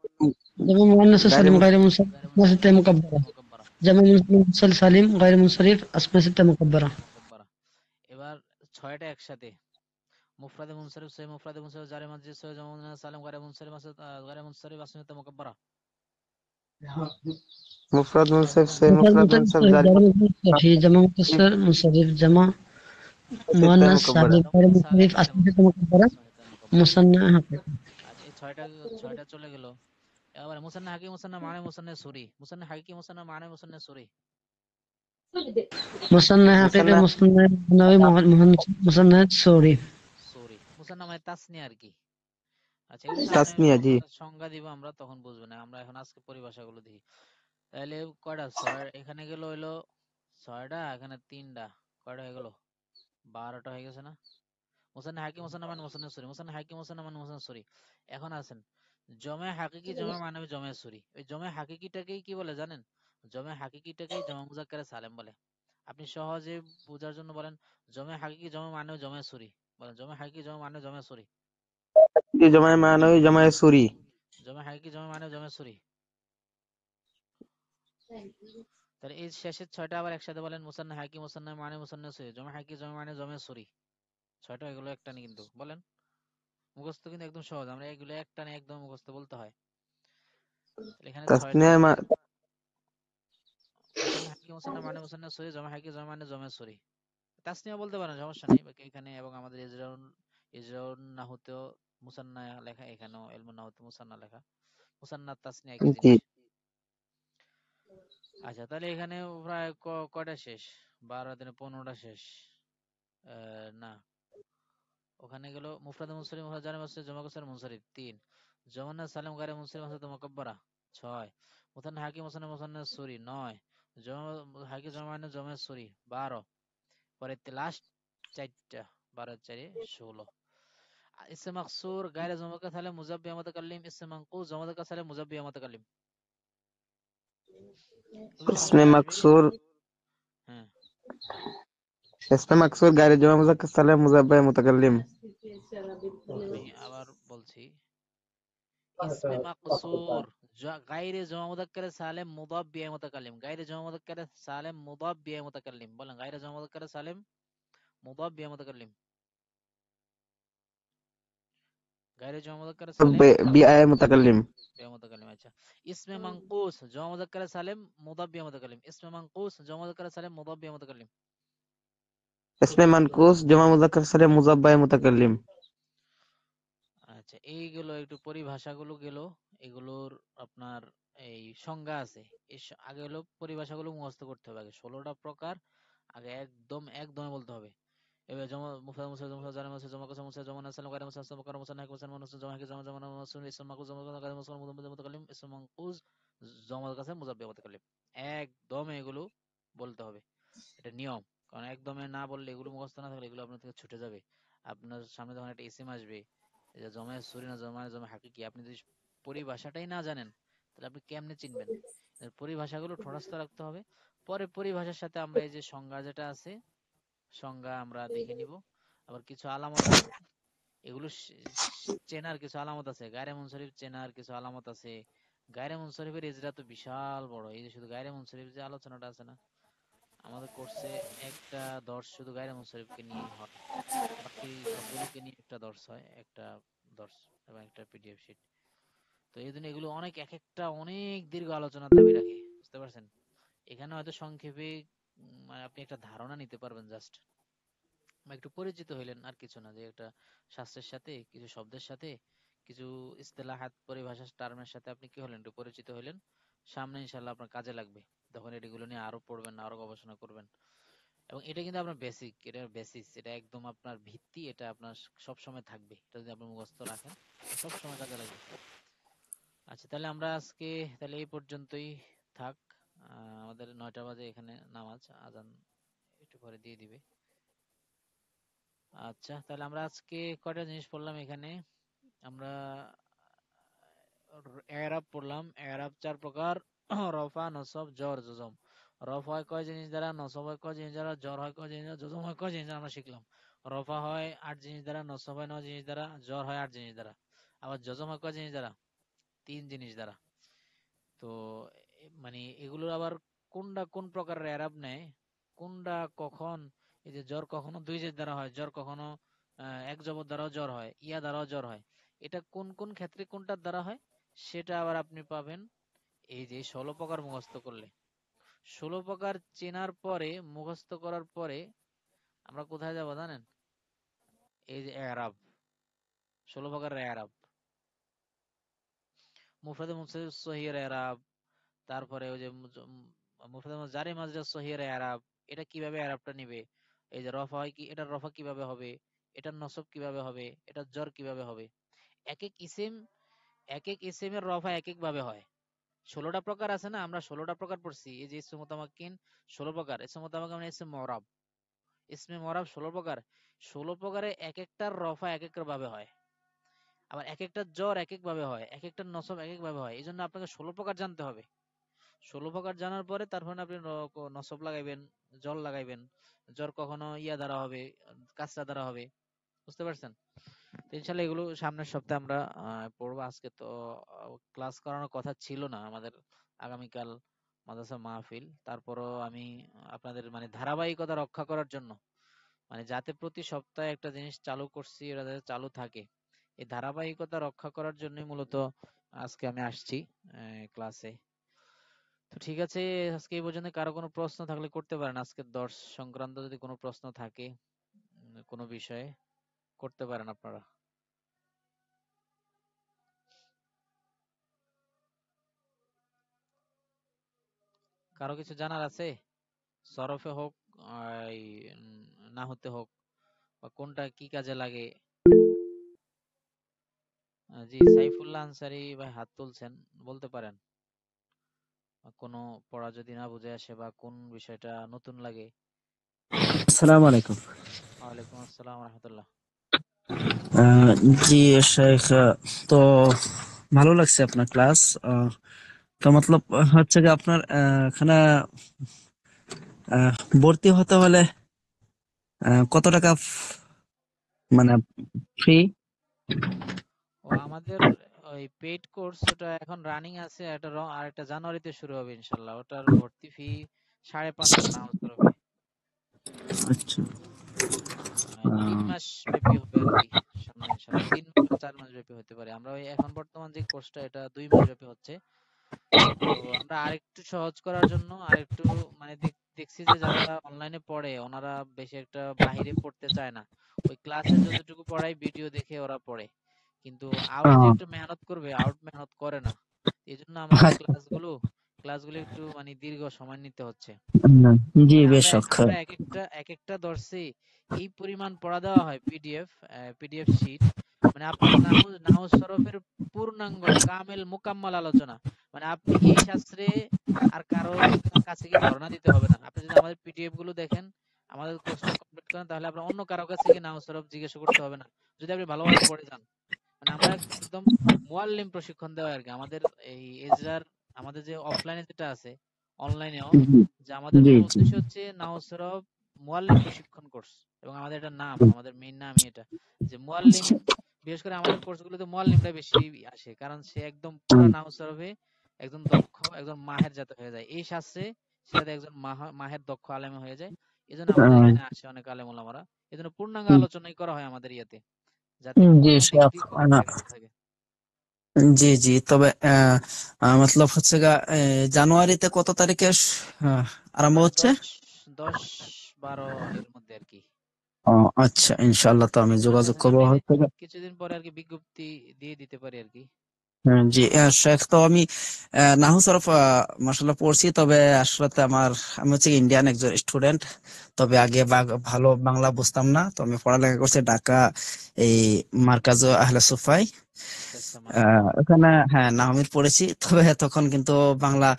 জামা মুয়ান্নাস গায়রে সালিম গায়রে মুনসারিফ। মুনসরিফ গায়রে আসমা মুনসরিফ সিত্তা আসিস্তা মুকাব্বারা। মুকাব্বারা, জামা মুনসাল সালিম গায়রে মুনসরিফ আসমা সিত্তা মুকাব্বারা। মুকাব্বারা। এবার 6টা একসাথে, মুফরাদে মুনসরিফ সহি, মুফরাদে মুনসরিফ জারি মাজরুর সহি, জওয়ামুন্না সালাম গায়রে মুনসরিফ গায়রে মুনসরিফ আসিস্তা মুকাব্বারা। মুফরাদ মুনসারিফ সহি, মুফরাদ মুফরাদ মুনসারিফ মুনসারিফ সহি, জারি জারি মাজরুর মাজরুর সহি, জামা মুকাসসার মুনসরিফ, জামা সিত্তা মুয়ান্নাস মুকাব্বারা। সালিম গায়রে সালাম মুনসরিফ গায়রে আসমা সিত্তা মুনসরিফ মুকাব্বারা। আসিস্তা মুকাব্বারা। মুসান্না হাকিক। আচ্ছা, এই ছয়টা চলে গেল। এবারে মুসান্না হাকি, মুসান্না মানে, মুসান্না সুরি, মুসান্না হাকি, মুসান্না মানে, মুসান্না সুরি। মুসান্না হাকিক, মুসান্না মুসান্না নবী, মুসান্না সরি। সুরি মুসান্না মানে তাসনিয়া আর কি। আচ্ছা, এগুলো সামনে তাসনিয়া, জি। সংজ্ঞা দিব আমরা, তখন বুঝবেন না। আমরা এখন আজকে পরিভাষাগুলো দেখি। তাহলে কয়টা, 6 এখানে গেল হইলো 6টা, এখানে 3টা, কয়টা হয়ে গেল, 12টা হয়ে গেছে না? মুসান্না হাকি, মুসান্না মানে, মুসান্না সুরি, মুসান্না হাকি, মুসান্না মানে, মুসান্না সুরি। এখন আছেন জমে হাকিকি, জমে মানে, জমে সুরি। ওই জমে হাকিকিটাকেই কি বলে জানেন? জমে হাকিকিটাকেই জমা মুজাক্কারে সালেম বলে। আপনি সহজে বোঝার জন্য বলেন জমে হাকিকি, জমে মানে, জমে সুরি, বলেন জমে হাকিকি, জমে মানে, জমে সুরি। জমায়ে মানাবী, জমায়ে সুরি। জমে হাকিকি, জমে মানে, জমে সুরি। তাহলে এই শেষের 6টা আবার একসাথে বলেন, মুসান্না হাকি, মুসান্না মানে, মুসান্না সরি, জমা হাকি, জমা মানে, জমা সরি। 6টা এগুলো একটা নি কিন্তু, বলেন। মুখস্থ কিন্তু একদম সহজ, আমরা এগুলো একটা না একদম মুখস্থ বলতে হয়। তাহলে এখানে 6টা তাসনিয়া হচ্ছে মুসান্না হাকি, মুসান্না মানে, মুসান্না সরি, জমা হাকি, জমা মানে, জমা সরি। তাসনিয়া বলতে পারেন, সমস্যা নেই। বাকি এখানে এবং আমাদের ইজরাউন, ইজরাউন নাহুতেও মুসান্না লেখা, এখানেও ইলমুন নাহুতে মুসান্না লেখা। মুসান্না তাসনিয়া একই জি। জিনিস। আচ্ছা, তাহলে এখানে প্রায় কয়টা শেষ? 12 দিনে 15টা শেষ। না, ওখানে গেল মুফরাদে মুনসারিফ, মুফরাদ জারে মুনসারিফ, জমা কাসর মুনসারিফ 3, জমানা সালাম গারে মুনসারিফ, মাসুদ মুকাব্বারা 6, মুতান্না হাকি, মুসান্না, মুসান্না সূরি 9, জমা হাকি, জমা মানে, জমা সূরি 12, পরে লাস্ট 4টা, 12 4 16। ইসম মাকসুর গায়রে জমা কা সালে মুযাব্বি মুতাকাল্লিম, ইসম মানকুস জমা কা সালে মুযাব্বি মুতাকাল্লিম, এগুলো ইসমে সবসময় আসবে। মাকসুর, হ্যাঁ, ইসমে মাকসুর গায়রে জমা মুযাক্কার সালিম মুযাব্বাই মুতাকাল্লিম। আমি আবার বলছি, ইসমে মাকসুর গায়রে জমা মুযাক্কার সালেম মুদাফ বিহি মুতাকাল্লিম, গায়রে জমা মুযাক্কার সালেম মুদাফ বিহি মুতাকাল্লিম, বলেন গায়রে জমা মুযাক্কার সালেম মুদাফ বিহি মুতাকাল্লিম, গায়রে জমা মুযাক্কার সালেম বিআই মুতাকাল্লিম। বিহি মুতাকাল্লিম। আচ্ছা, ইসমে মানকুস জমা মুযাক্কার সালেম মুদাফ বিহি মুতাকাল্লিম, ইসমে মানকুস জমা মুযাক্কার সালেম মুদাফ বিহি মুতাকাল্লিম। ইসমে মানকুস জমা মুযাক্কার সালিম মুযাব্বাই মুতাকাল্লিম। আচ্ছা, এইগুলো একটু পরিভাষাগুলো গেল, এগুলোর আপনার এই সংজ্ঞা আছে। আগে হলো পরিভাষাগুলো মুখস্থ করতে হবে। আগে 16টা প্রকার আগে একদম একদমই বলতে হবে। এবার জমা মুফাদ মুসা জমা জানা মুসা জমা কাসা মুসা জমা নাসাল গায়রা মুসা সামা কারা মুসা নাহিক মুসা মুসা জমা হাকি জমা জমা মুসা ইসম মাকুজ জমা গায়রা মুসা মুতাকাল্লিম, ইসম মানকুজ জমা কাসা মুযাব্বি মুতাকাল্লিম, একদম এগুলো বলতে হবে। এটা নিয়ম। কারণ একদমে না বললে, এগুলো মুখস্থ না থাকলে এগুলো আপনার থেকে ছুটে যাবে। আপনার সামনে যখন একটা ইসিম আসবে, এই যে জমায়ে সূরি না জমায়ে জমা হাকিকি, আপনি যদি পরিভাষাটাই না জানেন, তাহলে আপনি কেমনে চিনবেন? এর পরিভাষাগুলো ঠোঁটস্থ রাখতে হবে। পরে পরিভাষার সাথে আমরা এই যে সংজ্ঞা যেটা আছে, সংজ্ঞা আমরা দেখে নিব। আবার কিছু আলামত আছে, এগুলো চেনার কিছু আলামত আছে। গায়রে মুনসারিফ চেনার কিছু আলামত আছে। গায়রে মুনসারিফের ইজরা তো বিশাল বড়। এই যে শুধু গায়রে মুনসারিফ যে আলোচনাটা আছে না, আমাদের কোর্সে একটা দর্শ শুধু গায়রে মুনসারিফকে নিয়েই হয়। বাকি সবগুলোকে নিয়ে একটা দর্শ হয়, একটা দর্শ এবং একটা পিডিএফ শিট। তো এই জন্য এগুলো অনেক, এক একটা অনেক দীর্ঘ আলোচনার দাবি রাখে, বুঝতে পারছেন? এখানে হয়তো সংক্ষেপে মানে আপনি একটা ধারণা নিতে পারবেন জাস্ট, বা একটু পরিচিত হইলেন, আর কিছু না। যে একটা শাস্ত্রের সাথে, কিছু শব্দের সাথে, কিছু ইস্তেলাহাত পরিভাষা টার্মের সাথে আপনি কি হলেন, একটু পরিচিত হইলেন। সামনে ইনশাল্লাহ আপনার কাজে লাগবে, তখন এগুলো নিয়ে আরো পড়বেন, আরো গবেষণা করবেন। এবং এটা কিন্তু আপনার বেসিক, এটা বেসিস, এটা একদম আপনার ভিত্তি, এটা আপনার সব সময় থাকবে। এটা যদি আপনি মুখস্থ রাখেন, সব সময় কাজে লাগবে। আচ্ছা, তাহলে আমরা আজকে তাহলে এই পর্যন্তই থাক। আমাদের 9টা বাজে এখানে নামাজ আজান একটু পরে দিয়ে দিবে। আচ্ছা, তাহলে আমরা আজকে কয়টা জিনিস পড়লাম এখানে। আমরা এরাব পড়লাম। এরাব 4 প্রকার: রফা, নসব, জর, জজম। রফ হয় কয় জিনিস দ্বারা, নসব হয় কয় জিনিস দ্বারা, জর হয় কয় জিনিস দ্বারা, জজম হয় কয় জিনিস দ্বারা আমরা শিখলাম। রফা হয় 8 জিনিস দ্বারা, নসব হয় 9 জিনিস দ্বারা, জর হয় 8 জিনিস দ্বারা, আবার জজম হয় কয় জিনিস দ্বারা, 3 জিনিস দ্বারা। তো মানে এগুলোর আবার কোনটা কোন প্রকারের এরাব নেয়, কোনটা কখন, এই যে জ্বর কখনো 2 জিনিস দ্বারা হয়, জ্বর কখনো এক জবর দ্বারাও জ্বর হয়, ইয়া দ্বারাও জ্বর হয়, এটা কোন কোন ক্ষেত্রে কোনটার দ্বারা হয়, সেটা আবার আপনি পাবেন এই যে 16 প্রকার মুখস্থ করলে। 16 প্রকার চেনার পরে, মুখস্থ করার পরে আমরা কোথায় যাব জানেন? এই যে এরাব, 16 প্রকারের এরাব, মুফরাদে মুনসারিফ সহিহের এরাব, তারপরে ওই যে মুফরাদে জারি মাজরুর সহিহের এরাব, এটা কিভাবে এরাবটা নিবে, এই যে রফা হয় কি, এটা রফা কিভাবে হবে, এটা নসব কিভাবে হবে, এটা জর কিভাবে হবে। এক এক ইসিম, এক এক ইসিমের রফা এক এক ভাবে হয়। 16টা প্রকার আছে না, আমরা 16টা প্রকার পড়ছি। এই যে ইসমে মুতামাক্কিন 16 প্রকার, ইসমে মুতামাক্কিন মানে ইসমে মুরাব, ইসমে মুরাব 16 প্রকার। 16 প্রকারে এক একটার রফা এক এক ভাবে হয়, আবার এক একটা জ্বর এক এক ভাবে হয়, এক একটা নসব এক এক ভাবে হয়। এই জন্য আপনাকে 16 প্রকার জানতে হবে। 16 প্রকার জানার পরে তারপরে আপনি নসব লাগাইবেন, জল লাগাইবেন। জ্বর কখনো ইয়া দ্বারা হবে, কাসরা দ্বারা হবে, বুঝতে পারছেন? তো ইনশাল্লাহ এগুলো সামনের সপ্তাহে আমরা পড়বো। আজকে তো ক্লাস করানোর কথা ছিল না আমাদের, আগামীকাল মাদ্রাসা মাহফিল। তারপরও আমি আপনাদের মানে ধারাবাহিকতা রক্ষা করার জন্য, মানে যাতে প্রতি সপ্তাহে একটা জিনিস চালু করছি ওটা যাতে চালু থাকে, এই ধারাবাহিকতা রক্ষা করার জন্যই মূলত আজকে আমি আসছি ক্লাসে। তো ঠিক আছে, আজকে এই পর্যন্ত। কারো কোনো প্রশ্ন থাকলে করতে পারেন, আজকের দর্শ সংক্রান্ত যদি কোনো প্রশ্ন থাকে কোনো বিষয়ে করতে পারেন আপনারা। কারো কিছু জানার আছে? সরফে হোক, এই না হতে হোক, বা কোনটা কি কাজে লাগে? জি, সাইফুল্লাহ আনসারী ভাই হাত তুলছেন, বলতে পারেন। কোনো পড়া যদি না বুঝে আসে বা কোন বিষয়টা নতুন লাগে। আসসালামু আলাইকুম। ওয়ালাইকুম আসসালাম রহমতুল্লাহ। আহ, জি শেখ, তো ভালো লাগছে আপনার ক্লাস। তো মতলব হচ্ছে যে আপনার এখানে আহ, ভর্তি হতে হলে কত টাকা মানে ফ্রি? ও আমাদের ওই পেইড কোর্স ওটা এখন রানিং আছে, এটা আর একটা জানুয়ারিতে শুরু হবে ইনশাল্লাহ। ওটার ভর্তি ফি 5.5 টাকা নামাজ তরফে। আচ্ছা। 3 মাস ব্যাপী হবে আর কি সামনে ইনশাল্লাহ। 3 মাস বা 4 মাস ব্যাপী হতে পারে। আমরা ওই এখন বর্তমান যে কোর্সটা এটা 2 মাস ব্যাপী হচ্ছে। তো আমরা আরেকটু সহজ করার জন্য আরেকটু মানে দেখছি যে যারা অনলাইনে পড়ে ওনারা বেশি একটা বাহিরে পড়তে চায় না। ওই ক্লাসে যতটুকু পড়ায় ভিডিও দেখে ওরা পড়ে, কিন্তু আউট যে আহ, একটু মেহনত করবে, আউট মেহনত করে না। এই জন্য আমাদের ক্লাসগুলো একটু মানে দীর্ঘ সময় নিতে হচ্ছে। জি মানে বেশ আমরা অক্ষর। আমরা এক একটা দর্শে এই পরিমাণ পড়া দেওয়া হয়, পিডিএফ শিট। মানে আপনার নাহু সরফের পূর্ণাঙ্গ কামেল মুকাম্মাল আলোচনা, মানে আপনি এই শাস্ত্রে আর কারো কাছে গিয়ে ধর্ণা দিতে হবে না। আপনি যদি আমাদের পিডিএফ গুলো দেখেন, আমাদের কোর্সটা কমপ্লিট করেন, তাহলে আপনার অন্য কারো কাছে গিয়ে নাহু সরফ জিজ্ঞাসা করতে হবে না, যদি আপনি ভালোভাবে পড়ে যান। মানে আমরা একদম মুআল্লিম প্রশিক্ষণ দেওয়া আর কি আমাদের এই এজরার। আমাদের যে অফলাইনে যেটা আছে, অনলাইনেও, জি যে আমাদের জি মূল জি। উদ্দেশ্য হচ্ছে নাহস সরফ মুআল্লিম প্রশিক্ষণ কোর্স। এবং আমাদের এটা নাম, আমাদের মেইন নামই এটা, যে মুআল্লিম। বিশেষ করে আমাদের কোর্সগুলোতে মুআল্লিমটা বেশি আসে, কারণ সে একদম পুরা নাহস সরফে একজন দক্ষ, একজন মাহের যাতে হয়ে যায় এই শাস্ত্রে, সে যাতে একজন মাহের দক্ষ আলেম হয়ে যায়। এজন্য আমাদের আহ, এখানে আসে অনেক আলেম ওলামারা। এজন্য পূর্ণাঙ্গ আলোচনাই করা হয় আমাদের ইয়াতে, যাতে জি কোনো দিক শেখ, দিয়ে কোনো ব্যাঘাত না থাকে। জি জি। তবে মতলব হচ্ছে গা জানুয়ারিতে কত তারিখে আহ, আরম্ভ হচ্ছে? 10, 10, 12 এর মধ্যে আর কি। ও আচ্ছা, ইনশাল্লাহ। তো আমি কিছুদিন যোগাযোগ করবো আমি হচ্ছে গা। কিছুদিন পরে আর কি বিজ্ঞপ্তি দিয়ে দিতে পারি আর কি। হ্যাঁ, জি শেখ, তো আমি নাহু সরফ মাশাআল্লাহ পড়ছি, তবে আসলে আমি হচ্ছে ইন্ডিয়ান একজন স্টুডেন্ট। তবে আগে ভালো বাংলা বুঝতাম না, তো আমি পড়ালেখা করছি ঢাকা এই মার্কাজ আহলে সুফাই। আচ্ছা আচ্ছা, মাশাআল্লাহ। ওখানে হ্যাঁ নাহমিদ পড়েছি, তবে তখন কিন্তু বাংলা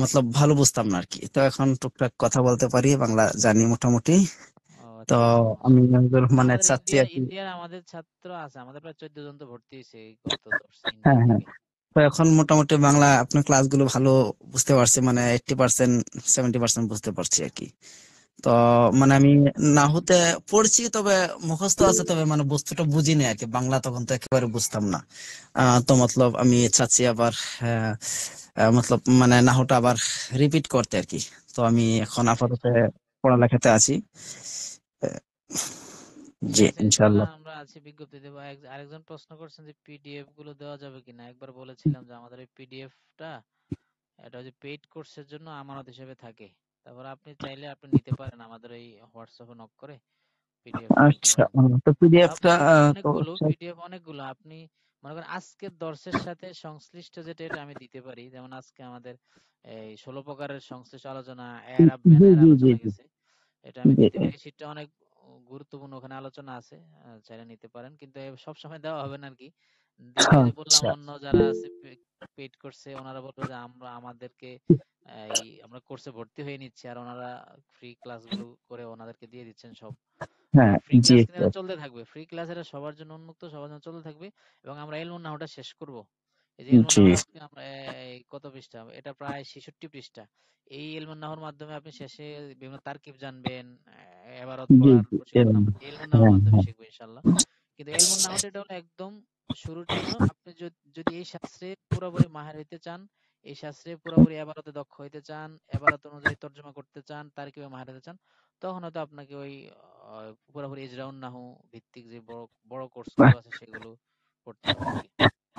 মতলব ভালো বুঝতাম না আর কি। তো এখন টুকটাক কথা বলতে পারি, বাংলা জানি মোটামুটি। ও তো আচ্ছা আচ্ছা, আমি মাশাআল্লাহ। মানে আমাদের চাচ্ছি ইন্ডিয়ার আর কি। ইন্ডিয়ার আমাদের ছাত্র আছে, আমাদের প্রায় 14 জন তো ভর্তি হয়েছে এই গত ইন্ডিয়া হ্যাঁ হ্যাঁ। থেকে। তো এখন মোটামুটি বাংলা আপনার ক্লাসগুলো ভালো বুঝতে পারছি, মানে 80%, 70% বুঝতে পারছি আর কি। তো মানে আমি নাহুতে পড়ছি, তবে মুখস্থ আছে, তবে মানে বস্তুটা বুঝিনি আর কি। বাংলা তখন তো একেবারে বুঝতাম না। তো মতলব আমি চাচ্ছি আবার আহ, মতলব মানে নাহুটা আবার রিপিট করতে আর কি। তো আমি এখন আচ্ছা আপাতত আচ্ছা, পড়ালেখাতে আছি। আহ, ঠিক জি আছে, ইনশাআল্লাহ ইনশাল্লাহ। আমরা আছি, বিজ্ঞপ্তি দেবো। আরেকজন প্রশ্ন করছেন যে পিডিএফ গুলো দেওয়া যাবে কিনা। একবার বলেছিলাম যে আমাদের এই পিডিএফটা, এটা হচ্ছে পেইড কোর্সের জন্য আমানত হিসেবে থাকে। তারপর আপনি চাইলে আপনি নিতে পারেন, আমাদের এই হোয়াটসঅ্যাপে নক করে পিডিএফটা নিতে আচ্ছা, পারেন। তো আর পিডিএফটা তো পিডিএফ অনেকগুলো। আপনি মনে করেন আজকের দর্শের সাথে সংশ্লিষ্ট যেটা, এটা আমি দিতে পারি। যেমন আজকে আমাদের এই 16 প্রকারের সংশ্লিষ্ট আলোচনা, এরাব জি বেনায়ের জি জি আলোচনা জি গেছে, এটা আমি জি। দিতে পারি। সেটা অনেক গুরুত্বপূর্ণ, ওখানে আলোচনা আছে, চাইলে নিতে পারেন। কিন্তু সব সময় দেওয়া হবে না আরকি। দিলে ওই যে বললাম, আচ্ছা। অন্য যারা আছে পেইড করছে, ওনারা বলবে যে আমাদেরকে আমরা কোর্সে ভর্তি হয়ে নিচ্ছি, আর ওনারা ফ্রি ক্লাসগুলো করে ওনাদেরকে দিয়ে দিচ্ছেন সব। হ্যাঁ ফ্রি জি ক্লাস কিন্তু এটা স্যার। চলতে থাকবে, ফ্রি ক্লাস এটা সবার জন্য উন্মুক্ত, সবার জন্য চলতে থাকবে। এবং আমরা এলমুন নাহটা শেষ করব। এই যে এলমুন জি নাহর আজকে আমরা কত পৃষ্ঠা, এটা প্রায় 66 পৃষ্ঠা। এই এলমুন নাহর মাধ্যমে আপনি শেষে বিভিন্ন তারকিব জানবেন, এবারত জি পড়ার জি। প্রশিক্ষণ আমরা এলমুন নাহর হ্যাঁ মাধ্যমে হ্যাঁ। শিখবো ইনশাআল্লাহ। কিন্তু এলমুন নাহটা এটা হলো একদম শুরুর জন্য। আপনি যদি এই শাস্ত্রে পুরোপুরি মাহির হইতে চান, এই শাস্ত্রে পুরোপুরি এবারতে দক্ষ হইতে চান, এবারত অনুযায়ী তর্জমা করতে চান, তারকিবে মাহির হতে চান, তখন হয়তো আপনাকে ওই পুরোপুরি ইজরাউন নাহু ভিত্তিক যে বড় বড় কোর্স গুলো আছে সেগুলো পড়তে হবে আর কি।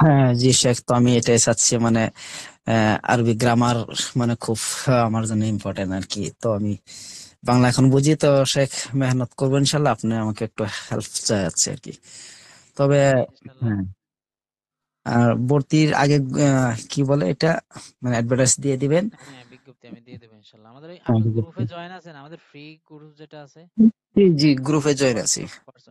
হ্যাঁ জি শেখ, তো আমি এটাই চাচ্ছি, মানে আরবি গ্রামার মানে খুব আমার জন্য ইম্পর্টেন্ট আর কি। তো আমি বাংলা এখন বুঝি, তো শেখ মেহনত করবো ইনশাল্লাহ, আপনি আমাকে একটু হেল্প চাইছে আর কি। তবে জি ইনশাল্লাহ। হ্যাঁ, আর ভর্তির আগে কি বলে এটা, মানে অ্যাডভার্টাইজ দিয়ে দিবেন। হ্যাঁ বিজ্ঞপ্তি আমি দিয়ে দেবো ইনশাল্লাহ। আমাদের ওই হ্যাঁ, আপনার গ্রুপে বিজ্ঞপ্তি। জয়েন আছেন, আমাদের ফ্রি গ্রুপ যেটা আছে জি জি, গ্রুপে জয়েন আছি।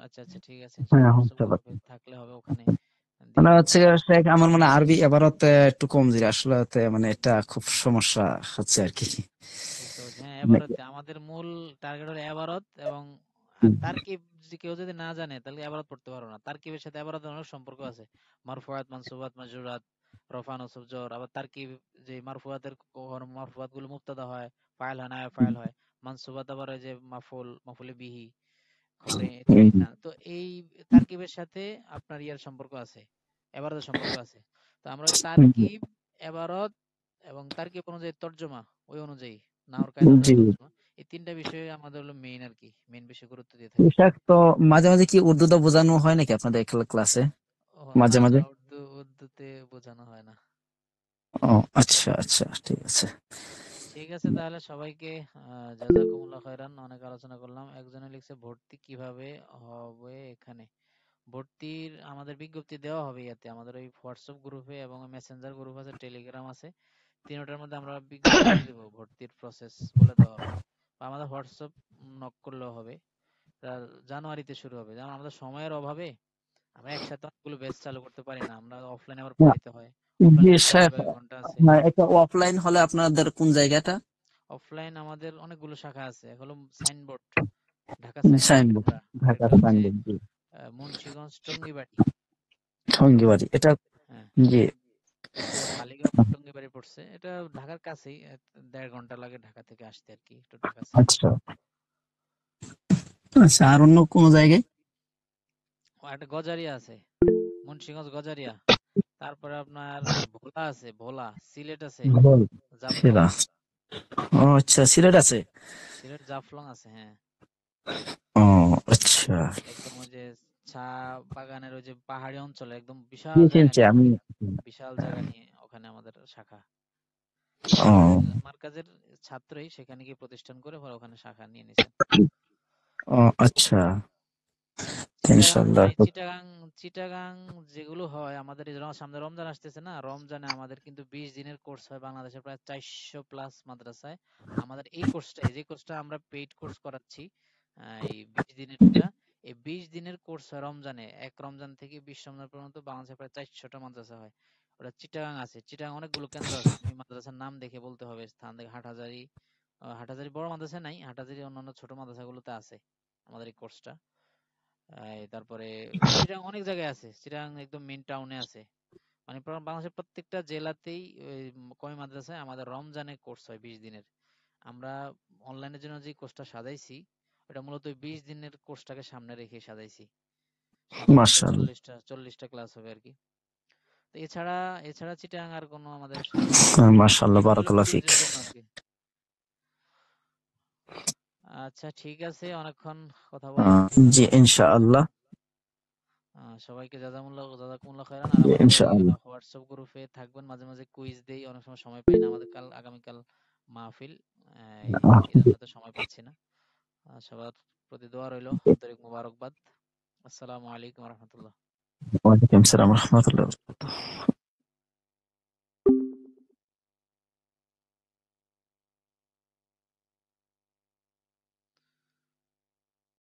আচ্ছা আচ্ছা ঠিক আছে, হ্যাঁ, ইনশাল্লাহ হোয়াটসঅ্যাপ হতে গ্রুপে পারে। থাকলে হবে, ওখানে দিয়ে মানে দেবো হচ্ছে ইনশাল্লাহ। শেখ, আমার মানে আরবি এবারত একটু কমজোরি আসলে, মানে এটা খুব সমস্যা হচ্ছে আর কি। বুঝতে পারছি, হ্যাঁ মানে এবারতে আমাদের মূল টার্গেট হলো এবারত, এবং তারকিব যদি কেউ যদি না জানে তাহলে এবারত পড়তে পারবো না। তারকিবের সাথে এবারতের অনেক সম্পর্ক আছে, মারফুআত মানসুবাত মাজরুরাত, রফা নসব জর। আবার তারকিব যে মারফুআতের মারফুআত গুলো মুবতাদা হয়, ফাইল হয়, নায়েব ফাইল হয়। মানসুবাত আবার ওই যে মাফুল, মাফুলে বিহি, খবরে ইতমিনান। তো এই তারকিবের সাথে আপনার ইয়ার সম্পর্ক আছে, এবারতের সম্পর্ক আছে। তো আমরা ওই তারকিব, এবারত এবং তারকিব অনুযায়ী তর্জমা, ওই অনুযায়ী নাহর কায়দা অনুযায়ী জি তর্জমা, এই তিনটা বিষয়ে আমাদের হলো মেইন আর কি, মেইন বিষয়ে গুরুত্ব দিয়ে থাকি। শেখ, তো মাঝে মাঝে কি উর্দুটা বোঝানো হয় নাকি আপনাদের ক্লাসে? ও না মাঝে না, মাঝে। উর্দুতে বোঝানো হয় না। ও আচ্ছা আচ্ছা, ঠিক আছে। ঠিক আছে তাহলে সবাইকে জাযাকুমুল্লাহ খাইরান। অনেক আলোচনা করলাম। একজনে লিখছে ভর্তি কিভাবে হবে এখানে। ভর্তির আমাদের বিজ্ঞপ্তি দেওয়া হবে ইয়াতে, আমাদের ওই হোয়াটসঅ্যাপ গ্রুপে এবং মেসেঞ্জার গ্রুপ আছে, টেলিগ্রাম আছে, তিনটার মধ্যে আমরা বিজ্ঞপ্তি দিয়ে দেবো, ভর্তির প্রসেস বলে দেওয়া হবে। বা আমাদের হোয়াটসঅ্যাপ নক করলেও হবে। তা জানুয়ারিতে শুরু হবে, যেমন আমাদের সময়ের অভাবে আমরা একসাথে অনেকগুলো ব্যাচ চালু করতে পারি না, আমরা অফলাইনে আবার পড়াইতে হয়। জি অফলাইনে বিভাগ শেখ, বিভাগে ঘন্টা আছে। হ্যাঁ, এটা অফলাইন হলে আপনাদের কোন জায়গাটা? অফলাইন আমাদের অনেকগুলো শাখা আছে, হলো সাইনবোর্ড, ঢাকা সাইনবোর্ড সাইনবোর্ড, একটা, ঢাকা আরেকটা হচ্ছে সাইনবোর্ড, জি। মুন্সিগঞ্জ টঙ্গিবাড়ি। টঙ্গিবাড়ি, এটা হ্যাঁ, জি। এটা মালিগাঁও টঙ্গিবাড়ি পড়ছে, এটা ঢাকার কাছেই, 1.5 ঘন্টা লাগে ঢাকা থেকে আসতে আর কি, একটু কাছে। আচ্ছা আচ্ছা, আর অন্য কোন জায়গায়? ও একটা গজারিয়া আছে, মুন্সিগঞ্জ গজারিয়া। তারপরে আপনার ভোলা আছে, ভোলা সিলেট আছে, ভোল, জাফলং। সেরা। ও আচ্ছা, সিলেট আছে। সিলেট জাফলং আছে, হ্যাঁ। ও আচ্ছা, একদম ওই যে চা বাগানের ওই যে পাহাড়ি অঞ্চলে একদম জি বিশাল জায়গা চিনছি নিয়ে, আমি। বিশাল জায়গা নিয়ে ওখানে আমাদের শাখা। ও আমার কাজের ছাত্রই সেখানে গিয়ে প্রতিষ্ঠান করে পরে ওখানে শাখা নিয়ে নিছেন। ও আচ্ছা, চিটাগাং ইনশাল্লাহ। নাই, চিটাগাং, চিটাগাং যেগুলো হয় আমাদের এই সামনে রমজান আসতেছে না, রমজানে আমাদের কিন্তু 20 দিনের কোর্স হয় বাংলাদেশের প্রায় 400 প্লাস মাদ্রাসায়। আমাদের এই কোর্সটাই, যে কোর্সটা আমরা পেইড কোর্স করাচ্ছি, এই 20 দিনেরটা, এই 20 দিনের কোর্স হয় রমজানে, এক রমজান থেকে 20 রমজান পর্যন্ত বাংলাদেশে প্রায় 400টা মাদ্রাসা হয়। ওটা চিটাগাং আছে, চিটাগাং অনেকগুলো কেন্দ্র আছে, তুমি মাদ্রাসার নাম দেখে বলতে হবে, স্থান দেখে। হাটহাজারী, হাটহাজারী বড় মাদ্রাসা নাই, হাটহাজারী অন্যান্য ছোট মাদ্রাসাগুলোতে আছে আমাদের এই কোর্সটা। তারপরে চিটাগাং অনেক জায়গায় আছে, চিটাগাং একদম মেইন টাউনে আছে। মানে বাংলাদেশের প্রত্যেকটা জেলাতেই ওই কমি মাদ্রাসায় আমাদের রমজানে কোর্স হয় 20 দিনের। আমরা অনলাইনের জন্য যে কোর্সটা সাজাইছি, ওটা মূলত ওই 20 দিনের কোর্সটাকে সামনে রেখে সাজাইছি। সামনে প্রায় মাশাআল্লাহ, 40টা ক্লাস হবে আর কি। তো এছাড়া, চিটাগাং আর কোনো আমাদের শাখা নাই, মাশাআল্লাহ, এগুলো বারাকাল্লাহ ফিক। পেইডের জন্য আর কি। আচ্ছা ঠিক আছে, অনেকক্ষণ কথা বললাম। জি ইনশাআল্লাহ, সবাইকে জাযাকুমুল্লাহ খাইরান। আর জি আমাদের ওই ইনশাআল্লাহ। হোয়াটসঅ্যাপ গ্রুপে থাকবেন, মাঝে মাঝে কুইজ দেই, অনেক সময় সময় পাই না, আমাদের আগামীকাল মাহফিল, এই জন্য তো সময় পাচ্ছি না। সবার প্রতি দোয়া রইল, আন্তরিক মোবারকবাদ। আসসালামু আলাইকুম রহমতুল্লাহ। ওয়ালাইকুম আসসালাম রহমতুল্লাহ।